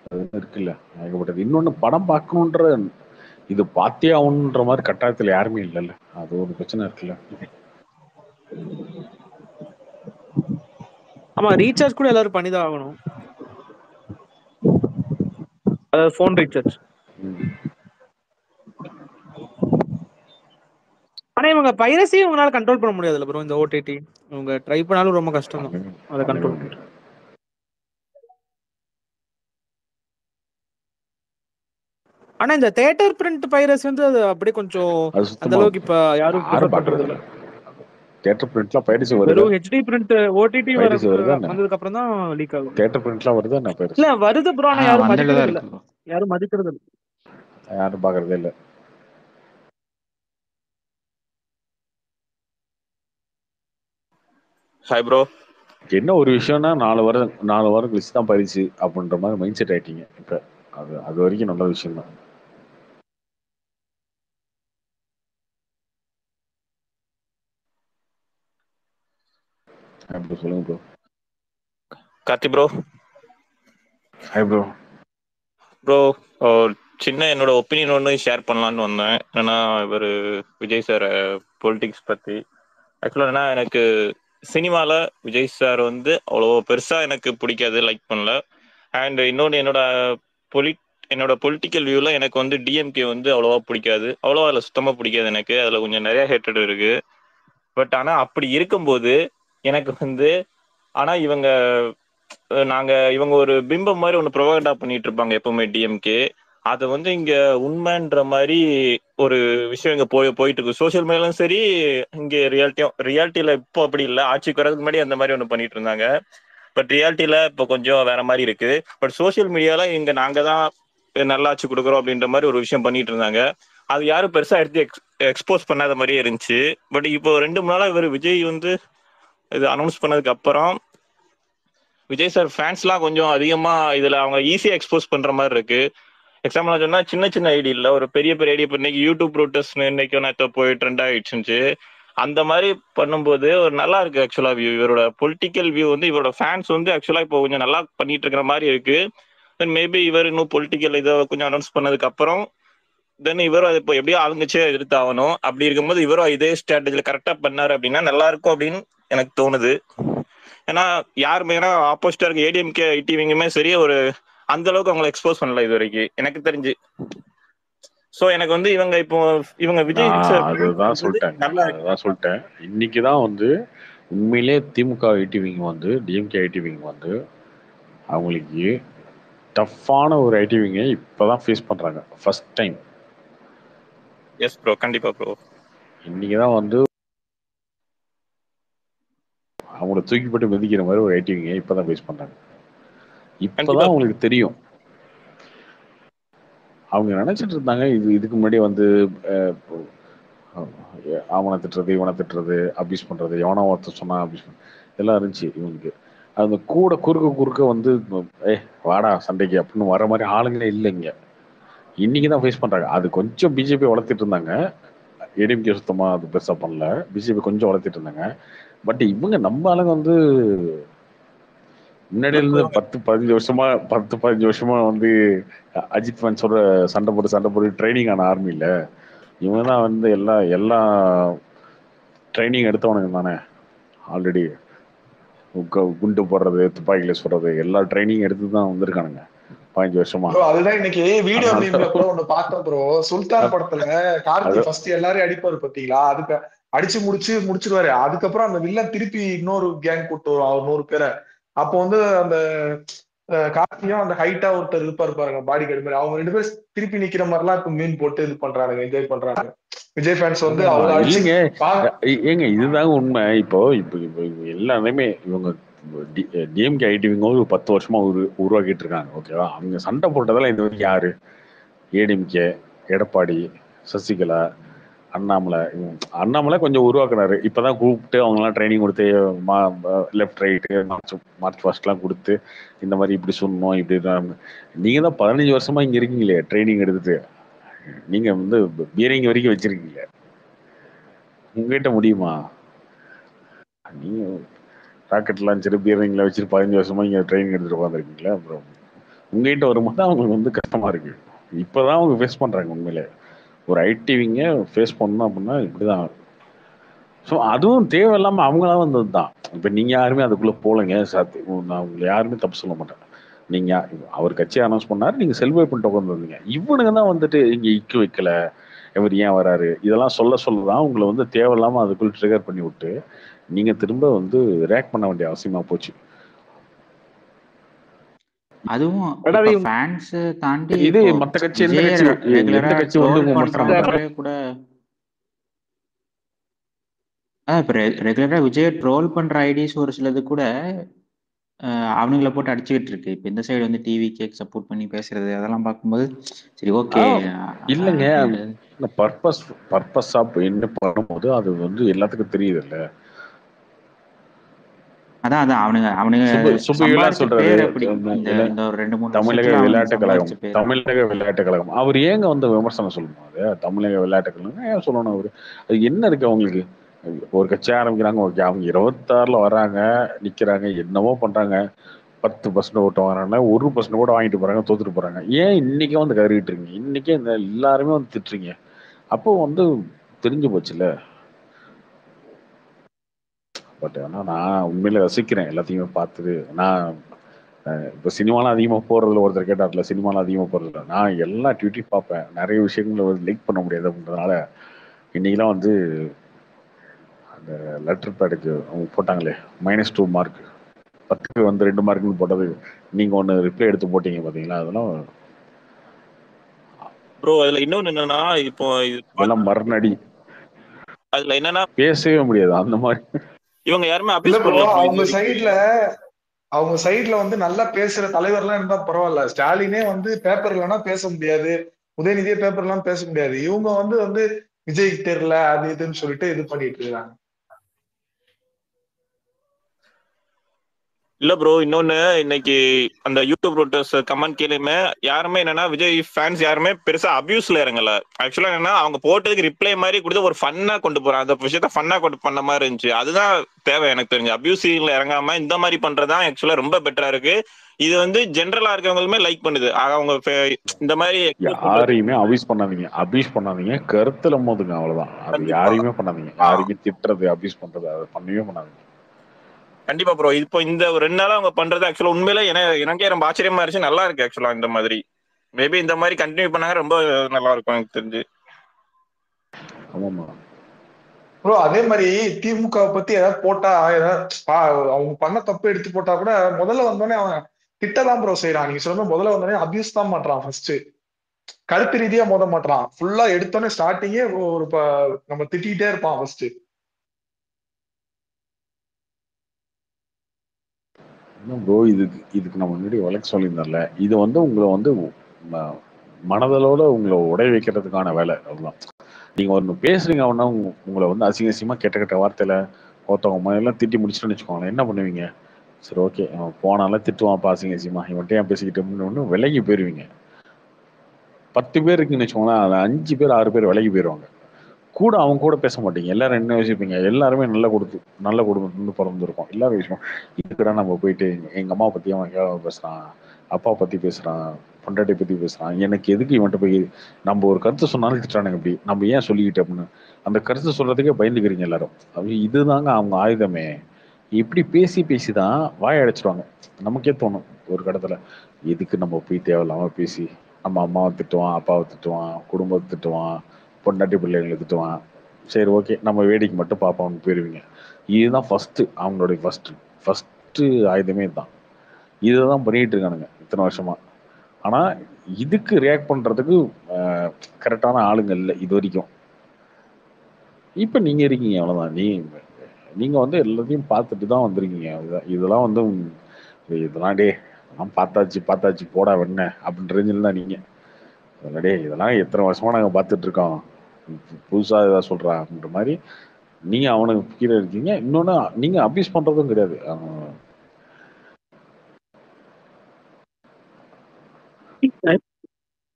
அது இருக்குல்ல, ஏகப்பட்டது. இன்னொன்னு படம் பார்க்கணுன்ற இது பார்த்தே ஆகணுன்ற மாதிரி கட்டாயத்தில் யாருமே இல்லைல்ல, அது ஒரு பிரச்சனை இருக்குல்ல. ஆமா, ரீசார்ஜ் கூட எல்லாரும் பண்ணிதான் ஆகணும், அதாவது போன் ரீசார்ஜ். ஆனா இவங்க பைரசி உங்களால கண்ட்ரோல் பண்ண முடியாதுல்ல ப்ரோ இந்த ஓடிடி. இவங்க ட்ரை பண்ணாலும் ரொம்ப கஷ்டம் தான் அதை கண்ட்ரோல் பண்ண. ஆனா இந்த தியேட்டர் பிரிண்ட் பைரசி வந்து அது அப்படியே கொஞ்சம் அந்த அளவுக்கு இப்ப யாரும் ப்ரிஃபர் பண்றது இல்ல. தியேட்டர் பிரிண்ட்லாம் பைரசி வருது. வெறும் ஹெச்டி பிரிண்ட் ஓடிடி வந்ததுக்கு அப்புறம் தான் லீக் ஆகுது. தியேட்டர் பிரிண்ட்லாம் வருது என்ன பைரசி? இல்ல வருது ப்ரோ, ஆனா யாரும் மதிக்கிறது இல்ல. யாரும் மதிக்கிறது இல்ல, யாரும் பாக்குறதே இல்ல. Hi bro. என்ன ஒரு விஷயம்னா 4 வாரம் கழிச்சு தான் பரிசு அப்படின்ற மாதிரி மைண்ட் செட் ஆயிட்டீங்க இப்ப. அது வரைக்கும் நல்ல விஷயம் தான். சொல்லுங்க bro. Karthi bro. Hi bro. Bro சின்ன என்னோட ஒப்பீனியன் ஒன்று ஷேர் பண்ணலான்னு வந்தேன். ஏன்னா இவர் விஜய் சார் பொலிட்டிக்ஸ் பற்றி. ஆக்சுவலாக என்ன, எனக்கு சினிமாவில் விஜய் சார் வந்து அவ்வளோ பெருசாக எனக்கு பிடிக்காது, லைக் பண்ணல. அண்ட் இன்னொன்று என்னோட பொலிட்டிக்கல் வியூவில் எனக்கு வந்து டிஎம்கே வந்து அவ்வளோவா பிடிக்காது, அதில் சுத்தமாக பிடிக்காது எனக்கு. அதில் கொஞ்சம் நிறையா ஹேட்டட் இருக்குது. பட் ஆனா அப்படி இருக்கும்போது எனக்கு வந்து ஆனா இவங்க ஒரு பிம்பம் மாதிரி ஒன்று ப்ரொவகண்டா பண்ணிட்டு இருப்பாங்க எப்பவுமே டிஎம்கே. அதை வந்து இங்க உண்மைன்ற மாதிரி ஒரு விஷயம் இங்க போயிட்டு இருக்கு சோசியல் மீடியாலும் சரி, இங்க ரியாலிட்டியில இப்போ அப்படி இல்லை. ஆட்சிக்கு வரதுக்கு முன்னாடி அந்த மாதிரி ஒன்று பண்ணிட்டு இருந்தாங்க. பட் ரியாலிட்டியில இப்போ கொஞ்சம் வேற மாதிரி இருக்கு. பட் சோசியல் மீடியால இங்க நாங்க தான் நல்லாட்சி கொடுக்குறோம் அப்படின்ற மாதிரி ஒரு விஷயம் பண்ணிட்டு இருந்தாங்க. அது யாரும் பெருசா எடுத்து எக்ஸ்போஸ் பண்ணாத மாதிரியே இருந்துச்சு. பட் இப்போ 2-3 நாளா இவர் விஜய் வந்து இது அனௌன்ஸ் பண்ணதுக்கு அப்புறம் விஜய் சார் ஃபேன்ஸ்லாம் கொஞ்சம் அதிகமா இதுல அவங்க ஈஸியா எக்ஸ்போஸ் பண்ற மாதிரி இருக்கு. எக்ஸாம்பிள் சொன்னா சின்ன சின்ன ஐடி இல்ல, ஒரு பெரிய பெரிய ஐடி. இப்போ இன்னைக்கு யூடியூப் ப்ரோட்டஸ்ட் இன்னைக்கு நான் போய் ட்ரெண்ட் ஆயிடுச்சு. அந்த மாதிரி பண்ணும்போது ஒரு நல்லா இருக்கு ஆக்சுவலா வியூ. இவரோட பொலிட்டிக்கல் வியூ வந்து இவரோட ஃபேன்ஸ் வந்து ஆக்சுவலா இப்போ கொஞ்சம் நல்லா பண்ணிட்டு இருக்கிற மாதிரி இருக்கு. தென் மேபி இவர் இன்னும் பொலிட்டிக்கல் இதை கொஞ்சம் அனௌன்ஸ் பண்ணதுக்கு அப்புறம் தென் இவரும் அது இப்போ எப்படியோ ஆளுங்கச்சே எடுத்து ஆகணும். அப்படி இருக்கும்போது இவரும் இதே ஸ்ட்ராட்டஜில கரெக்டா பண்ணாரு அப்படின்னா நல்லா இருக்கும் அப்படின்னு எனக்கு தோணுது. ஏன்னா யாருமே ஆப்போசிட்டா இருக்க ஏடிஎம்கே ஐடிவிங்குமே சரி ஒரு அந்த அளவுக்கு அவங்களை எக்ஸ்போஸ் பண்ணல இது வரைக்கும் எனக்கு தெரிஞ்சு. சோ எனக்கு வந்து இவங்க விஜய் சார் அதுதான் சொல்லிட்டேன். இன்னைக்குதான் வந்து உண்மையிலே திமுக ஐடிவிங் வந்து டிஎம்கே ஐடிவிங் வந்து அவங்களுக்கு டஃப்பான ஒரு ஐடிவிங்க இப்பதான் ஃபேஸ் பண்றாங்க ஃபர்ஸ்ட் டைம். எஸ் ப்ரோ, கண்டிப்பா ப்ரோ. இன்னைக்குதான் வந்து அவங்கள தூக்கி போட்டு மிதிக்கிற மாதிரி ஒரு ஐடிவிங்க இப்பதான் ஃபேஸ் பண்றாங்க. இப்பதான் அவங்களுக்கு தெரியும். அவங்க நினைச்சிட்டு இருந்தாங்க இதுக்கு முன்னாடி வந்து அவனை திட்டுறது இவனை திட்டுறது அபியூஸ் பண்றது, எவனா ஒருத்தர் சொன்னா அபியூஸ் பண்ண இதெல்லாம் இருந்துச்சு இவங்களுக்கு. அந்த குறுக்க வந்து வாடா சண்டைக்கு அப்படின்னு வர மாதிரி ஆளுங்களே இல்லைங்க. இன்னைக்குதான் ஃபேஸ் பண்றாங்க. அது கொஞ்சம் பிஜேபி வளர்த்துட்டு இருந்தாங்க, ஏடிஎம்கே சுத்தமா அது பெருசா பண்ணல. பிஜேபி கொஞ்சம் வளர்த்துட்டு இருந்தாங்க. பட் இவங்க நம்ம ஆளுங்க வந்து முன்னாடியில இருந்து 10-15 வருஷமா வந்து அஜித் ஃபேன்ஸோட சண்டை போட்டு ட்ரைனிங் ஆன ஆர்மி இல்ல. இவங்க தான் வந்து எல்லா ட்ரைனிங் எடுத்தவனுங்க தானே. ஆல்ரெடி குண்டு போடுறது, துப்பாக்கியில சொல்றது எல்லா ட்ரைனிங் எடுத்து தான் வந்திருக்கானுங்க 15 வருஷமா. அதுதான் இன்னைக்கு வீடியோ மீம்ல கூட ஒண்ணு பார்த்தோம் ப்ரோ. சுல்தான் படத்துல கார்த்தி ஃபர்ஸ்ட் எல்லாரையும் அடிப்பாரு பாத்தீங்களா, அதுக்கு அடிச்சு முடிச்சிருவாரு. அதுக்கப்புறம் அந்த வில்லன் திருப்பி இன்னொரு கேங் கூட்டு வரும் 100 பேரை. அப்போ வந்து அந்த கார்த்தியும் அந்த ஹைட்டா ஒருத்தர் இருப்பாரு பாருங்க, பாடி கார்டு மாதிரி, அவங்க 2 பேரும் திருப்பி நிக்கிற மாதிரிலாம் இப்ப மீன் போட்டு இது பண்றாங்க, என்ஜாய் பண்றாங்க. விஜய் ஃபேன்ஸ் வந்து அவங்க இல்லைங்க ஏங்க இதுதாங்க உண்மை. இப்போ எல்லாருமே இவங்க டிஎம்கே ஐடிவிங்க ஒரு 10 வருஷமா உருவாக்கிட்டு இருக்காங்க. ஓகேவா, அவங்க சண்டை போட்டதெல்லாம் இது வரைக்கும் யாரு? ஏடிஎம்கே, எடப்பாடி, சசிகலா, அண்ணாமலை கொஞ்சம் உருவாக்குனாரு. இப்பதான் கூப்பிட்டு அவங்கலாம் ட்ரைனிங் கொடுத்து லெஃப்ட் ரைட்டு மார்ச் ஃபாஸ்ட்லாம் கொடுத்து இந்த மாதிரி இப்படி சொல்லணும் இப்படி. நீங்க தான் 15 வருஷமா இங்க இருக்கீங்களே ட்ரைனிங் எடுத்துட்டு. நீங்க வந்து பீரங்கி வரைக்கும் வச்சிருக்கீங்க, உங்ககிட்ட முடியுமா? நீங்க ராக்கெட் லான்ச்சர் பீரங்கில வச்சுட்டு 15 வருஷமா இங்க ட்ரைனிங் எடுத்துட்டு உட்காந்துருக்கீங்களா? அப்புறம் உங்ககிட்ட வரும்போது அவங்களுக்கு வந்து கஷ்டமா இருக்கு. இப்பதான் அவங்க ஃபேஸ் பண்றாங்க. உண்மையிலே ஒரு ஐடிவிங்க ஃபேஸ் பண்ணணும் அப்படின்னா இப்படிதான். ஸோ அதுவும் தேவையில்லாம அவங்களா வந்தது தான். இப்போ நீங்க யாருமே அதுக்குள்ள போலங்க. நான் உங்களை யாருமே தப்பு சொல்ல மாட்டேன். நீங்க அவர் கட்சியை அனௌன்ஸ் பண்ணாரு, நீங்க செல்வ பண்ணிட்டு உட்காந்து வந்தீங்க. இவனுங்க தான் வந்துட்டு இங்க இக்கு வைக்கல, இவர் ஏன் வராரு, இதெல்லாம் சொல்லதான் உங்களை வந்து தேவையில்லாம அதுக்குள்ள ட்ரிகர் பண்ணி விட்டு நீங்க திரும்ப வந்து ரியாக்ட் பண்ண வேண்டிய அவசியமா போச்சு. அதுவும் ஃபேன்ஸ் தாண்டி இது மத்த கட்சி எந்த கட்சி வந்து விமர்சனம் கூட இப்ப ரெகுலரா விஜய் ட்ரோல் பண்ற ஐடிஸ் ஒரு சிலது கூட அவனுங்களை போட்டு அடிச்சுக்கிட்டு இருக்கு. இப்ப இந்த சைடு வந்து டிவி கேக் சப்போர்ட் பண்ணி பேசுறது அதெல்லாம் பார்க்கும்போது சரி ஓகே. இல்லைங்க, பர்பஸ் ஆப் என்ன பண்ணும்போது அது வந்து எல்லாத்துக்கும் தெரியுது இல்ல. அதான் அவனுங்க சொல்றாரு தமிழக விளையாட்டு கழகம். அவர் ஏங்க வந்து விமர்சனம் சொல்லணும்? அது தமிழக விளையாட்டு கழகம் ஏன் சொல்லணும்? அவரு அது என்ன இருக்கு அவங்களுக்கு? ஒரு கட்சி ஆரம்பிக்கிறாங்க, ஓகே, அவங்க 26ல வராங்க, நிக்கிறாங்க, என்னவோ பண்றாங்க, 10% ஓட்டு வராங்க, 1% கூட வாங்கிட்டு போறாங்க, தோத்துட்டு போறாங்க. ஏன் இன்னைக்கே வந்து கருகிட்டு இருக்கீங்க? இன்னைக்கே இந்த எல்லாருமே வந்து திட்டுறீங்க. அப்போ வந்து தெரிஞ்சு போச்சுல. பட் ஆனால் நான் உண்மையில ரசிக்கிறேன் எல்லாத்தையுமே பார்த்துட்டு. நான் இப்போ சினிமாலாம் அதிகமாக போகிறதுல ஒருத்தர் கேட்டார்ல, சினிமாலாம் அதிகமாக போகிறதில்ல. நான் எல்லா ட்வீட்டையும் பார்ப்பேன். நிறைய விஷயங்களை லைக் பண்ண முடியாது அப்படின்றதுனால இன்னைக்கெல்லாம் வந்து அந்த லெட்டர் பேடுக்கு அவங்க போட்டாங்களே -2 மார்க், 10க்கு வந்து 2 மார்க்னு போட்டது நீங்க ஒன்று ரிப்ளை எடுத்து போட்டீங்க பார்த்தீங்களா? அதெல்லாம் ப்ரோ அதுல இன்னொன்னு என்னன்னா, இப்போ இதெல்லாம் மரணடி, அதுல என்னன்னா பேசவே முடியாது அந்த மாதிரி. இவங்க யாருமே இல்ல அபியூஸ் ப்ரோ, பண்ணல ப்ரோ. அவங்க சைட்ல வந்து நல்லா பேசுற தலைவர்லாம் இருந்தா பரவாயில்ல. ஸ்டாலினே வந்து பேப்பர் இல்லைன்னா பேச முடியாது, உதயநிதியே பேப்பர் எல்லாம் பேச முடியாது. இவங்க வந்து விஜய்க்கு தெரியல அது இதுன்னு சொல்லிட்டு இது பண்ணிட்டு இருக்காங்க. இல்ல ப்ரோ, இன்னொன்னு இன்னைக்கு அந்த யூடியூப் ரோட்டர்ஸ் கமெண்ட் கீழேயுமே யாருமே என்னன்னா விஜய் ஃபேன்ஸ் யாருமே பெருசா அபியூஸ்ல இறங்கல. ஆக்சுவலா என்னன்னா அவங்க போட்டதுக்கு ரிப்ளை மாதிரி கொடுத்து ஒரு ஃபன்னா கொண்டு போறாங்க, அந்த விஷயத்த ஃபன்னா கொண்டு பண்ண மாதிரி இருந்துச்சு. அதுதான் தேவை எனக்கு தெரிஞ்சு. அபியூசிவ்ல இறங்காம இந்த மாதிரி பண்றதுதான் ஆக்சுவலா ரொம்ப பெட்டரா இருக்கு. இது வந்து ஜென்ரலா இருக்கவங்களுமே லைக் பண்ணுது. அவங்க இந்த மாதிரி யாரையுமே அபியூஸ் பண்ணாதீங்க, கருத்துல மோதுங்க, அவ்வளவுதான். அது யாரையுமே பண்ணாதீங்க, யாரையுமே திட்டுறது அபியூஸ் பண்றது அதை பண்ணவே பண்ணாதீங்க. கண்டிப்பா ப்ரோ. இப்போ இந்த 2 நாளா அவங்க பண்றது ஆக்சுவலா உண்மையில எனக்கே ரொம்ப ஆச்சரியமா இருந்துச்சு, நல்லா இருக்கு ஆக்சுவலா. இந்த மாதிரி மேபி இந்த மாதிரி கண்டினியூ பண்ணாங்க ரொம்ப நல்லா இருக்கும் எனக்கு தெரிஞ்சு. ஆமாமா ப்ரோ, அதே மாதிரி திமுக பத்தி ஏதாவது போட்டா, அவங்க பண்ண தப்பு எடுத்து போட்டா கூட முதல்ல வந்தோடனே அவன் திட்டதான் ப்ரோ செய்யறான். நீங்க சொல்ற முதல்ல வந்தோடனே அபியூஸ் தான் பண்றான். ஃபர்ஸ்ட் கருத்து ரீதியா மோத மாட்டான், ஃபுல்லா எடுத்தோடனே ஸ்டார்டிங்கே ஒரு நம்ம திட்டிகிட்டே இருப்பான் ஃபர்ஸ்ட். ப்ரோ, இதுக்கு நான் முன்னாடி வழக்கு சொல்லியிருந்தேன்ல, இது வந்து உங்களை வந்து மனதளோட உங்களை உடை வைக்கிறதுக்கான வேலை. அதுதான் நீங்க ஒன்று பேசுறீங்க, அவனா உங்களை வந்து அசிங்கமா கெட்ட வார்த்தையில ஒருத்தவங்க மாதிரிலாம் திட்டி முடிச்சுட்டு வச்சுக்கோங்களேன், என்ன பண்ணுவீங்க? சரி ஓகே, அவன் போனாலும் திட்டுவான்ப்பா அசிங்கமா, இவன்ட்டு ஏன் பேசிக்கிட்டு விலகி போயிருவீங்க. 10 பேர் இருக்குன்னு வச்சுக்கோங்களேன், அதில் 5 பேர் 6 பேர் விலகி போயிடுவாங்க. கூட அவங்க கூட பேச மாட்டீங்க. எல்லாரும் என்ன யோசிப்பீங்க, எல்லாருமே நல்ல குடும்பத்துலேருந்து பிறந்திருக்கோம். எல்லாரும் விஷயம் இதுக்கடா நம்ம போயிட்டு எங்க அம்மா பத்தி அவன் பேசுறான், அப்பா பத்தி பேசுறான், பொண்டாட்டி பத்தி பேசுறான், எனக்கு எதுக்கு இவன்ட்ட போய் நம்ம ஒரு கருத்து சொன்னாலும் திட்டானுங்க, இப்படி நம்ம ஏன் சொல்லிக்கிட்டு அப்படின்னு அந்த கருத்து சொல்றதுக்கே பயந்துக்கிறீங்க எல்லாரும். அப்படி இதுதாங்க அவங்க ஆயுதமே. இப்படி பேசி தான் வாய அடைச்சிருவாங்க. நமக்கே தோணும் ஒரு கடத்துல, எதுக்கு நம்ம போய் தேவையில்லாம பேசி நம்ம அம்மாவை திட்டுவான், அப்பாவை திட்டுவான், குடும்பத்தை திட்டுவான், பொண்டாட்டி பிள்ளைங்களை திட்டுவான், சரி ஓகே நம்ம வேடிக்கை மட்டும் பார்ப்போம்னு போயிருவீங்க. இதுதான் அவங்களுடைய ஃபர்ஸ்ட் ஆயுதமே இதுதான். இதுதான் பண்ணிட்டு இருக்கானுங்க இத்தனை வருஷமா. ஆனா இதுக்கு ரியாக்ட் பண்றதுக்கு கரெக்டான ஆளுங்க இல்லை இது வரைக்கும். இப்ப நீங்க இருக்கீங்க, அவ்வளவுதான். நீங்க வந்து எல்லாத்தையும் பார்த்துட்டு தான் வந்திருக்கீங்க. இதெல்லாம் வந்து இதெல்லாம் அதெல்லாம் பார்த்தாச்சு போடா வெண்ண அப்படின்ற ரேஞ்சில் தான் நீங்க. இதெல்லாம் எத்தனை வருஷமா நாங்க பார்த்துட்டு இருக்கோம், புதுசா ஏதாவது சொல்றா அப்படின்ற மாதிரி நீங்க அவனுக்கு கீழே இருக்கீங்க. இன்னொன்னு, நீங்க அபியூஸ் பண்றதும் கிடையாது.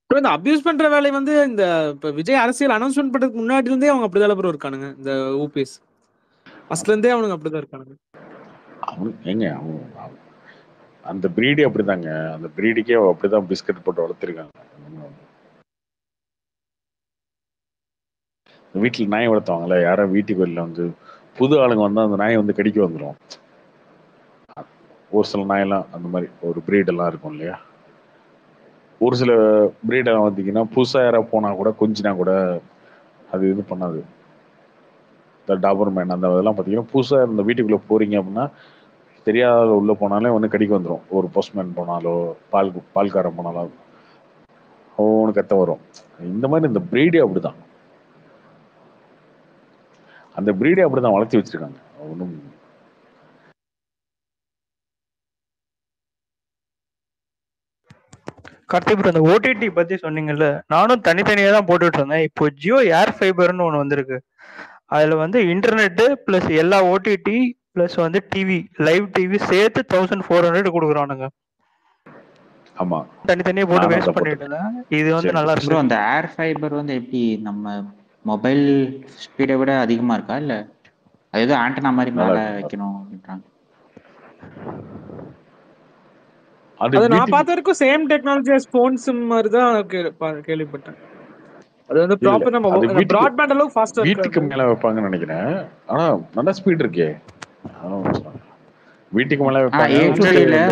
இந்த அபியூஸ் பண்ற வேலை வந்து இந்த இப்ப விஜய் அரசியல் அனௌன்ஸ்மெண்ட் பண்றதுக்கு முன்னாடி இருந்தே அவங்க அப்படிதான் ப்ரோ இருக்கானுங்க. இந்த ஊபிஎஸ் ஃபர்ஸ்ட்ல இருந்தே அவனுங்க அப்படிதான் இருக்கானுங்க. அந்த பிரீடே அப்படிதாங்க. அந்த பிரீடுக்கே அப்படிதான் பிஸ்கட் போட்டு வளர்த்துருக்காங்க. வீட்டில் நாய் வளர்த்துவாங்களே, யாரோ வீட்டுக்கு வெளில வந்து புது ஆளுங்க வந்தா அந்த நாயை வந்து கடிக்க வந்துடும். ஒரு சில நாயெல்லாம் அந்த மாதிரி ஒரு பிரீடெல்லாம் இருக்கும் இல்லையா. ஒரு சில பிரீடெல்லாம் பார்த்தீங்கன்னா புதுசா யாராவது போனா கூட கொஞ்சினா கூட அது இது பண்ணாது. இந்த டாபர்மேன் அந்த இதெல்லாம் பார்த்தீங்கன்னா புதுசா இந்த வீட்டுக்குள்ள போறீங்க அப்படின்னா தெரியாத உள்ள போனாலே வந்து கடிக்க வந்துடும். ஒரு போஸ்ட்மேன் போனாலோ பால்காரன் போனாலோ ஒன்று கத்த வரும். இந்த மாதிரி இந்த பிரீடே அப்படிதான். அந்த பிரீடே அப்படிதான் வளர்த்தி வச்சிருக்காங்க. ஒன்றும் கார்த்திக் ப்ரோ, அந்த ஓடிடி பத்தி சொன்னீங்கல்ல, நானும் தனித்தனியா தான் போட்டுட்டு இருந்தேன். இப்போ ஜியோ ஏர் ஃபைபர்னு ஒன்று வந்திருக்கு. அதுல வந்து இன்டர்நெட் பிளஸ் எல்லா ஓடிடி பிளஸ் வந்து டிவி, லைவ் டிவி சேர்த்து 1400 கொடுக்குறானுங்க. ஆமா, தனித்தனியா போட்டு வேஸ்ட் பண்ணிட்டு இருந்தேன். இது வந்து நல்லா ப்ரோ, அந்த ஏர் ஃபைபர் வந்து எப்படி நம்ம மொபைல் ஸ்பீடை விட அதிகமா இருக்கா, இல்ல அது ஏதோ ஆண்டனா மாதிரி மேல வைக்கணும் அப்படின்றாங்க? அது நான் பார்த்த வரைக்கும் சேம் டெக்னாலஜி போன்ஸ் மாதிரி தான் கேள்விப்பட்டேன். அது வந்து ப்ராப்பர் நம்ம பிராட்பேண்ட் அளவுக்கு ஃபாஸ்டா இருக்கு. வீட்டுக்கு மேல வைப்பாங்கன்னு நினைக்கிறேன். ஆனா நல்ல ஸ்பீட் இருக்கே. வீட்டுக்கு மேல வைப்பாங்க.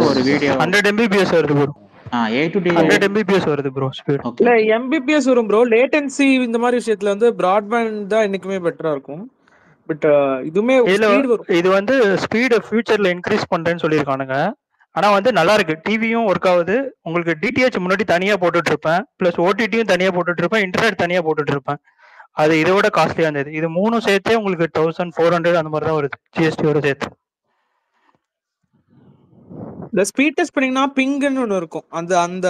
ஒரு வீடியோ 100 Mbps வருது ப்ரோ. 100 Mbps வருது ப்ரோ ஸ்பீட். இல்ல Mbps வரும் ப்ரோ. லேட்டன்சி இந்த மாதிரி விஷயத்துல வந்து பிராட்பேண்ட் தான் என்னைக்குமே பெட்டரா இருக்கும். பட் இதுவுமே இதுல ஸ்பீடு வரும். இது வந்து ஸ்பீடு ஃபியூச்சர்ல இன்க்ரீஸ் பண்றேன்னு சொல்லியிருக்கானுங்க. ஆனா வந்து நல்லா இருக்கு, டிவியும் ஒர்க் ஆகுது. உங்களுக்கு டிடிஹெச் முன்னாடி தனியா போட்டுட்டு இருப்பேன், பிளஸ் ஓடிடியும் தனியா போட்டுட்டு இருப்பேன், இன்டர்நெட் தனியா போட்டுட்டு இருப்பேன். அது இதோட காஸ்ட்லியா இருந்தது. இது 3 சேர்த்தே உங்களுக்கு 1400 அந்த மாதிரி தான் வருது, ஜிஎஸ்டியோட சேர்த்து. இந்த ஸ்பீட் டெஸ்ட் பண்ணீங்கன்னா பிங்னு ஒன்று இருக்கும். அந்த அந்த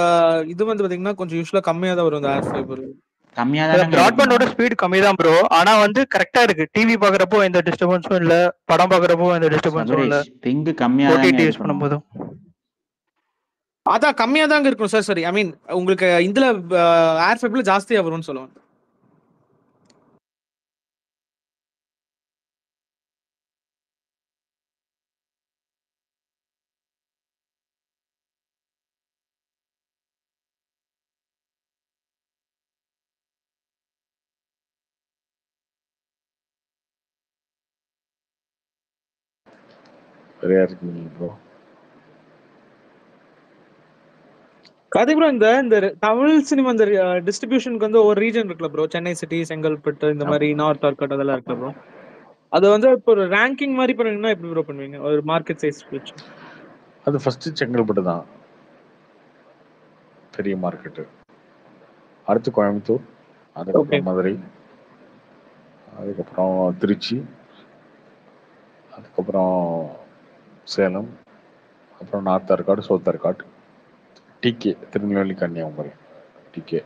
இது வந்து பாத்தீங்கன்னா கொஞ்சம் யூஸ்வலா கம்மியா தான் வரும் அந்த ஏர் ஃபைபர். கம்மியா தானங்க பிராட்பேண்டோட இருக்கும். ஸ்பீடு கம்மி தான் ப்ரோ. ஆனா வந்து கரெக்டா இருக்கு. டிவி பாக்குறப்போ எந்த டிஸ்டர்பன்ஸும் இல்ல, படம் பாக்குறப்போ எந்த டிஸ்டர்பன்ஸும் இல்ல, சபரீஷ் பிங்க் கம்மியா தாங்க ஓடிடி யூஸ் இருக்கணும். பண்ணும்போதும். அதான் கம்மியா தாங்க இருக்கும் சார். சரி, ஐ மீன் உங்களுக்கு இதுல ஏர் ஃபைபர்ல ஜாஸ்தியா வரும்னு சொல்லுவாங்க. சரியா இருக்கீங்க ப்ரோ. கதை ப்ரோ, இந்த இந்த தமிழ் சினிமா இந்த டிஸ்ட்ரிபியூஷனுக்கு வந்து ஒரு ரீஜன் இருக்குல்ல ப்ரோ, சென்னை சிட்டி, செங்கல்பட்டு, இந்த மாதிரி நார்த் ஆர்காட் அதெல்லாம் இருக்குல்ல ப்ரோ. அது வந்து இப்போ ஒரு ரேங்கிங் மாதிரி பண்ணீங்கன்னா எப்படி ப்ரோ பண்ணுவீங்க ஒரு மார்க்கெட் சைஸ் வச்சு? அது ஃபர்ஸ்ட் செங்கல்பட்டு தான் பெரிய மார்க்கெட்டு, அடுத்து கோயம்புத்தூர், அதுக்கப்புறம் மதுரை, அதுக்கப்புறம் திருச்சி, அதுக்கப்புறம் சேலம், அப்புறம் நார்த் ஆர்காடு, சவுத் ஆர்காடு, டிகே திருநெல்வேலி, கன்னியாகுமரி, டிகே.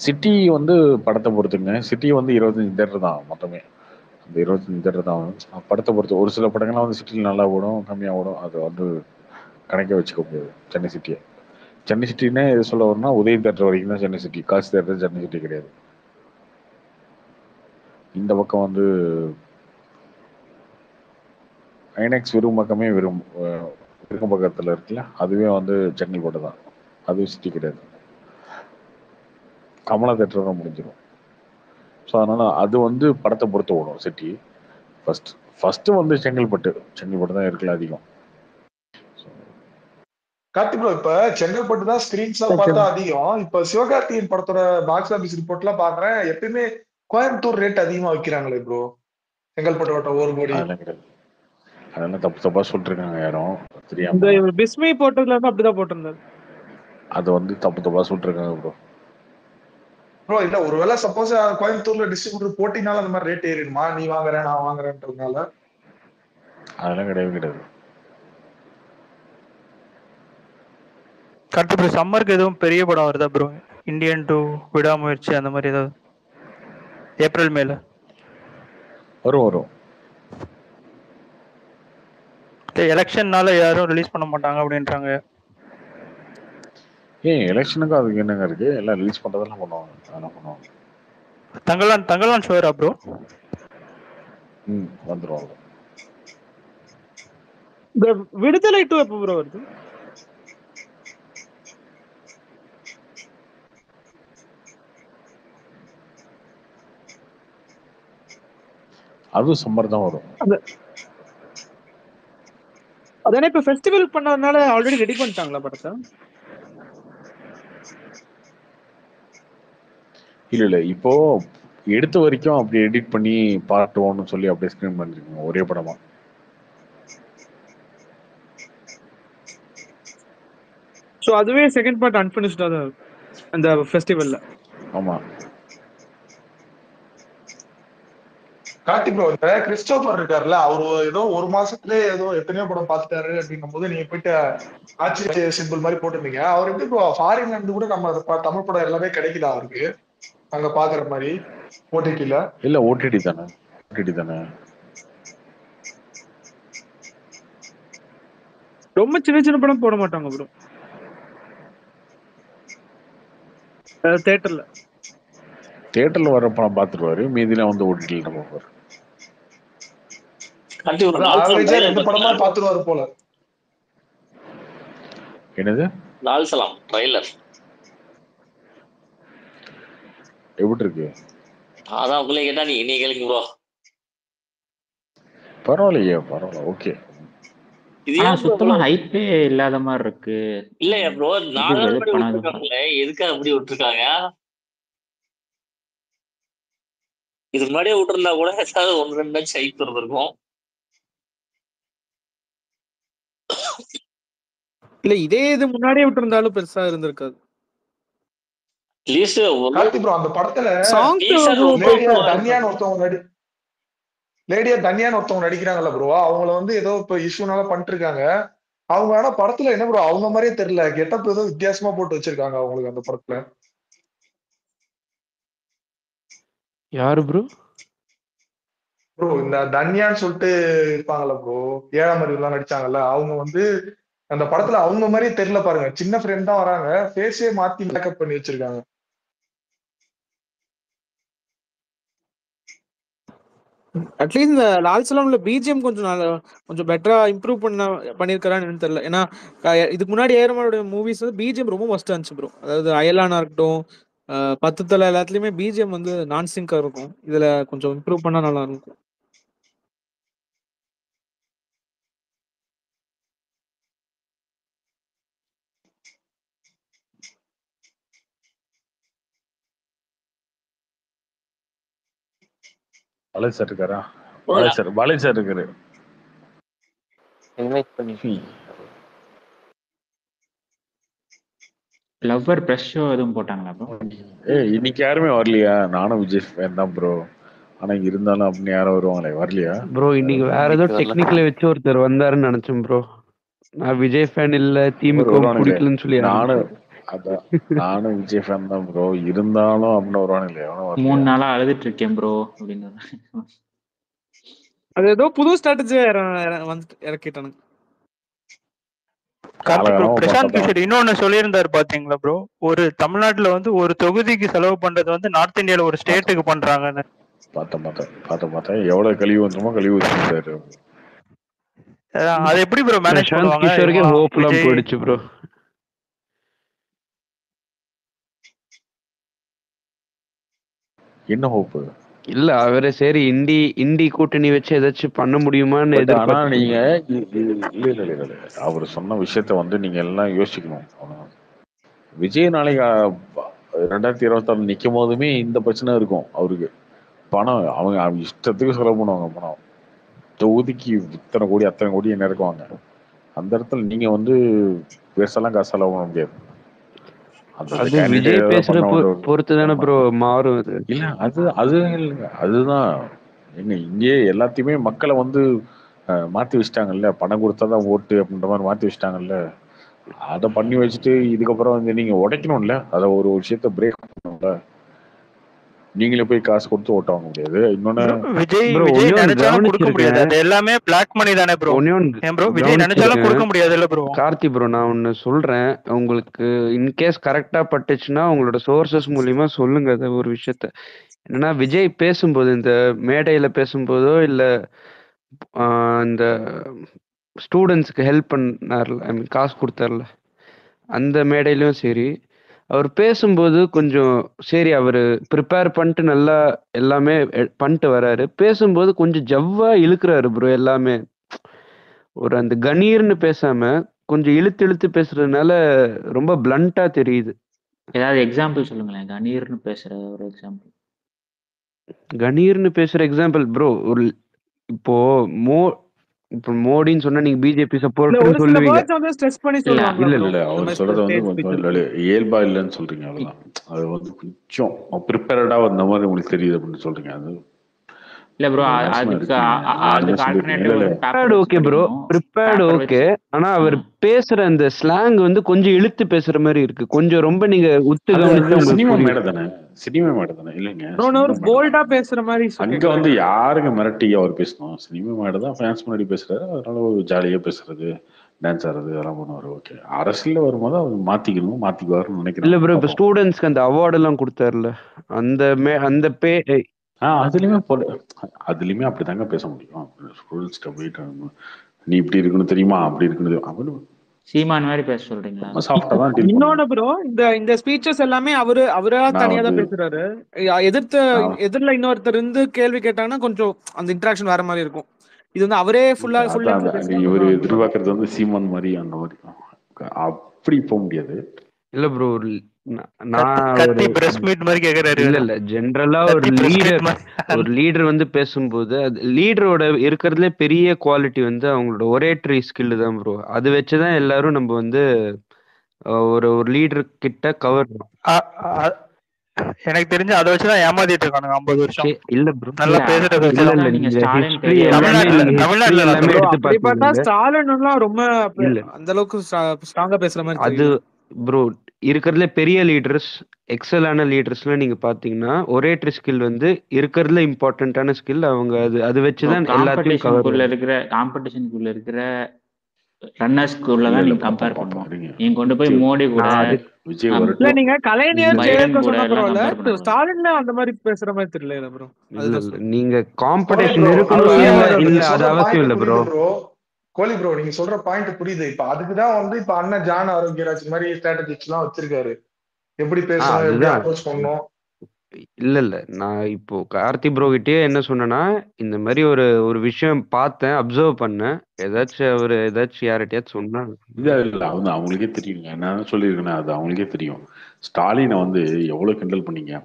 சிட்டி வந்து படத்தை பொறுத்துங்க. சிட்டி வந்து 25 தேட்டர் தான் மொத்தமே. அந்த 25 தேட்டர் தான் படத்தை பொறுத்து. ஒரு சில படங்கள்லாம் வந்து சிட்டியில் நல்லா ஓடும், கம்மியாக ஓடும். அது வந்து கணக்கே வச்சுக்க முடியாது சென்னை சிட்டியை. சென்னை சிட்டினே எது சொல்ல வரும்னா உதயம் தேட்டர் வரைக்கும் தான் சென்னை சிட்டி. காசு தேட்டர் சென்னை சிட்டி கிடையாது. இந்த பக்கம் வந்து ஐநாக்ஸ் விரும்பக்கமே விரும்ப பக்கத்தில் இருக்குல்ல, அதுவே வந்து செங்கல்பட்டு தான். அதுவும் சிட்டி கிடையாது. கமலா தேட்டர் தான் முடிஞ்சிடும். ஸோ அதனால அது வந்து படத்தை பொறுத்து ஓடும் சிட்டி. ஃபர்ஸ்ட் வந்து செங்கல்பட்டு தான் இருக்குல்ல அதிகம். கார்த்தி ப்ரோ, இப்ப செங்கல்பட்டு தான் ஸ்கிரீன்ஸா பார்த்தா அதிகம். இப்ப சிவகார்த்திகேயன் படத்தோட பாக்ஸ் ஆபீஸ் ரிப்போர்ட் எல்லாம் பாக்குறேன், எப்பயுமே கோயம்புத்தூர் ரேட் அதிகமா வைக்கிறாங்களே ப்ரோ. செங்கல்பட்டோட 1 கோடி அதெல்லாம் தப்பா சொல்லிருக்காங்க யாரும் தெரியாம. இந்த பிஸ்மி போட்டதுல இருந்து அப்படிதான் போட்டிருந்தாரு. அது வந்து தப்பா சொல்லிருக்காங்க ப்ரோ. ப்ரோ இல்ல, ஒருவேளை சப்போஸ் கோயம்புத்தூர்ல டிஸ்ட்ரிபியூட்டர் போட்டினால அந்த மாதிரி ரேட் ஏறிடுமா? நீ வாங்குறேன் நான் வாங்குறேன்றதுனால? அதெல்லாம் கிடையாது. Correct bro. சம்மருக்கு எதுவும் பெரிய படம் வருதா ப்ரோ? இந்தியன் 2, விடாமுயற்சி அந்த மாதிரி ஏதாவது ஏப்ரல் மேல வரும். எலெக்ஷன்னால யாரும் ரிலீஸ் பண்ண மாட்டாங்க அப்படின்றாங்க. எலெக்ஷனுக்கு அதுக்கு என்னங்க இருக்கு? எல்லாம் ரிலீஸ் பண்றதெல்லாம் பண்ணுவாங்க. அதெல்லாம் பண்ணுவாங்க. தங்கலான் ஷோரா ப்ரோ? வந்துருவாங்க. இந்த விடுதலை 2 எப்போ ப்ரோ வருது? அதுவும் சம்மர் தான் வரும். அதானே இப்ப ஃபெஸ்டிவல் பண்ணதுனால ஆல்ரெடி ரெடி பண்ணிட்டாங்களா படத்தை? இல்ல இப்போ எடுத்த வரைக்கும் அப்படி எடிட் பண்ணி பார்ட் 1 சொல்லி அப்படியே ஸ்கிரீன் பண்ணிருக்கீங்க ஒரே படமா. சோ அதுவே செகண்ட் பார்ட் அன்ஃபினிஷ்டா தான் அந்த ஃபெஸ்டிவல்ல. ஆமா. கார்த்தி ப்ரோ, இந்த கிறிஸ்டோபர் இருக்காருல்ல, அவரு ஏதோ 1 மாசத்துலயே ஏதோ எத்தனையோ படம் பார்த்துட்டாரு அப்படின்னும் போது நீங்க போயிட்டு ஆட்சி சிம்பிள் மாதிரி போட்டிருந்தீங்க. அவர் எப்படி ப்ரோ ஃபாரின்ல இருந்து கூட நம்ம தமிழ் படம் எல்லாமே கிடைக்குதா அவருக்கு அங்க பாக்குற மாதிரி ஓடிடில? இல்ல ஓடிடி தானே. ரொம்ப சின்ன சின்ன படம் போட மாட்டாங்க ப்ரோ தியேட்டர்ல வர படம் பார்த்துருவாரு, மீதிலாம் வந்து ஓடிடில நம்ம பார்ப்பாரு. ஆவரேஜா 2 படமா பார்த்துருவாரு போல. என்னது? லால்சலாம் ட்ரைலர் எப்படி இருக்கு? அதான் உங்களே கேட்டா நீ கேளுங்க ப்ரோ. பரவாயில்லையே, ஓகே. சுத்தமா ஹைப்பே இல்லாத மாதிரி இருக்கு. இல்லையா ப்ரோ, 4 நாள் படி விட்டுருக்காங்களே, எதுக்கு அப்படி விட்டுருக்காங்க? இது முன்னாடியே விட்டுருந்தா கூட ஏதாவது 1-2 மேட்ச் ஜெயித்து இருந்திருக்கும். இல்ல இதே இது முன்னாடியே விட்டுருந்தாலும் பெருசா இருந்திருக்காது. அட்லீஸ்ட் கார்த்தி ப்ரோ அந்த படத்துல சாங்ஸ் லேடியா தன்யான்னு ஒருத்தவங்க நடிக்கிறாங்கல்ல ப்ரோ, அவங்கள வந்து ஏதோ இப்ப இஷ்யூனால பண்ணிட்டு இருக்காங்க. அவங்க ஆனா படத்துல என்ன ப்ரோ அவங்க மாதிரியே தெரியல, கெட்டப் ஏதோ வித்தியாசமா போட்டு வச்சிருக்காங்க அவங்களுக்கு அந்த படத்துல. யாரு ப்ரோ? ப்ரோ இந்த தன்யான்னு சொல்லிட்டு இருப்பாங்கல்ல ப்ரோ, 7ஆம் அறிவுலாம் நடிச்சாங்கல்ல, அவங்க வந்து அந்த படத்துல அவங்க மாதிரியே தெரியல பாருங்க, சின்ன ஃப்ரேம் தான் வராங்க, ஃபேஸே மாத்தி மேக்கப் பண்ணி வச்சிருக்காங்க. அட்லீஸ்ட் இந்த லால் சலாம்ல பிஜிஎம் கொஞ்சம் பெட்டரா இம்ப்ரூவ் பண்ணிருக்காரான்னு தெரியல. ஏன்னா இதுக்கு முன்னாடி ஏரமானோட மூவிஸ் வந்து பிஜிஎம் ரொம்ப மஸ்டா இருந்துச்சு ப்ரோ. அதாவது அயலானா இருக்கட்டும், 10 தலை எல்லாத்துலயுமே பிஜிஎம் வந்து நான் சிங்கா இருக்கும். இதுல கொஞ்சம் இம்ப்ரூவ் பண்ணா நல்லா இருக்கும். பாலாஜி சார் இருக்காரா? பாலாஜி சார் இருக்காரு. இன்வைட் பண்ணி லவ்வர் பிரஷ் ஷோ எதுவும் போட்டாங்களா ப்ரோ? இன்னைக்கு யாருமே வரலையா? நானும் விஜய் ஃபேன் தான் ப்ரோ, ஆனா இருந்தாலும் அப்படின்னு யாரும் வருவாங்களே, வரலையா ப்ரோ? இன்னைக்கு வேற ஏதோ டெக்னிக்கலை வச்சு ஒருத்தர் வந்தாருன்னு நினைச்சேன் ப்ரோ. நான் விஜய் ஃபேன் இல்ல, திமுக பிடிக்கலன்னு சொல்லி நானும் விஜய் ஃபேன் தான் ப்ரோ, இருந்தாலும் அப்படின்னு வருவானு இல்லையா? 3 நாளா அழுதுட்டு இருக்கேன் ப்ரோ அப்படின்னு. அது ஏதோ புது ஸ்ட்ராட்டஜி இறக்கிட்டானுங்க. பிரசாந்த் கிஷோர் இன்னொன்னு சொல்லியிருந்தாரு பாத்தீங்களா ப்ரோ, ஒரு தமிழ்நாட்டுல வந்து ஒரு தொகுதிக்கு செலவு பண்றது வந்து நார்த் இந்தியால ஒரு ஸ்டேட்டுக்கு பண்றாங்கன்னு. பார்த்தேன் எவ்வளவு கழிவு வந்துமோ கழிவு வச்சிருக்காரு. அது எப்படி ப்ரோ மேனேஜ் பண்ணுவாங்க? கிஷோருக்கே ஹோப்லாம் போயிடுச்சு ப்ரோ. என்ன ஹோப்? இல்ல அவரே சரி இந்தி கூட்டணி வச்சு ஏதாச்சும் பண்ண முடியுமான்னு எதிர்பார்த்து. நீங்க இல்ல அவர் சொன்ன விஷயத்த வந்து நீங்க எல்லாம் யோசிக்கணும். விஜய் நாளைக்கு 2026 நிக்கும் போதுமே இந்த பிரச்சனை இருக்கும் அவருக்கு. பணம் அவங்க இஷ்டத்துக்கு செலவு பண்ணுவாங்க. பணம் தொகுதிக்கு இத்தனை கோடி அத்தனை கோடி என்ன இருக்குவாங்க. அந்த இடத்துல நீங்க வந்து பேசலாம் காசு செலவு பண்ண முடியாது. அது விஜய் பேசுற பொறுத்து தானே ப்ரோ மாறும். இல்ல அது இல்லைங்க, அதுதான் எங்க இங்கே எல்லாத்தையுமே மக்களை வந்து மாத்தி வச்சுட்டாங்கல்ல, பணம் கொடுத்தாதான் ஓட்டு அப்படின்ற மாதிரி மாத்தி வச்சுட்டாங்கல்ல. அதை பண்ணி வச்சுட்டு இதுக்கப்புறம் வந்து நீங்க உடைக்கணும்ல, அதை ஒரு விஷயத்த பிரேக் பண்ணணும்ல. நீங்களே போய் காசு கொடுத்து ஓட்ட வாங்க முடியாது. இன்னொன்னு விஜய் நினைச்சாலும் கொடுக்க முடியாது, அது எல்லாமே பிளாக் மணி தானே ப்ரோ. ப்ரோ விஜய் நினைச்சாலும் கொடுக்க முடியாது இல்ல ப்ரோ. கார்த்தி ப்ரோ நான் ஒன்னு சொல்றேன், உங்களுக்கு இன்கேஸ் கரெக்டா பட்டுச்சுன்னா உங்களோட சோர்சஸ் மூலியமா சொல்லுங்க. அது ஒரு விஷயத்த என்னன்னா, விஜய் பேசும்போது இந்த மேடையில பேசும்போதோ இல்ல இந்த ஸ்டூடெண்ட்ஸ்க்கு ஹெல்ப் பண்ணார்ல, ஐ மீன் காசு கொடுத்தார்ல, அந்த மேடையிலும் சரி அவர் பேசும்போது கொஞ்சம் சரி அவர் ப்ரிப்பேர் பண்ணிட்டு நல்லா எல்லாமே பண்ணிட்டு வராரு. பேசும்போது கொஞ்சம் ஜவ்வா இழுக்கிறாரு ப்ரோ. எல்லாமே ஒரு அந்த கணீர்னு பேசாம கொஞ்சம் இழுத்து பேசுறதுனால ரொம்ப பிளண்டா தெரியுது. ஏதாவது எக்ஸாம்பிள் சொல்லுங்களேன், கணீர்னு பேசுற ஒரு எக்ஸாம்பிள். கணீர்னு பேசுற எக்ஸாம்பிள் ப்ரோ, ஒரு இப்போ மோடின்னு சொன்னா நீங்க பிஜேபி சப்போர்ட்னு சொல்லுவீங்க. இல்ல அவர் சொல்றது வந்து கொஞ்சம் இயல்பா இல்லைன்னு சொல்றீங்க, அவ்வளவுதான். அது வந்து கொஞ்சம் ப்ரிப்பேர்டா வந்த மாதிரி உங்களுக்கு தெரியுது அப்படின்னு சொல்றீங்க. அது இல்ல ப்ரோ, அதுக்கு alternative okay bro, prepared okay. ஆனா அவர் பேசுற அந்த ஸ்லாங் வந்து கொஞ்சம் இழுத்து பேசுற மாதிரி இருக்கு. கொஞ்சம் ரொம்ப நீங்க உத்து கவனிச்சா சினிமா மேடம் தானே இல்லைங்க, போல்டா பேசுற மாதிரி. அங்க வந்து யாருங்க மிரட்டி அவர் பேசணும்? சினிமா மேடம் தான், ஃபேன்ஸ் முன்னாடி பேசுறாரு, அதனால ஒரு ஜாலியா பேசுறது, டான்ஸ் ஆடுறது அதெல்லாம் பண்ணுவாரு. ஓகே, அரசியல்ல வரும்போது அவர் மாத்திக்குவாருன்னு நினைக்கிறேன். இல்ல ப்ரோ, இப்ப ஸ்டூடெண்ட்ஸ்க்கு அந்த அவார்டு எல்லாம் கொடுத்தாருல, அந்த அதுலயுமே அப்படிதாங்க பேச முடியும். ஸ்டூடெண்ட்ஸ்க்கு போயிட்டு நீ இப்படி இருக்கணும் தெரியுமா, அப்படி இருக்கணும் சீமான் மாதிரி பேச சொல்றீங்களா? இன்னொன்னு ப்ரோ, இந்த ஸ்பீச்சஸ் எல்லாமே அவரா தனியா தான் பேசுறாரு. எதிரில இன்னொருத்தர் இருந்து கேள்வி கேட்டாங்கன்னா கொஞ்சம் அந்த இன்டராக்ஷன் வேற மாதிரி இருக்கும். இது வந்து அவரே ஃபுல் இவர் எதிர்பார்க்கறது வந்து சீமான் மாதிரி அந்த மாதிரி அப்படி போக முடியாது. இல்ல ப்ரோ. நான் ஒரு கத்தி பிரஸ் மீட் மாதிரி கேக்குறாரு. இல்ல ஜென்ரலா ஒரு லீடர் வந்து பேசும்போது லீடரோட இருக்கிறதுல பெரிய குவாலிட்டி வந்து அவங்களோட ஒரேட்ரி ஸ்கில் தான் ப்ரோ. அது வச்சுதான் எல்லாரும் நம்ம வந்து ஒரு லீடர் கிட்ட கவர். எனக்கு தெரிஞ்சு அதை வச்சுதான் ஏமாத்திட்டு இருக்கானுங்க 50 வருஷம். இல்ல ப்ரோ, நல்லா பேசுறது இல்ல நீங்க ஹிஸ்டரி எல்லாமே எடுத்து அப்படி பார்த்தா பாத்தீங்க. ஸ்டாலின் எல்லாம் ரொம்ப அந்த அளவுக்கு ஸ்ட்ராங்கா பேசுற மாதிரி அது ப்ரோ இருக்கிறதுல பெரிய லீடர்ஸ், எக்ஸலான லீடர்ஸ்லாம் நீங்க பாத்தீங்கன்னா ஒரேட்ரி ஸ்கில் வந்து இருக்கிறதுல இம்பார்ட்டன்டான ஸ்கில். அவங்க அது வச்சுதான் எல்லாத்தையும் காம்படிஷனுக்குள்ள இருக்கிற ரன்னர்ஸ்குள்ள தான் நீங்க கம்பேர் பண்ணுவோம். நீங்க கொண்டு போய் மோடி கூட இல்ல நீங்க கலைஞர் ஜெயலலிதா சொன்ன பரவாயில்ல, ஸ்டாலின்ல அந்த மாதிரி பேசுற மாதிரி தெரியல ப்ரோ. இல்ல நீங்க காம்படிஷன் இருக்கணும் இல்ல அது அவசியம் இல்ல ப்ரோ. கோலி ப்ரோ நீங்க சொல்ற பாயிண்ட் புரியுது. இப்ப அதுக்குதான் வந்து இப்ப அண்ணன் ஜான் ஆரோக்கியராஜ் மாதிரி ஸ்ட்ராட்டஜிக்ஸ் எல்லாம் வச்சிருக்காரு. எப்படி பேசணும், எப்படி அப்ரோச் பண்ணணும். இல்ல நான் இப்போ கார்த்தி ப்ரோ கிட்டே என்ன சொன்னேன்னா, இந்த மாதிரி ஒரு விஷயம் பார்த்தேன், அப்சர்வ் பண்ணேன். ஏதாச்சும் யார்கிட்டயாச்சும் சொன்னா இல்ல அது அவங்களுக்கே தெரியுங்க. என்ன சொல்லியிருக்கேன்னா அது அவங்களுக்கே தெரியும். ஸ்டாலினை வந்து எவ்வளவு கிண்டல் பண்ணீங்க.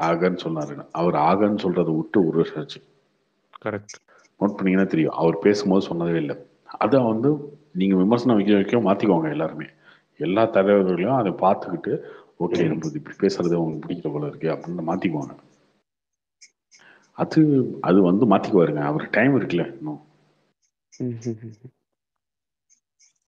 ஆகன்னு சொன்னாரு. அவர் ஆகன்னு சொல்றதை விட்டு ஒரு வருஷம் ஆச்சு. கரெக்ட். நோட் பண்ணீங்கன்னா தெரியும். அவர் பேசும்போது சொன்னதே இல்லை. அதை வந்து நீங்க விமர்சனம் வைக்க மாத்திக்கோங்க. எல்லாருமே எல்லா தலைவர்களையும் அதை பார்த்துக்கிட்டு ஓகே நம்ம இப்படி பேசுறது அவங்களுக்கு பிடிக்கிற போல இருக்கு அப்படின்னு மாத்திக்குவாங்க. அது வந்து மாத்திக்குவாருங்க. அவருக்கு டைம் இருக்குல்ல இன்னும்.